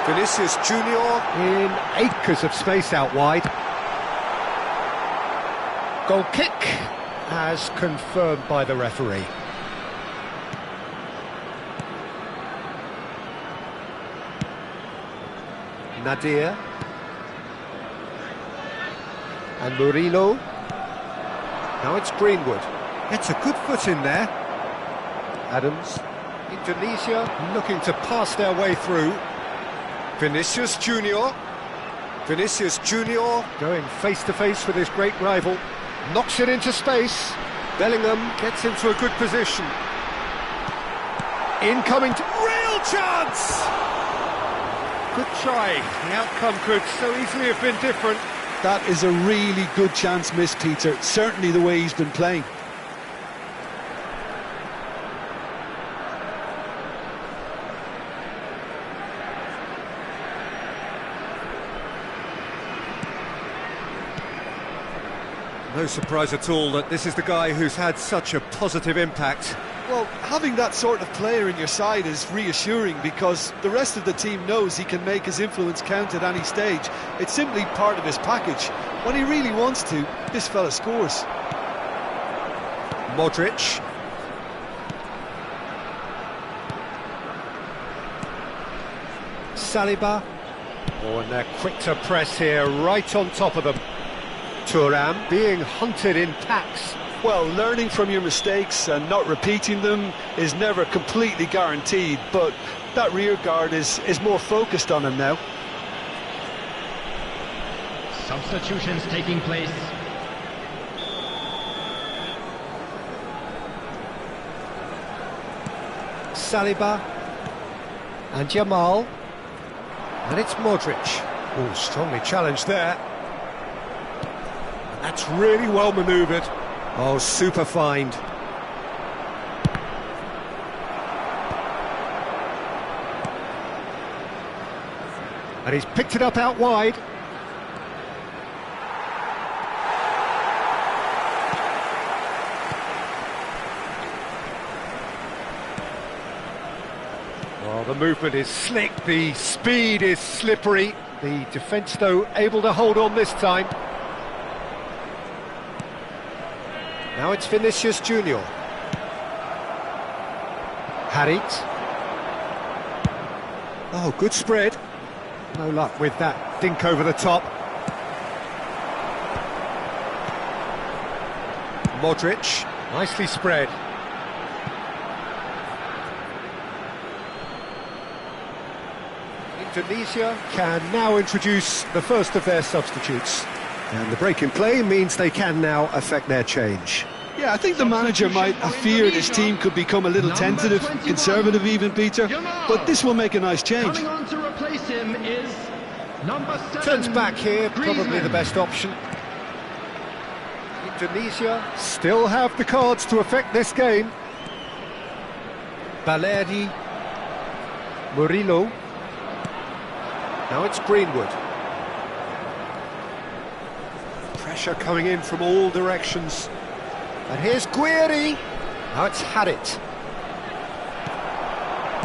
Vinicius Junior in acres of space out wide. Goal kick as confirmed by the referee. Nadir. And Mourinho. Now it's Greenwood. Gets a good foot in there. Adams. Indonesia looking to pass their way through. Vinicius Junior. Vinicius Junior going face to face with his great rival. Knocks it into space. Bellingham gets into a good position. Incoming, real chance! Good try. The outcome could so easily have been different. That is a really good chance missed, Peter. Certainly the way he's been playing. No surprise at all that this is the guy who's had such a positive impact. Well, having that sort of player in your side is reassuring because the rest of the team knows he can make his influence count at any stage. It's simply part of his package. When he really wants to, this fella scores. Modric. Saliba. Oh, and they're quick to press here, right on top of them. Thuram being hunted in packs. Well, learning from your mistakes and not repeating them is never completely guaranteed, but that rear guard is more focused on him now. Substitutions taking place. Saliba and Jamal. And it's Modric. Oh, strongly challenged there. That's really well manoeuvred. Oh, super find. And he's picked it up out wide. Well, the movement is slick, the speed is slippery. The defence, though, able to hold on this time. Now it's Vinicius Junior. Harit. Oh, good spread. No luck with that dink over the top. Modric, nicely spread. Indonesia can now introduce the first of their substitutes. And the break in play means they can now affect their change. Yeah, I think the manager might have feared his team could become a little tentative, conservative even, Peter, but this will make a nice change. Coming on to replace him is number 7. Turns back here, probably Griezmann. the best option. Indonesia still have the cards to affect this game. Balerdi, Murillo. Now it's Greenwood. Pressure coming in from all directions. And here's Guiri. Now it's Harit.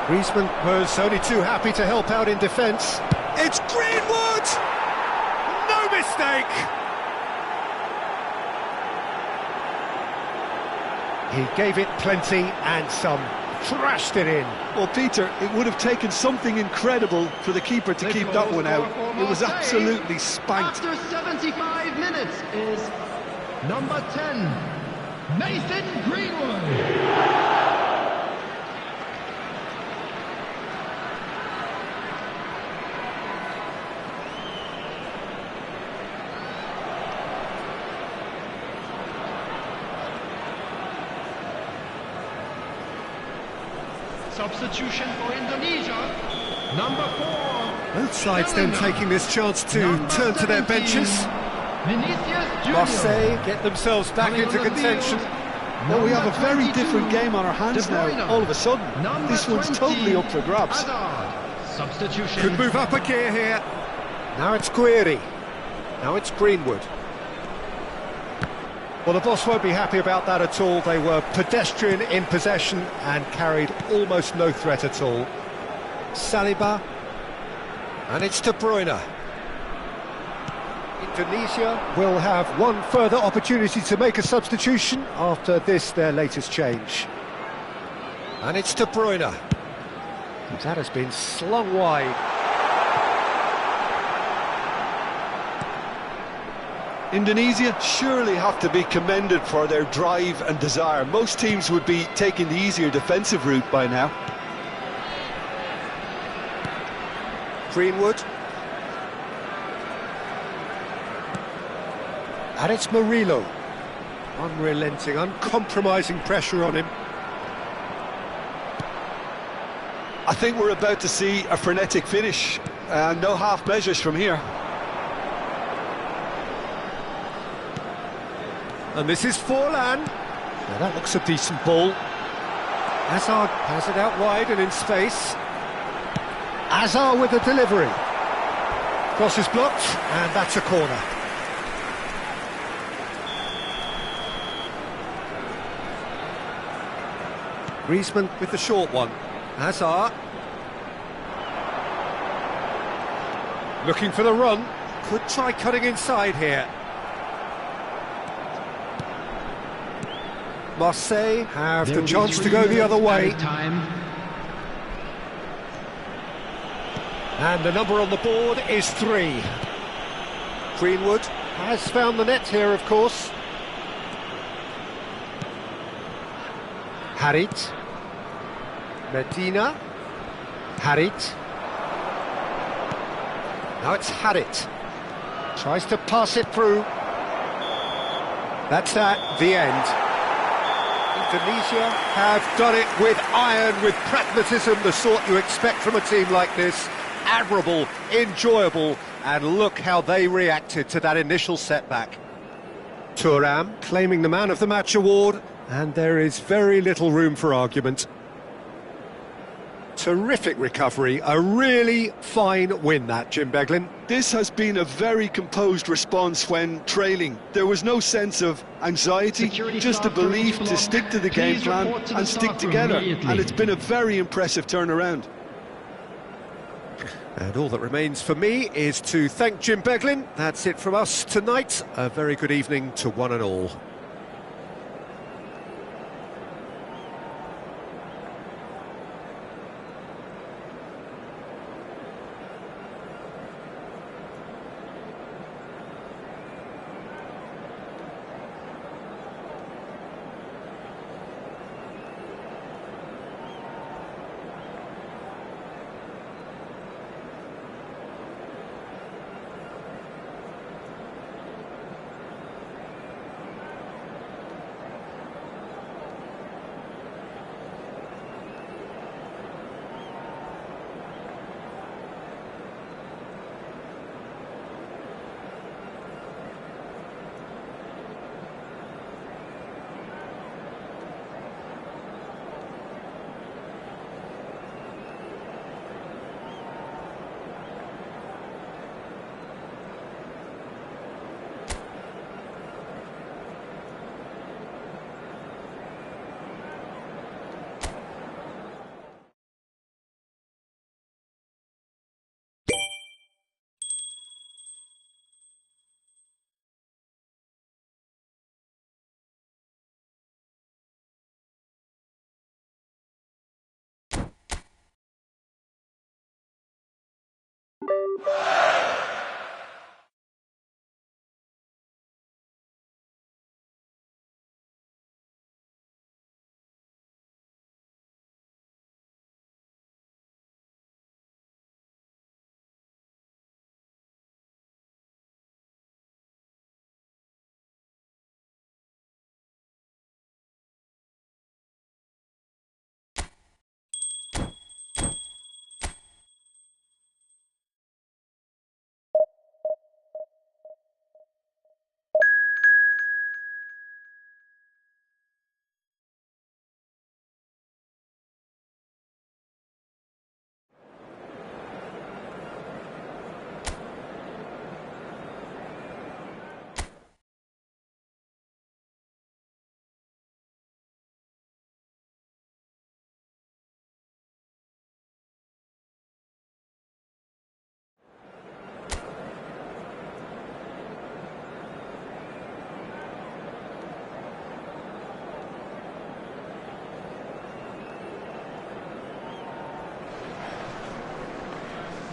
Griezmann was only too happy to help out in defence. It's Greenwood! No mistake! He gave it plenty and some. Thrashed it in. Well, Peter, it would have taken something incredible for the keeper to keep that one out. It was absolutely spanked. After 75 minutes is number 10, Nathan Greenwood. Substitution for Indonesia, number 4. Both sides then taking this chance to Number turn to their 17, benches. Vinicius Junior. Marseille get themselves back Coming into on the contention. field, Well, we have a very number different 22, game on our hands De Bruyne. now, all of a sudden. Number This one's 20, totally up for grabs. Hazard. Substitution. Could move up a gear here. Now it's Guiri. Now it's Greenwood. Well, the boss won't be happy about that at all. They were pedestrian in possession and carried almost no threat at all. Saliba. And it's De Bruyne. Indonesia will have one further opportunity to make a substitution after this, their latest change. And it's De Bruyne. That has been slung wide. Indonesia surely have to be commended for their drive and desire. Most teams would be taking the easier defensive route by now. Greenwood. And it's Murillo. Unrelenting, uncompromising pressure on him. I think we're about to see a frenetic finish. No half measures from here. And this is Forlan. Now that looks a decent ball. Hazard has it out wide and in space. Hazard with the delivery. Cross is blocked, and that's a corner. Griezmann with the short one. Hazard. Looking for the run. Could try cutting inside here. Marseille have There the will be chance to 3 go the other minutes way. added time. And the number on the board is 3. Greenwood has found the net here, of course. Harit. Medina. Harit. Now it's Harit. Tries to pass it through. That's that, the end. Indonesia have done it with iron, with pragmatism, the sort you expect from a team like this. Admirable, enjoyable, and look how they reacted to that initial setback. Thuram claiming the Man of the Match award, and there is very little room for argument. Terrific recovery, a really fine win that, Jim Beglin. This has been a very composed response when trailing. There was no sense of anxiety, Security just a staff are belief to blocked. stick to the game Please plan report to the and stick staff room together. immediately. And it's been a very impressive turnaround. And all that remains for me is to thank Jim Beglin. That's it from us tonight. A very good evening to one and all.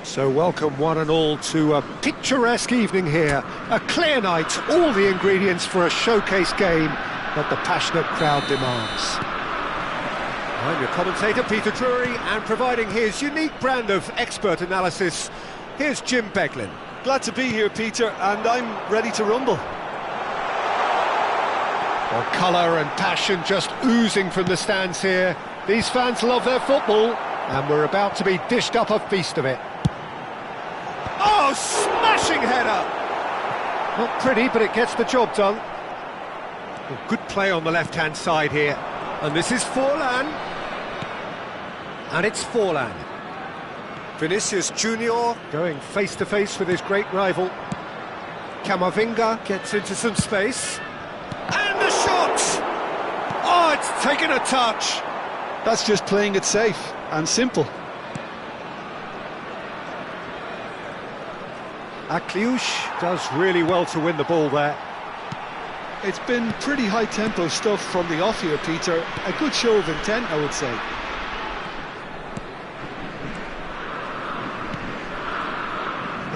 So welcome one and all to a picturesque evening here. A clear night, all the ingredients for a showcase game that the passionate crowd demands. I'm your commentator, Peter Drury, and providing his unique brand of expert analysis, here's Jim Beglin. Glad to be here, Peter, and I'm ready to rumble. Well, colour and passion just oozing from the stands here. These fans love their football, and we're about to be dished up a feast of it. Oh, smashing header! Not pretty, but it gets the job done. Well, good play on the left-hand side here. And this is Forlan. And it's Forlan. Vinicius Junior going face-to-face with his great rival. Camavinga gets into some space. And the shot! Oh, it's taken a touch. That's just playing it safe and simple. Akliush does really well to win the ball there. It's been pretty high-tempo stuff from the off here, Peter. A good show of intent, I would say.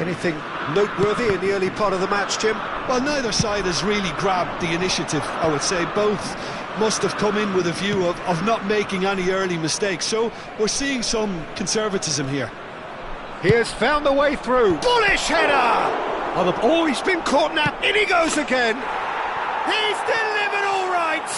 Anything noteworthy in the early part of the match, Jim? Well, neither side has really grabbed the initiative, I would say. Both must have come in with a view of not making any early mistakes. So we're seeing some conservatism here. He has found the way through. Bullish header! Oh, he's been caught now. In he goes again. He's delivered all right.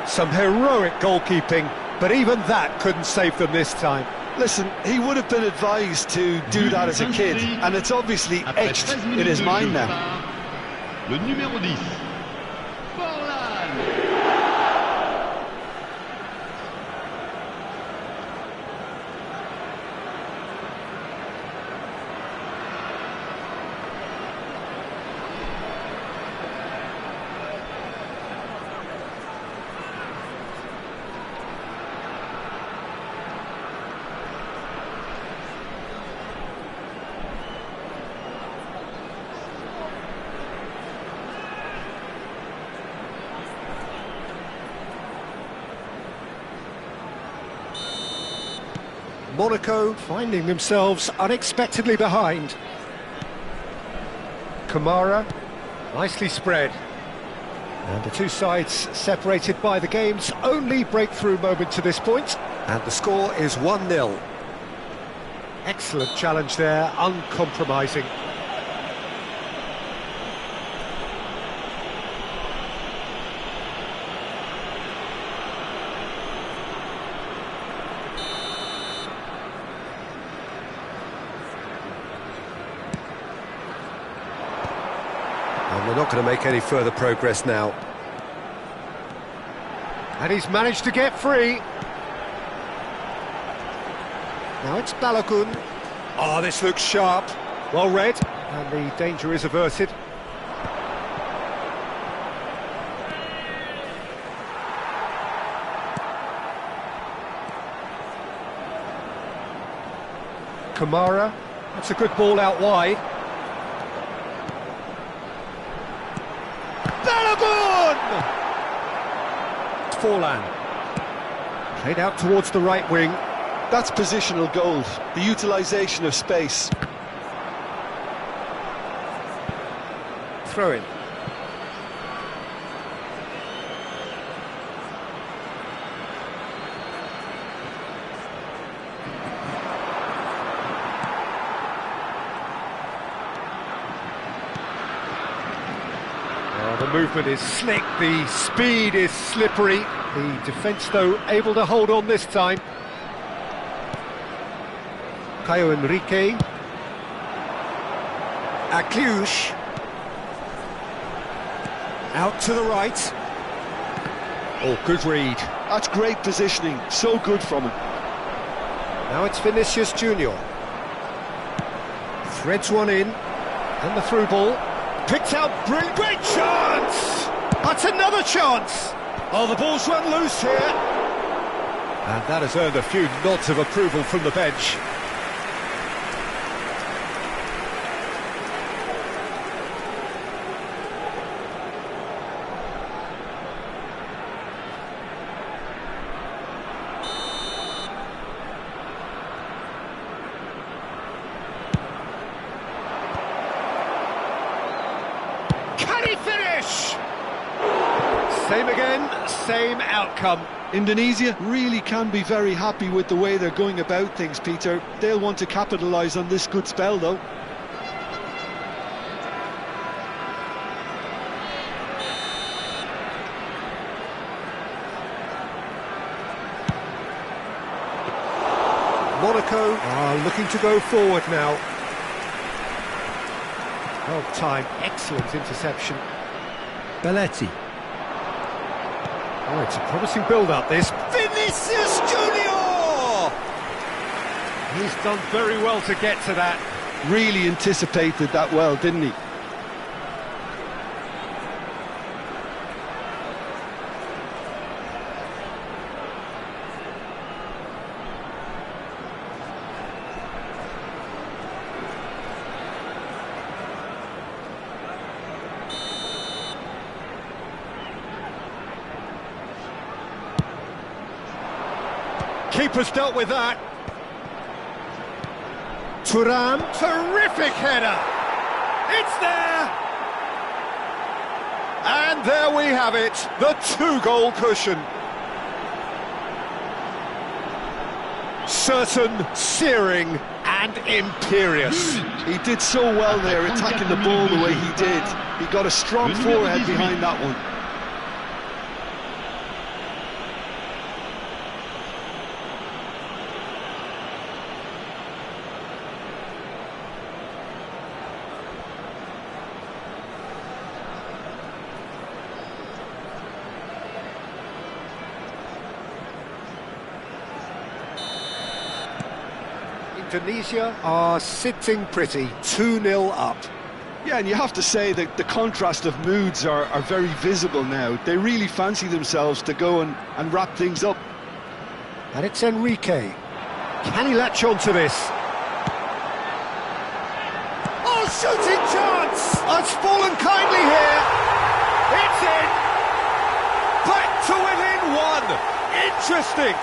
Some heroic goalkeeping, but even that couldn't save them this time. Listen, he would have been advised to do that as a kid, and it's obviously etched in his mind now. Le numéro 10. Monaco finding themselves unexpectedly behind. Kamara, nicely spread. And the two sides separated by the game's only breakthrough moment to this point. And the score is 1-0. Excellent challenge there, uncompromising. And they're not going to make any further progress now. And he's managed to get free. Now it's Balogun. Oh, this looks sharp. Well read. And the danger is averted. Kamara. That's a good ball out wide. Balogun! Forlan. Played out towards the right wing. That's positional gold, the utilisation of space. Throw in. The movement is slick, the speed is slippery. The defence, though, able to hold on this time. Caio Henrique. Akliush. Out to the right. Oh, good read. That's great positioning, so good from him. Now it's Vinicius Junior. Threads one in, and the through ball. Picked out, brilliant, great chance! That's another chance! Oh, the ball's run loose here. And that has earned a few nods of approval from the bench. Can he finish? Same again, same outcome. Indonesia really can be very happy with the way they're going about things, Peter. They'll want to capitalise on this good spell, though. Monaco are looking to go forward now. Well timed, excellent interception. Belletti. Oh, it's a promising build-up, this. Vinicius Junior! He's done very well to get to that. Really anticipated that well, didn't he? Keeper's dealt with that. Thuram, terrific header. It's there. And there we have it, the two-goal cushion. Certain, searing and imperious. He did so well there, attacking the ball the way he did. He got a strong forehead behind that one. Indonesia are sitting pretty, 2-0 up. Yeah, and you have to say that the contrast of moods are very visible now. They really fancy themselves to go and wrap things up. And it's Enrique. Can he latch on to this? Oh, shooting chance! It's fallen kindly here. It's in. Back to within one. Interesting.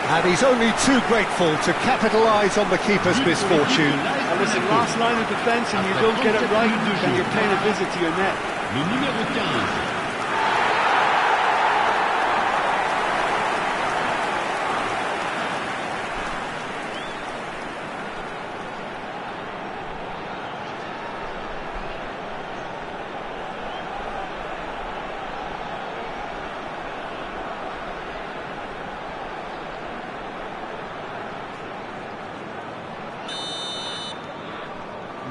And he's only too grateful to capitalise on the keeper's misfortune. And listen, last line of defence and you don't get it right, then you're paying a visit to your net. Le numéro 15.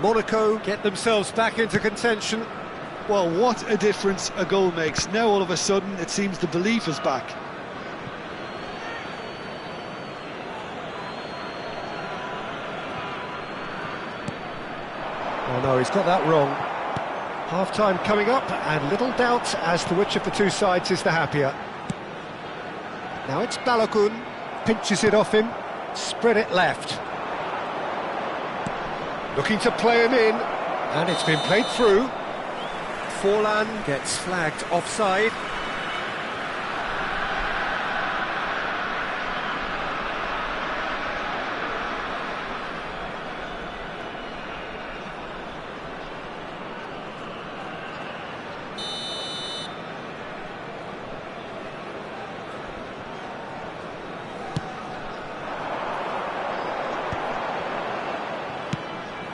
Monaco get themselves back into contention. Well, what a difference a goal makes. Now all of a sudden it seems the belief is back. Oh no, he's got that wrong. Half-time coming up and little doubt as to which of the two sides is the happier. Now it's Balogun, pinches it off him, spread it left. Looking to play him in, and it's been played through. Forlan gets flagged offside.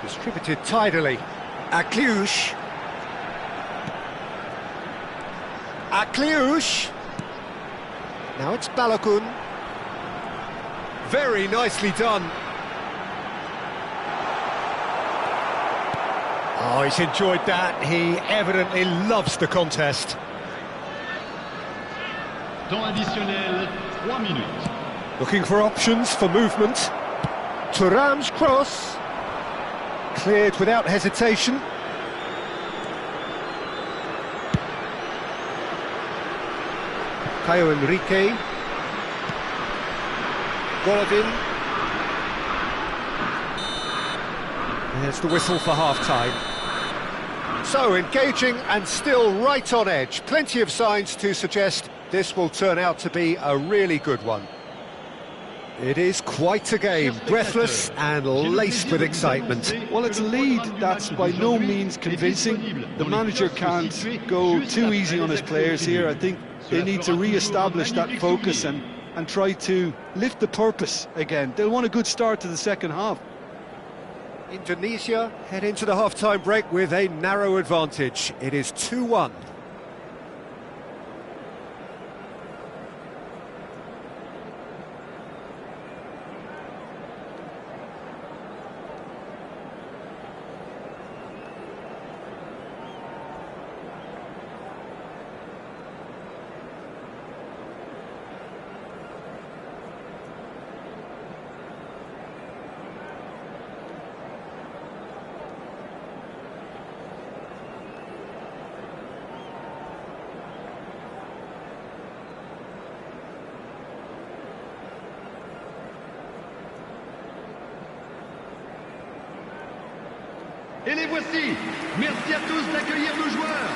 Distributed tidily. Akliush. Akliush. Now it's Balogun. Very nicely done. Oh, he's enjoyed that. He evidently loves the contest. Temps additionnel, 3 minutes. Looking for options for movement. Thuram's cross. Cleared without hesitation. Caio Henrique. Golovin. There's the whistle for half-time. So, engaging and still right on edge. Plenty of signs to suggest this will turn out to be a really good one. It is quite a game, breathless and laced with excitement. Well, it's a lead that's by no means convincing. The manager can't go too easy on his players here. I think they need to re-establish that focus and try to lift the purpose again. They'll want a good start to the second half. Indonesia head into the half-time break with a narrow advantage. It is 2-1. Et les voici. Merci à tous d'accueillir nos joueurs.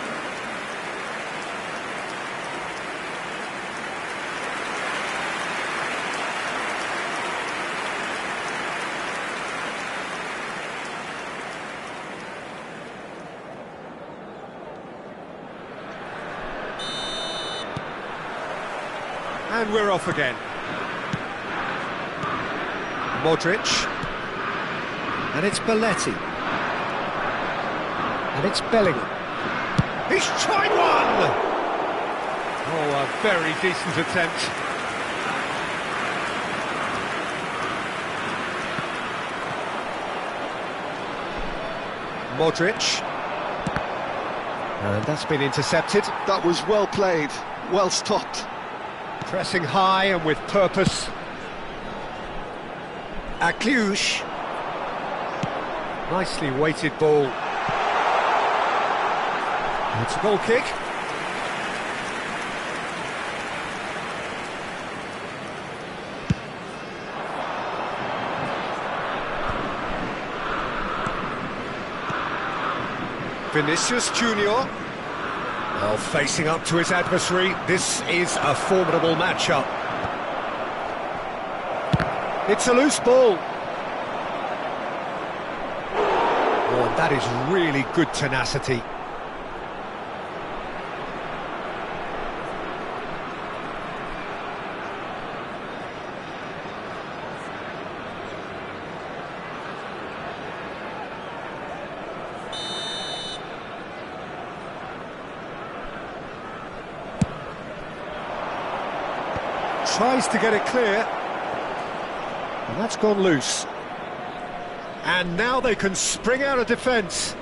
And we're off again. Modric. And it's Belletti. And it's Bellingham. He's tried one! Oh, a very decent attempt. Modric. And that's been intercepted. That was well played, well stopped. Pressing high and with purpose. Akliush. Nicely weighted ball. It's a goal kick. Vinicius Junior. Well, facing up to his adversary, this is a formidable matchup. It's a loose ball. Oh, and that is really good tenacity. Tries to get it clear, and that's gone loose. And now they can spring out of defence.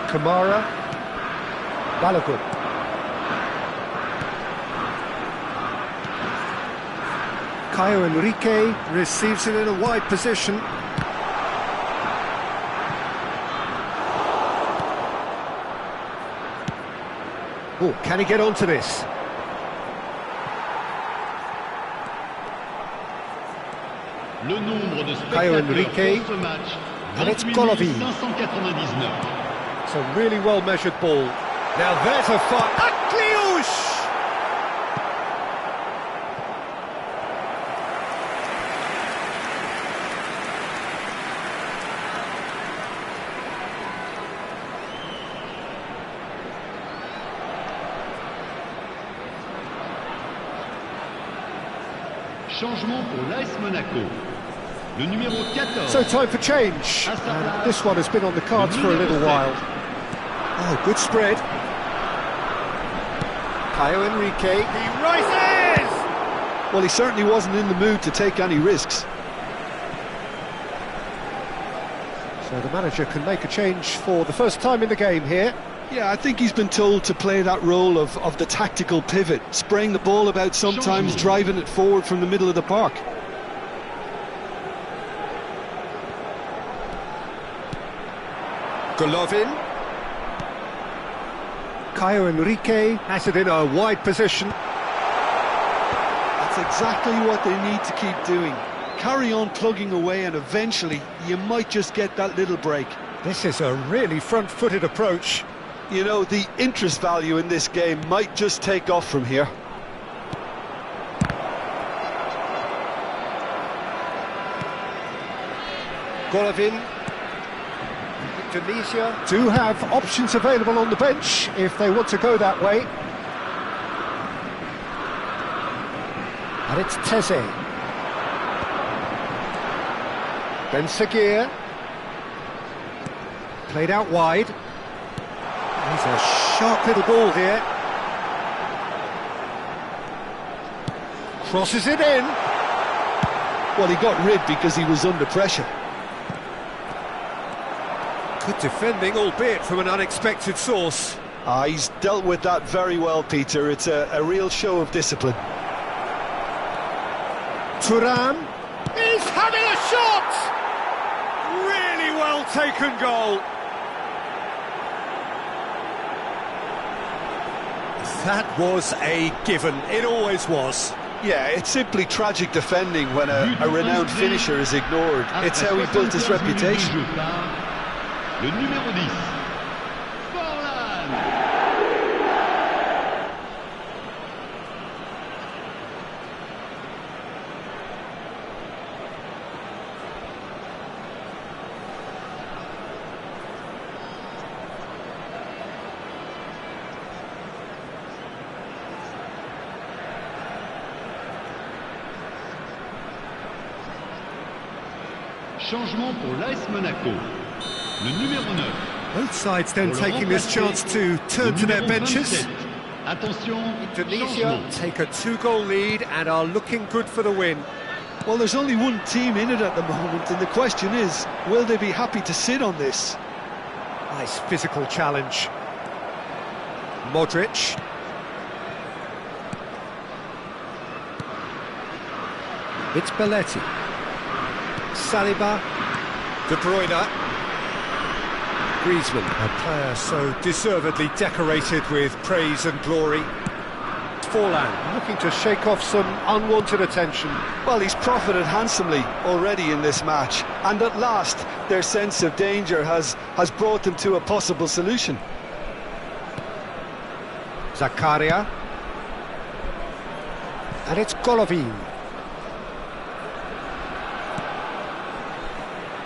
Kamara, Balogun. Caio Henrique receives it in a wide position. Oh, can he get onto this? Le nombre de Caio spectateurs Henrique. pour ce match, And it's Golovin. 599. It's a really well-measured ball. Now there's a fight. Akliouche! Changement pour l'AS Monaco. Le numéro 14. So time for change. And this one has been on the cards for a little while. Oh, good spread. Caio Henrique. He rises! Well, he certainly wasn't in the mood to take any risks. So the manager can make a change for the first time in the game here. Yeah, I think he's been told to play that role of the tactical pivot, spraying the ball about sometimes, driving it forward from the middle of the park. Golovin. Caio Henrique has it in a wide position. That's exactly what they need to keep doing. Carry on plugging away and eventually you might just get that little break. This is a really front-footed approach. You know, the interest value in this game might just take off from here. Golovin. Indonesia do have options available on the bench if they want to go that way. And it's Teze. Ben Seguir. Played out wide. He's a sharp little ball here. Crosses it in. Well, he got rid because he was under pressure. Good defending, albeit from an unexpected source. He's dealt with that very well, Peter. It's a real show of discipline. Thuram. He's having a shot! Really well taken goal. That was a given. It always was. Yeah, it's simply tragic defending when a renowned finisher is ignored. It's how he built his reputation. Le numéro 10. Forlan. Changement pour l'AS Monaco. Le numéro 9. Both sides then taking this chance to turn to their benches. Attention, Indonesia take a 2-goal lead and are looking good for the win. Well, there's only one team in it at the moment, and the question is, will they be happy to sit on this? Nice physical challenge. Modric. It's Belletti. Saliba. De Bruyne. Griezmann, a player so deservedly decorated with praise and glory. Forlan looking to shake off some unwanted attention. Well, he's profited handsomely already in this match, and at last their sense of danger has brought them to a possible solution. Zakaria. And it's Golovin.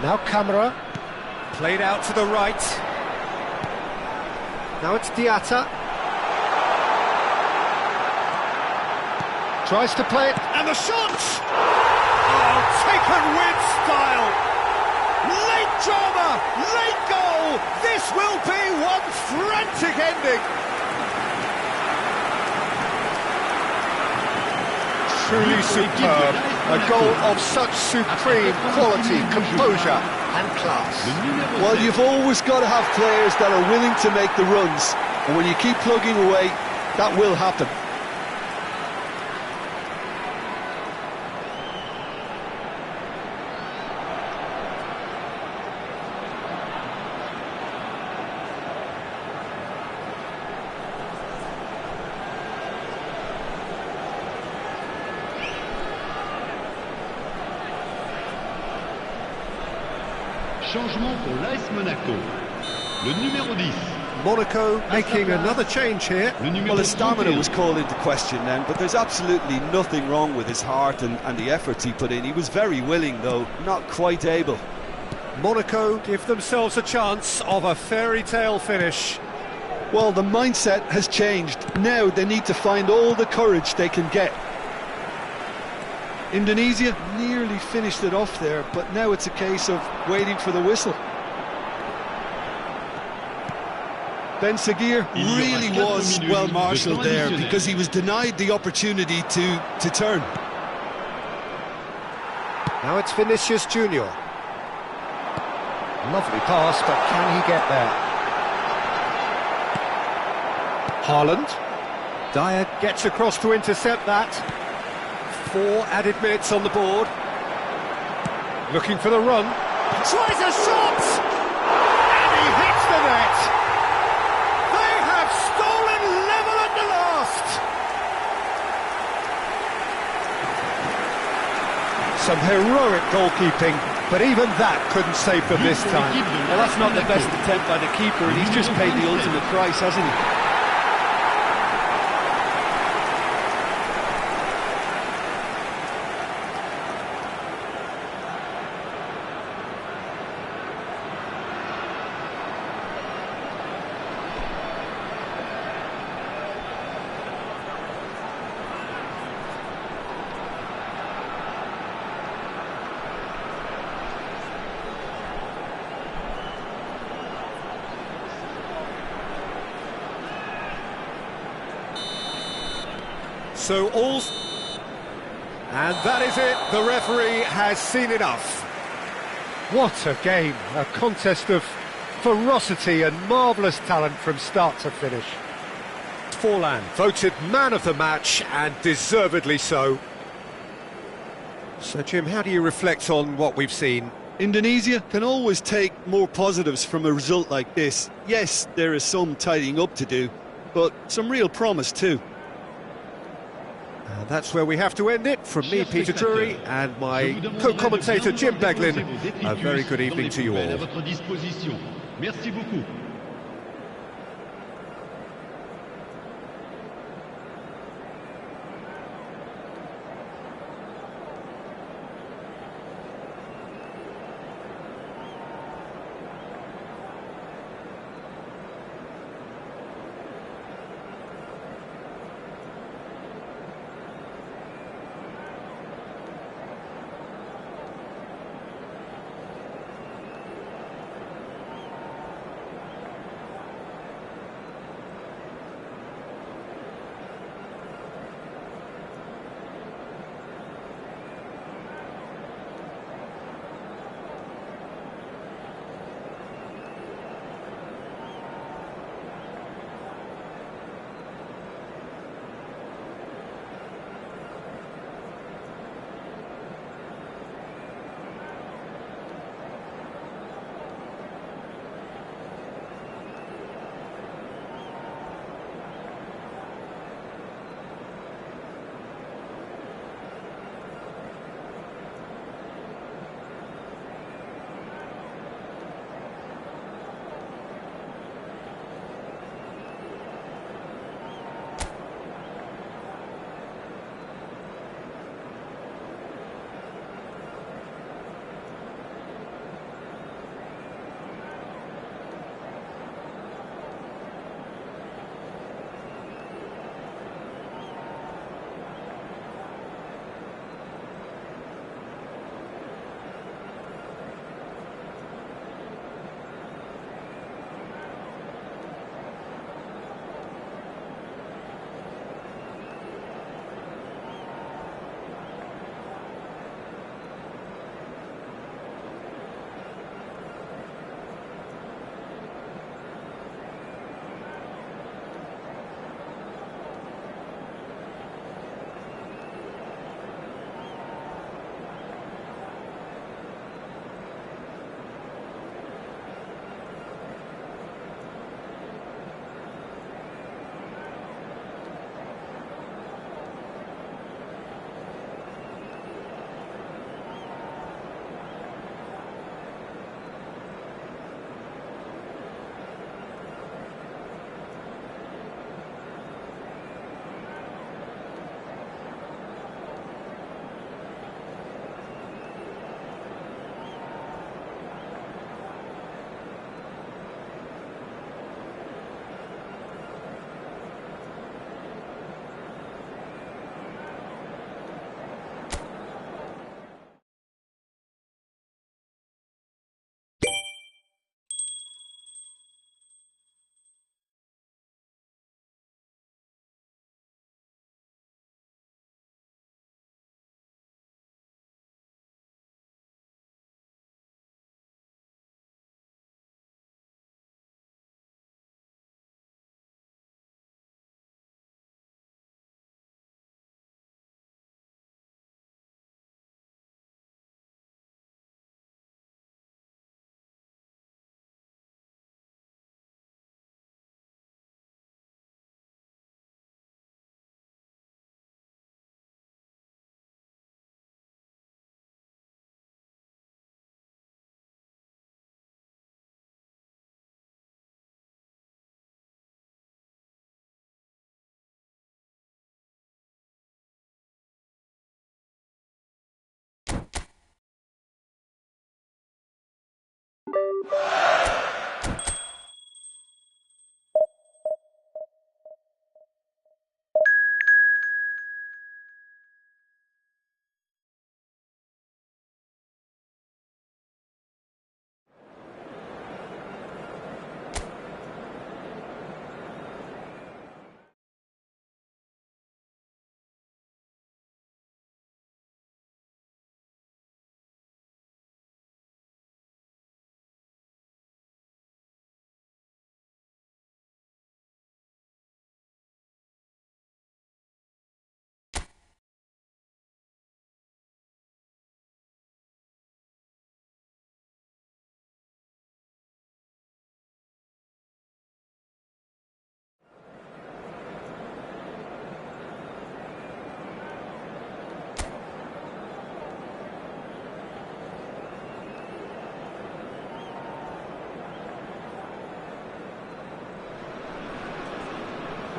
Now Camera. Played out to the right. Now it's Diatta. Tries to play it, and the shot! Oh, taken with style! Late drama, late goal! This will be one frantic ending! Truly superb. A goal of such supreme quality, composure and class. Well, you've always got to have players that are willing to make the runs, and when you keep plugging away, that will happen. Changement pour l'AS Monaco. Le numéro 10. Monaco making another change here. Well, his stamina was called into question then, but there's absolutely nothing wrong with his heart and the efforts he put in. He was very willing, though, not quite able. Monaco give themselves a chance of a fairy tale finish. Well, the mindset has changed. Now they need to find all the courage they can get. Indonesia nearly finished it off there, but now it's a case of waiting for the whistle. Ben Seguir really was well marshalled there because he was denied the opportunity to turn. Now it's Vinicius Junior. Lovely pass, but can he get there? Haaland. Dyer gets across to intercept that. 4 added minutes on the board. Looking for the run. Tries a shot! And he hits the net! They have stolen level at the last! Some heroic goalkeeping, but even that couldn't save them this time. Well, that's not the best attempt by the keeper, and he's just paid the ultimate price, hasn't he? So and that is it, the referee has seen enough. What a game, a contest of ferocity and marvellous talent from start to finish. Forlan voted man of the match, and deservedly so. So Jim, how do you reflect on what we've seen? Indonesia can always take more positives from a result like this. Yes, there is some tidying up to do, but some real promise too. And that's where we have to end it. From me, Peter Drury, and my co-commentator Jim Beglin, a very good evening to you all. Merci beaucoup.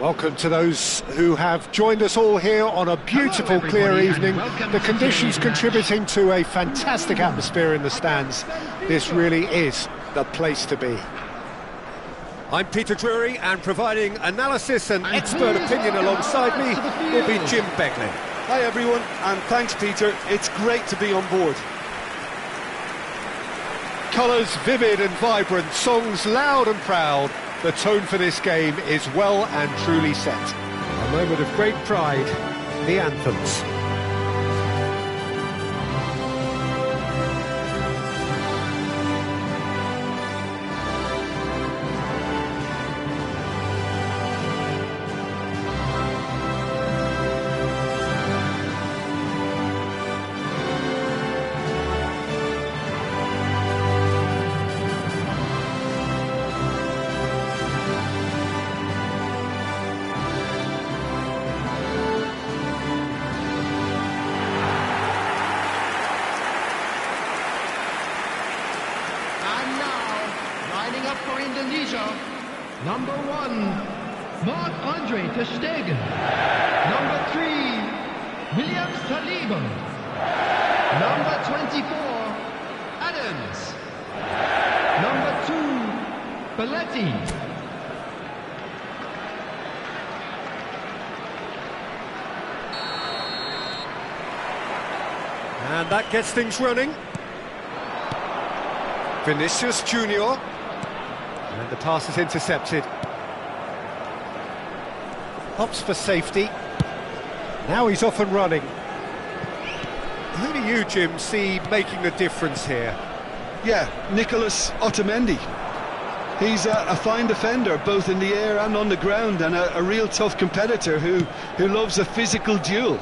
Welcome to those who have joined us all here on a beautiful, clear evening. The conditions contributing to a fantastic atmosphere in the stands. This really is the place to be. I'm Peter Drury, and providing analysis and expert opinion alongside me will be Jim Begley. Hi everyone, and thanks Peter. It's great to be on board. Colours vivid and vibrant, songs loud and proud. The tone for this game is well and truly set. A moment of great pride, the anthems. For Indonesia, number 1, Marc-Andre ter Stegen. Number 3, William Saliba. Number 24, Adams. Number 2, Belletti. And that gets things running. Vinicius Junior. And the pass is intercepted. Opts for safety. Now he's off and running. Who do you, Jim, see making the difference here? Yeah, Nicolas Otamendi. He's a fine defender, both in the air and on the ground, and a real tough competitor who loves a physical duel.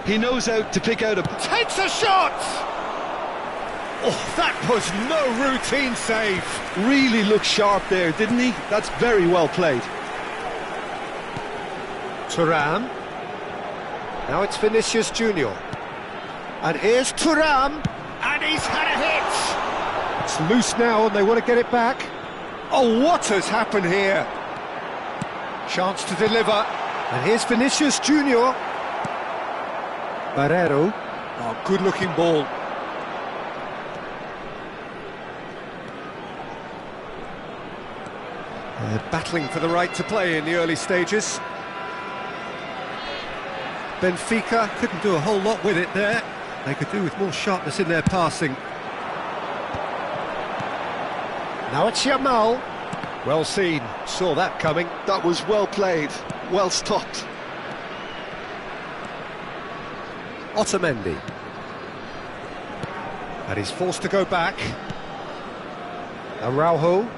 He knows how to pick out a... Takes a shot! Oh, that was no routine save. Really looked sharp there, didn't he? That's very well played. Thuram. Now it's Vinicius Junior. And here's Thuram. And he's had a hit. It's loose now and they want to get it back. Oh, what has happened here? Chance to deliver. And here's Vinicius Junior. Barreiro. Oh, good-looking ball. They're battling for the right to play in the early stages. Benfica couldn't do a whole lot with it there. They could do with more sharpness in their passing. Now it's Yamal. Well seen, saw that coming. That was well played, well stopped. Otamendi. And he's forced to go back. Araujo.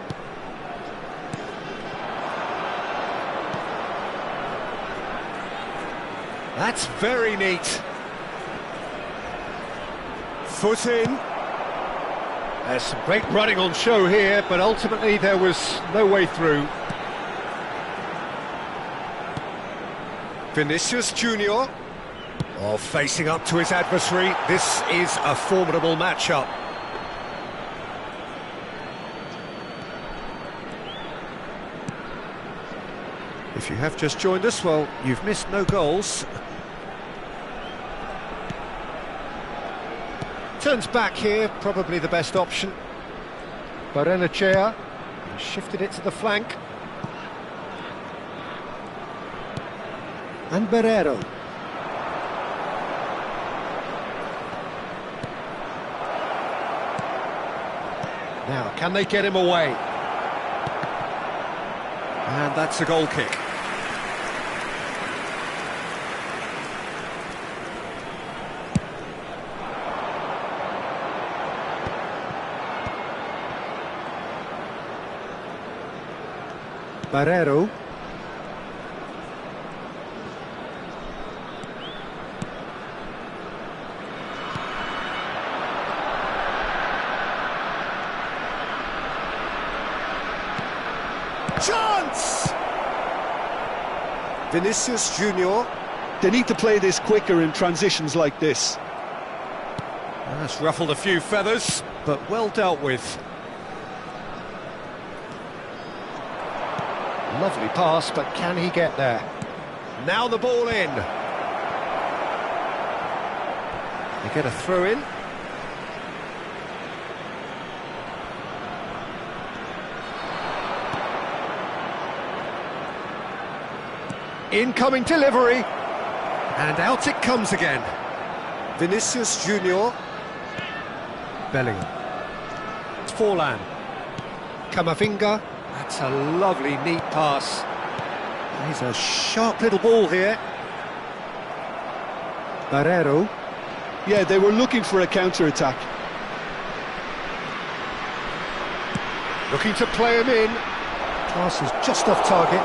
That's very neat. Foot in. There's some great running on show here, but ultimately there was no way through. Vinicius Junior. Oh, facing up to his adversary. This is a formidable matchup. If you have just joined us, well, you've missed no goals. Turns back here, probably the best option. Barrenechea shifted it to the flank. And Barreiro. Now, can they get him away? And that's a goal kick. Barreiro. Chance! Vinicius Junior. They need to play this quicker in transitions like this. That's ruffled a few feathers, but well dealt with. Lovely pass, but can he get there? Now the ball in. They get a throw in. Incoming delivery. And out it comes again. Vinicius Junior. Bellingham. It's Forlan. Camavinga. That's a lovely, neat pass. He's a sharp little ball here. Barrero. Yeah, they were looking for a counter-attack. Looking to play him in. Pass is just off target.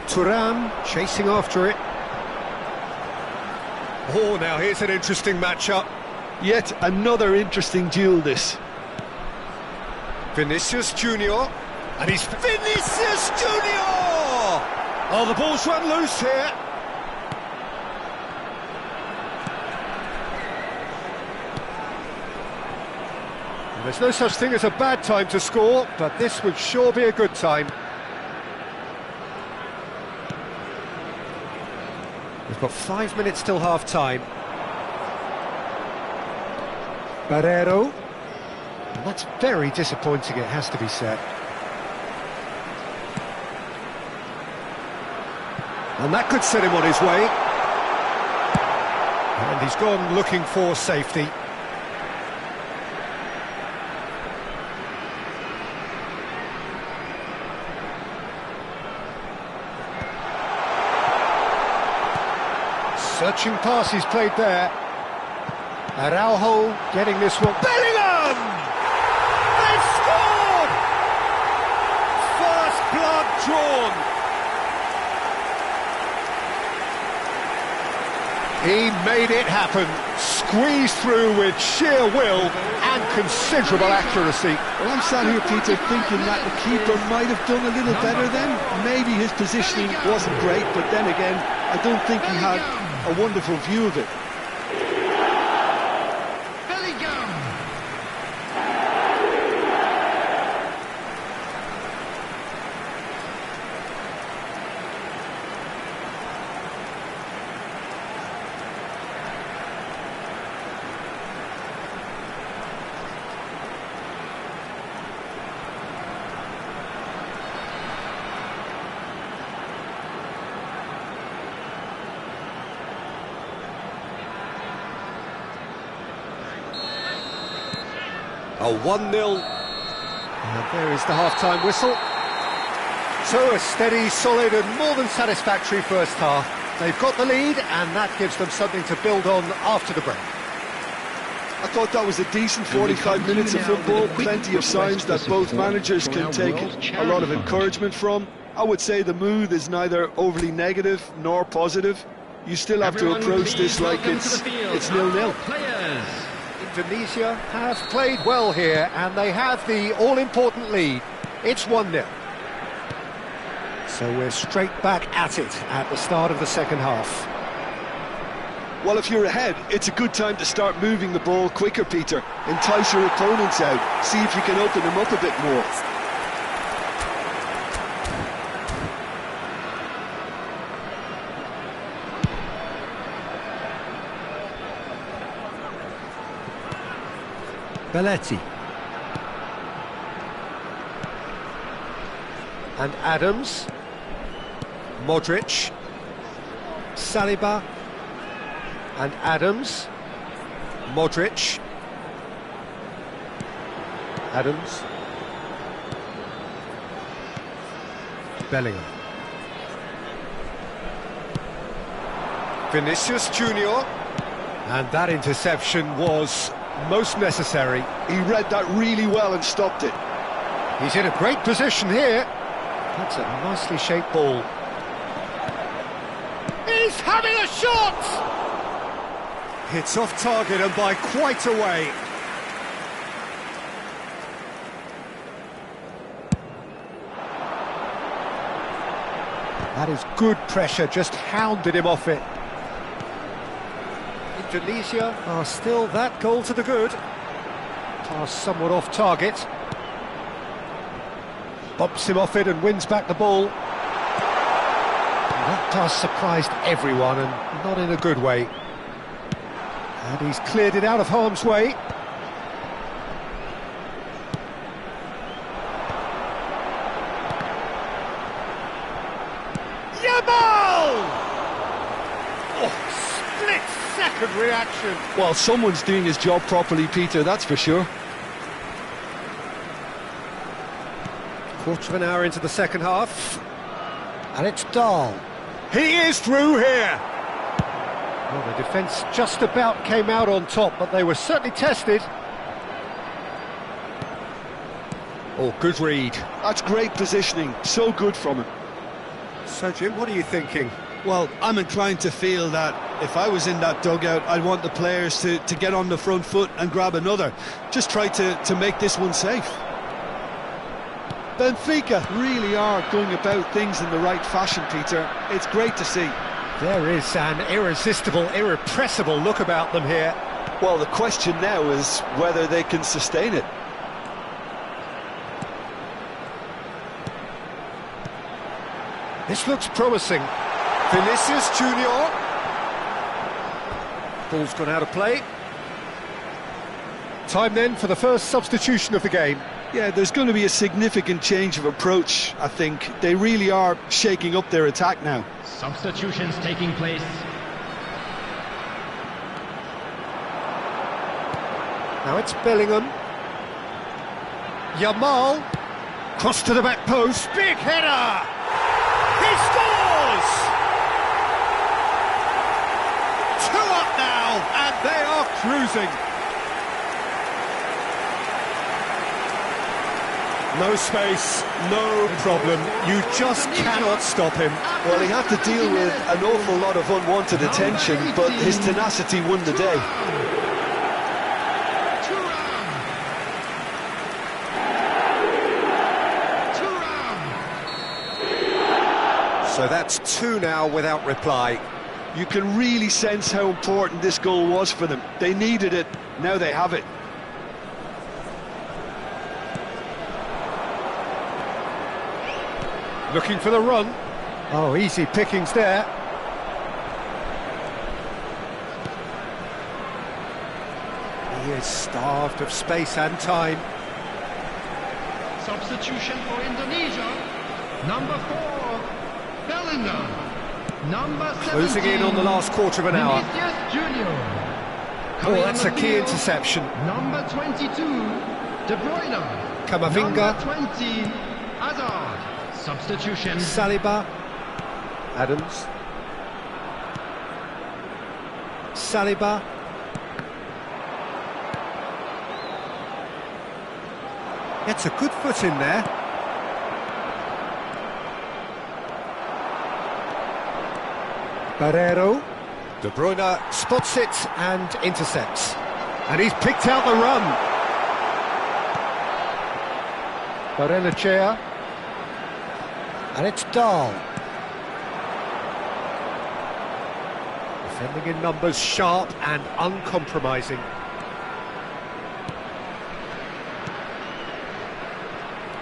Thuram chasing after it. Oh, now here's an interesting matchup. Yet another interesting duel, this. Vinicius Junior. And he's Vinicius Junior! Oh, the ball's run loose here. And there's no such thing as a bad time to score, but this would sure be a good time. We've got 5 minutes till half-time. Barrero. And that's very disappointing, it has to be said. And that could set him on his way. And he's gone looking for safety. Searching pass he's played there. Araujo getting this one. Bellingham! They've scored! First blood drawn. He made it happen, squeezed through with sheer will and considerable accuracy. Well, I'm sat here, Peter, thinking that the keeper might have done a little better then. Maybe his positioning wasn't great, but then again, I don't think he had a wonderful view of it. A 1-0. And there is the half-time whistle. So a steady, solid and more than satisfactory first half. They've got the lead and that gives them something to build on after the break. I thought that was a decent 45 minutes of football, plenty of signs that both managers can take a lot of encouragement from. I would say the mood is neither overly negative nor positive. You still have to approach this like it's 0-0. Indonesia have played well here and they have the all-important lead. It's 1-0. So we're straight back at it at the start of the second half. Well, if you're ahead, it's a good time to start moving the ball quicker, Peter. Entice your opponents out. See if you can open them up a bit more. Belletti. And Adams. Modric. Saliba. And Adams. Modric. Adams. Bellingham. Vinicius Junior. And that interception was most necessary. He read that really well and stopped it. He's in a great position here. That's a nicely shaped ball. He's having a shot! It's off target and by quite a way. That is good pressure, just hounded him off it. Indonesia are still that goal to the good. Pass somewhat off target. Bumps him off it and wins back the ball. And that pass surprised everyone, and not in a good way. And he's cleared it out of harm's way. Split-second reaction. Well, someone's doing his job properly, Peter, that's for sure. Quarter of an hour into the second half. And it's Dahl. He is through here. Well, the defence just about came out on top, but they were certainly tested. Oh, good read. That's great positioning, so good from him. So, Jim, what are you thinking? Well, I'm inclined to feel that if I was in that dugout, I'd want the players to get on the front foot and grab another. Just try to make this one safe. Benfica really are going about things in the right fashion, Peter. It's great to see. There is an irresistible, irrepressible look about them here. Well, the question now is whether they can sustain it. This looks promising. Vinicius Junior. Ball's gone out of play. Time then for the first substitution of the game. Yeah, there's going to be a significant change of approach, I think. They really are shaking up their attack now. Substitutions taking place. Now it's Bellingham. Yamal. Cross to the back post. Big header! He scores! 2 up now, and they are cruising. No space, no problem. You just cannot stop him. Well, he had to deal with an awful lot of unwanted attention, but his tenacity won the day. So that's 2 now without reply. You can really sense how important this goal was for them. They needed it, now they have it. Looking for the run. Oh, easy pickings there. He is starved of space and time. Substitution for Indonesia. Number 4, Bellingham. Number 17, Closing in on the last quarter of an hour. Vinicius Junior. Oh, that's a key interception. Number 22, De Bruyne. Camavinga. Number 20, Hazard. Substitution. Saliba. Adams. Saliba. Gets a good foot in there. Barreiro. De Bruyne spots it and intercepts. And he's picked out the run. Barrenechea. And it's Dahl. Defending in numbers, sharp and uncompromising.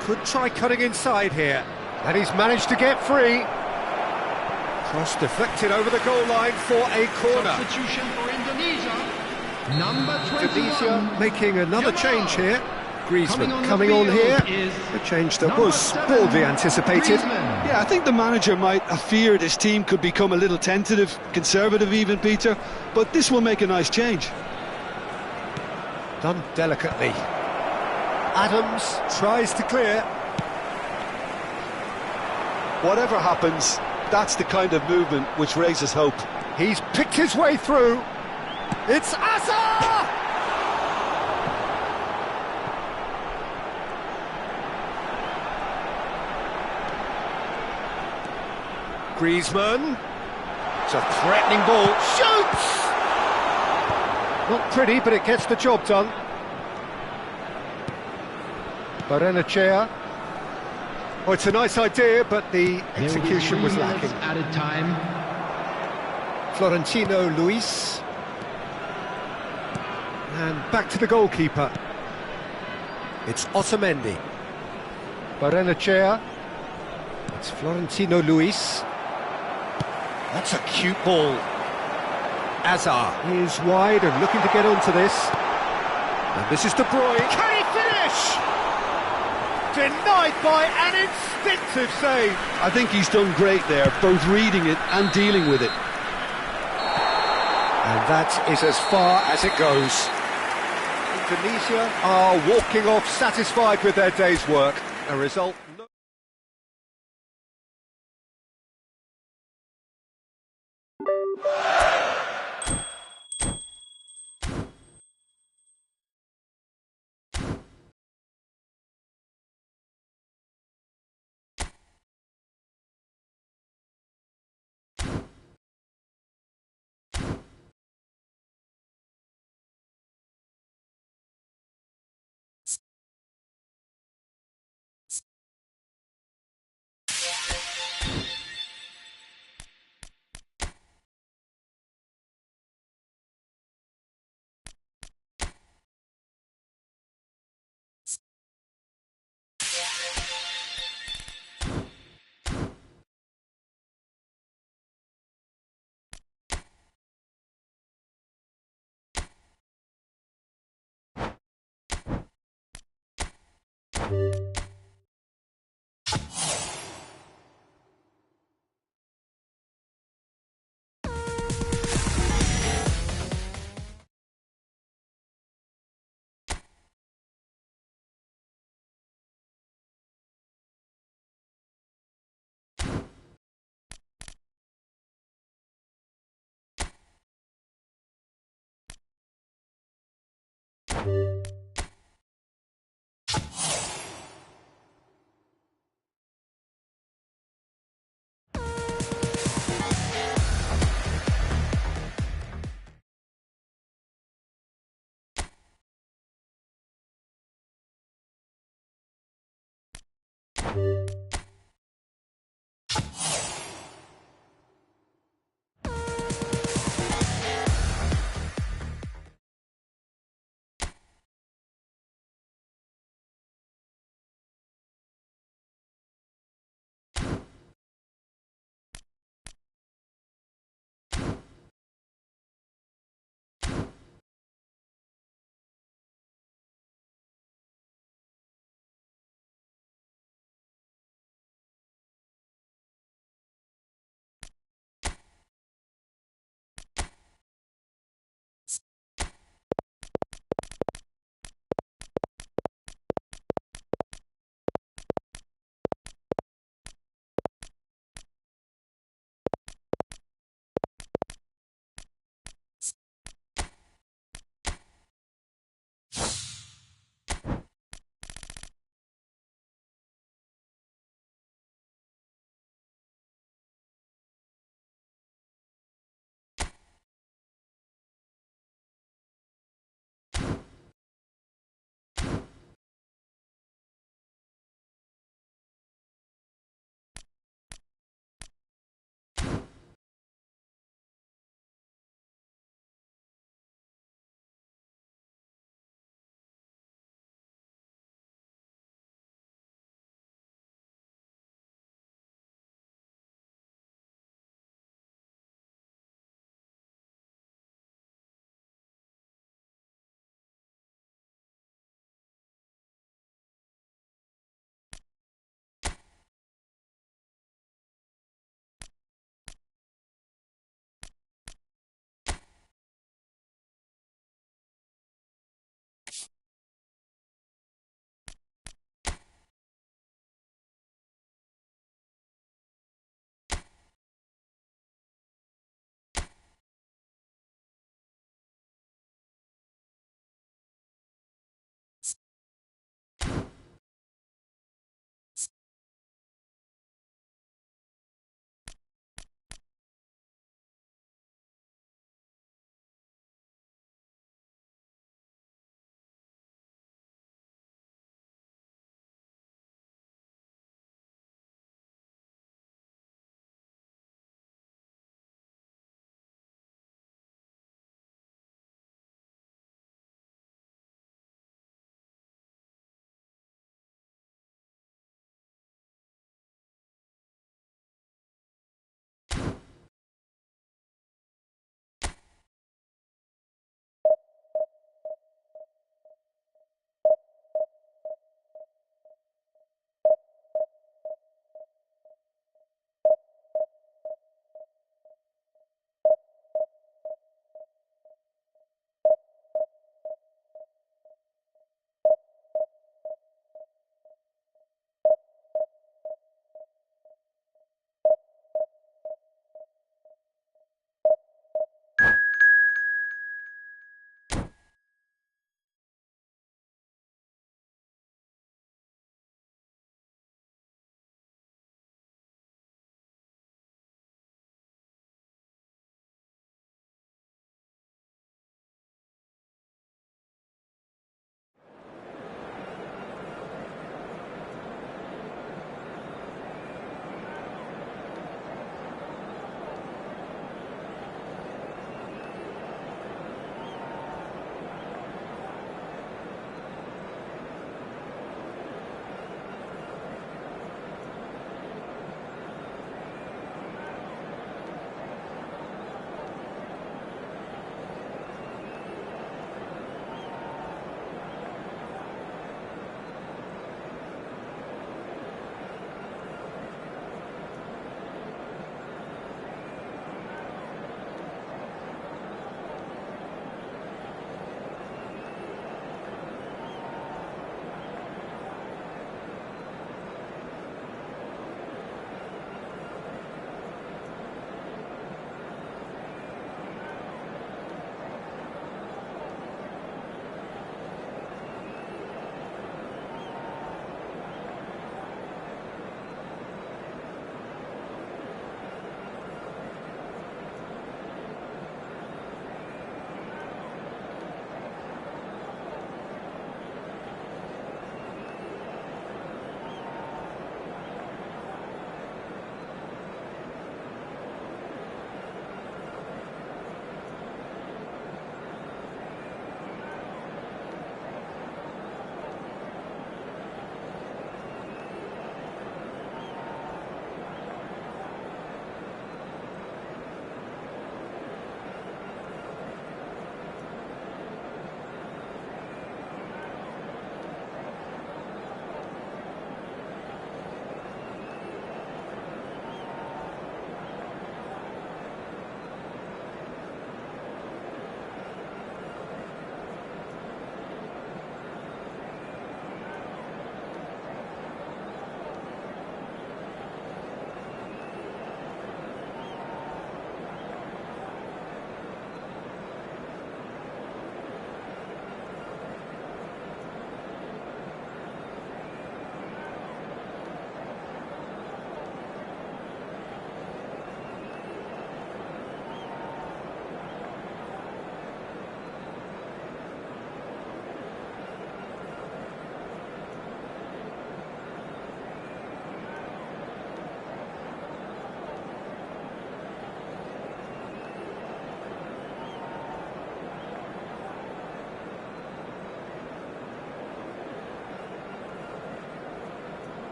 Could try cutting inside here. And he's managed to get free. Cross deflected over the goal line for a corner. Substitution for Indonesia. Number 21. Indonesia making another change here. Griezmann Coming on here. is A change that number was 7, broadly anticipated. Griezmann. Yeah, I think the manager might have feared his team could become a little tentative, conservative even, Peter, but this will make a nice change. Done delicately. Adams tries to clear. Whatever happens, that's the kind of movement which raises hope. He's picked his way through. It's Asa! Griezmann. It's a threatening ball. Shoots! Not pretty, but it gets the job done. Barrenechea. Oh, it's a nice idea, but the execution was lacking. Added time. Florentino Luis. And back to the goalkeeper. It's Otamendi. Barrenechea. It's Florentino Luis. That's a cute ball. Azar is wide and looking to get onto this. And this is De Bruyne. Can he finish? Denied by an instinctive save. I think he's done great there, both reading it and dealing with it. And that is as far as it goes. Indonesia are walking off satisfied with their day's work. A result...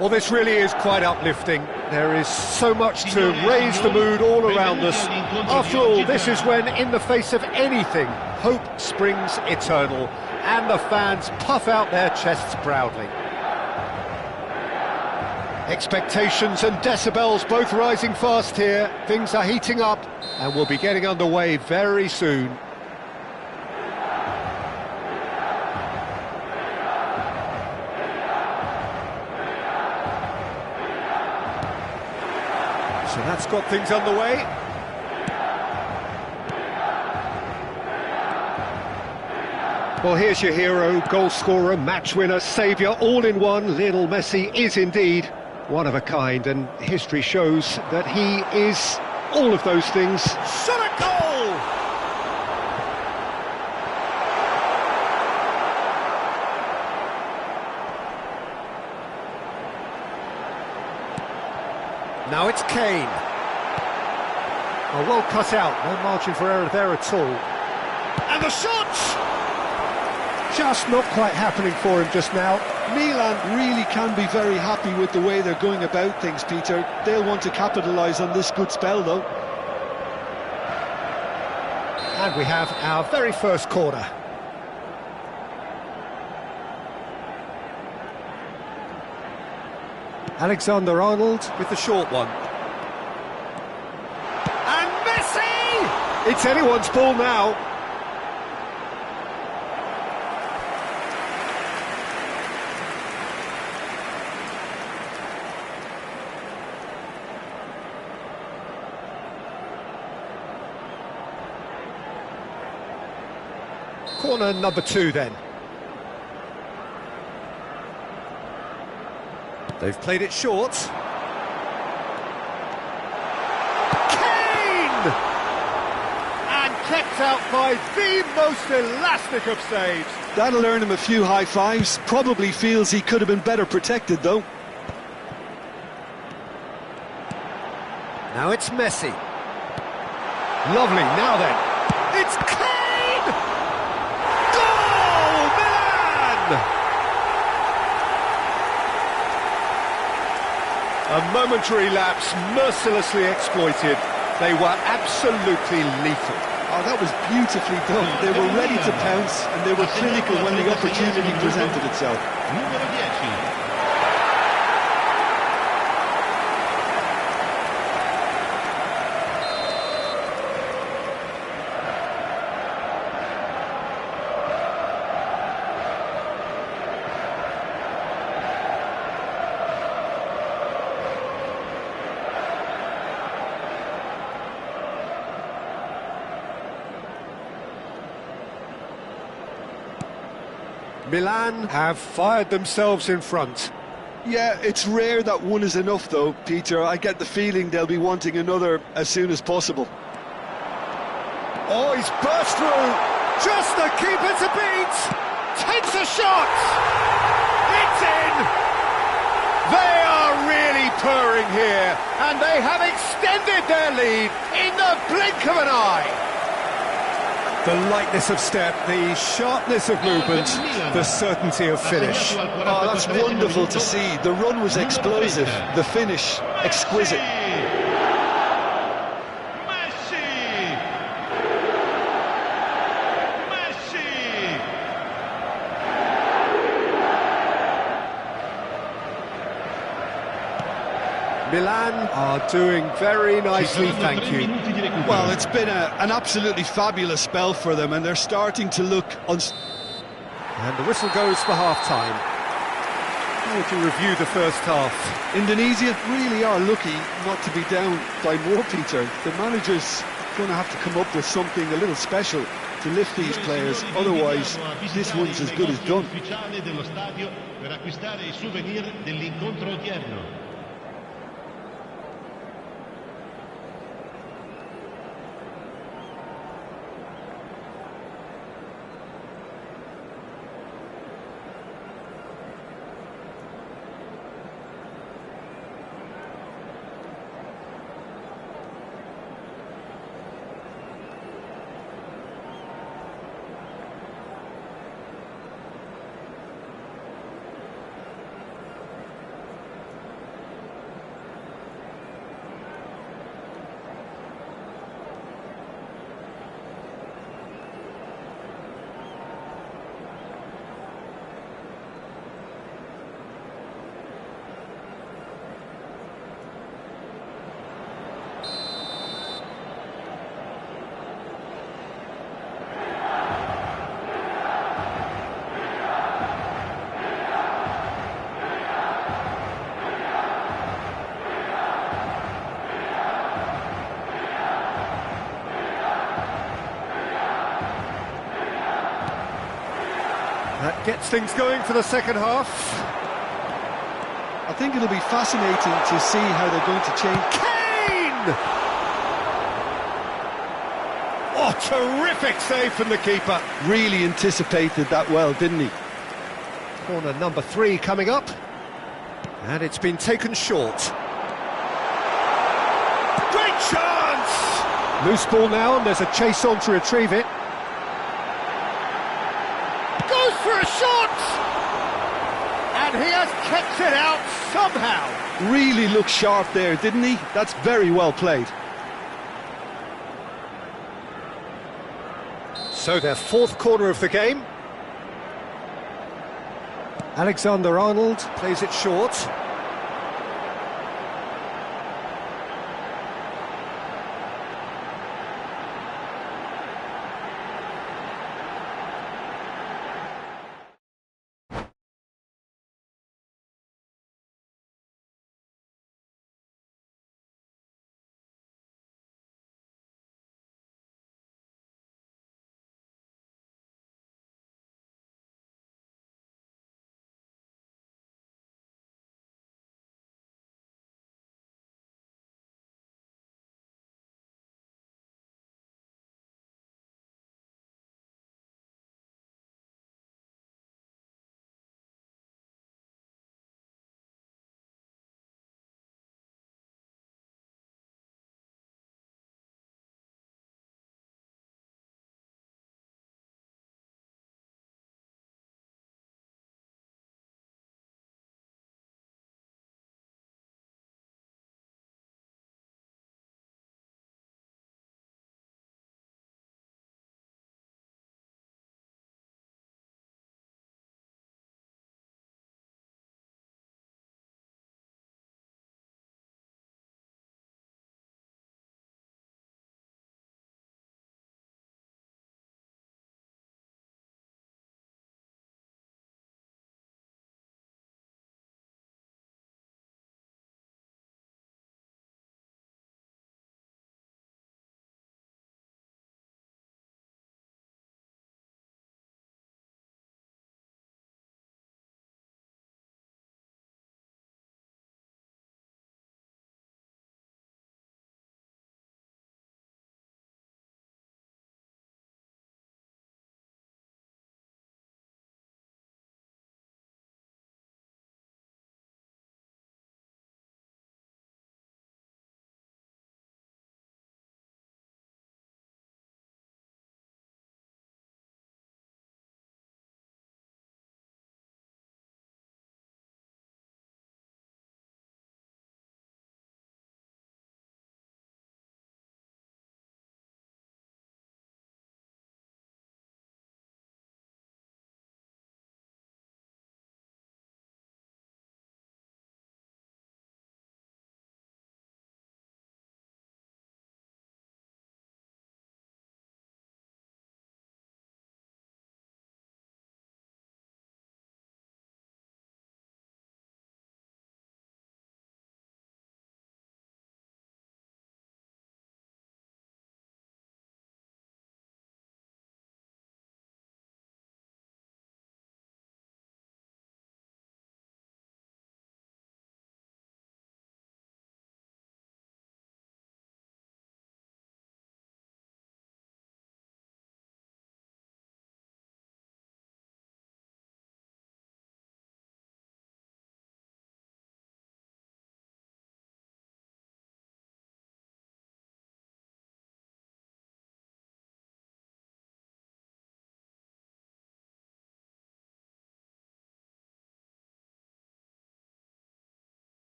Well, this really is quite uplifting. There is so much to raise the mood all around us. After all, this is when, in the face of anything, hope springs eternal, and the fans puff out their chests proudly. Expectations and decibels both rising fast here. Things are heating up, and we'll be getting underway very soon. So that's got things underway. Well, here's your hero, goal scorer, match winner, saviour, all in one. Lionel Messi is indeed one of a kind, and history shows that he is all of those things. Shot a goal! Now it's Kane. Oh, well cut out, no margin for error there at all. And the shot! Just not quite happening for him just now. Milan really can be very happy with the way they're going about things, Peter. They'll want to capitalise on this good spell, though. And we have our very first corner. Alexander-Arnold with the short one. And Messi! It's anyone's ball now. Corner number 2 then. They've played it short. Kane! And kept out by the most elastic of saves. That'll earn him a few high fives. Probably feels he could have been better protected, though. Now it's Messi. Lovely, now then. It's Kane! Goal! Milan! A momentary lapse, mercilessly exploited. They were absolutely lethal. Oh, that was beautifully done. They were ready to pounce, and they were clinical when the opportunity presented itself. Numero 10. Milan have fired themselves in front. Yeah, it's rare that one is enough, though, Peter. I get the feeling they'll be wanting another as soon as possible. Oh, he's burst through. Just the keeper to beat. Takes a shot. It's in. They are really purring here, and they have extended their lead in the blink of an eye. The lightness of step, the sharpness of movement, the certainty of finish. Oh, that's wonderful to see. The run was explosive, the finish exquisite. Milan are doing very nicely, thank you. Well, it's been an absolutely fabulous spell for them, and they're starting to look... And the whistle goes for half-time. How would you review the first half? Indonesia really are lucky not to be down by more, Peter. The manager's going to have to come up with something a little special to lift these players, otherwise this one's as good as done. That gets things going for the second half. I think it'll be fascinating to see how they're going to change. Kane! Oh, terrific save from the keeper. Really anticipated that well, didn't he? Corner number 3 coming up. And it's been taken short. Great chance! Loose ball now, and there's a chase on to retrieve it. Goes for a shot! And he has kept it out somehow. Really looked sharp there, didn't he? That's very well played. So their 4th corner of the game. Alexander-Arnold plays it short.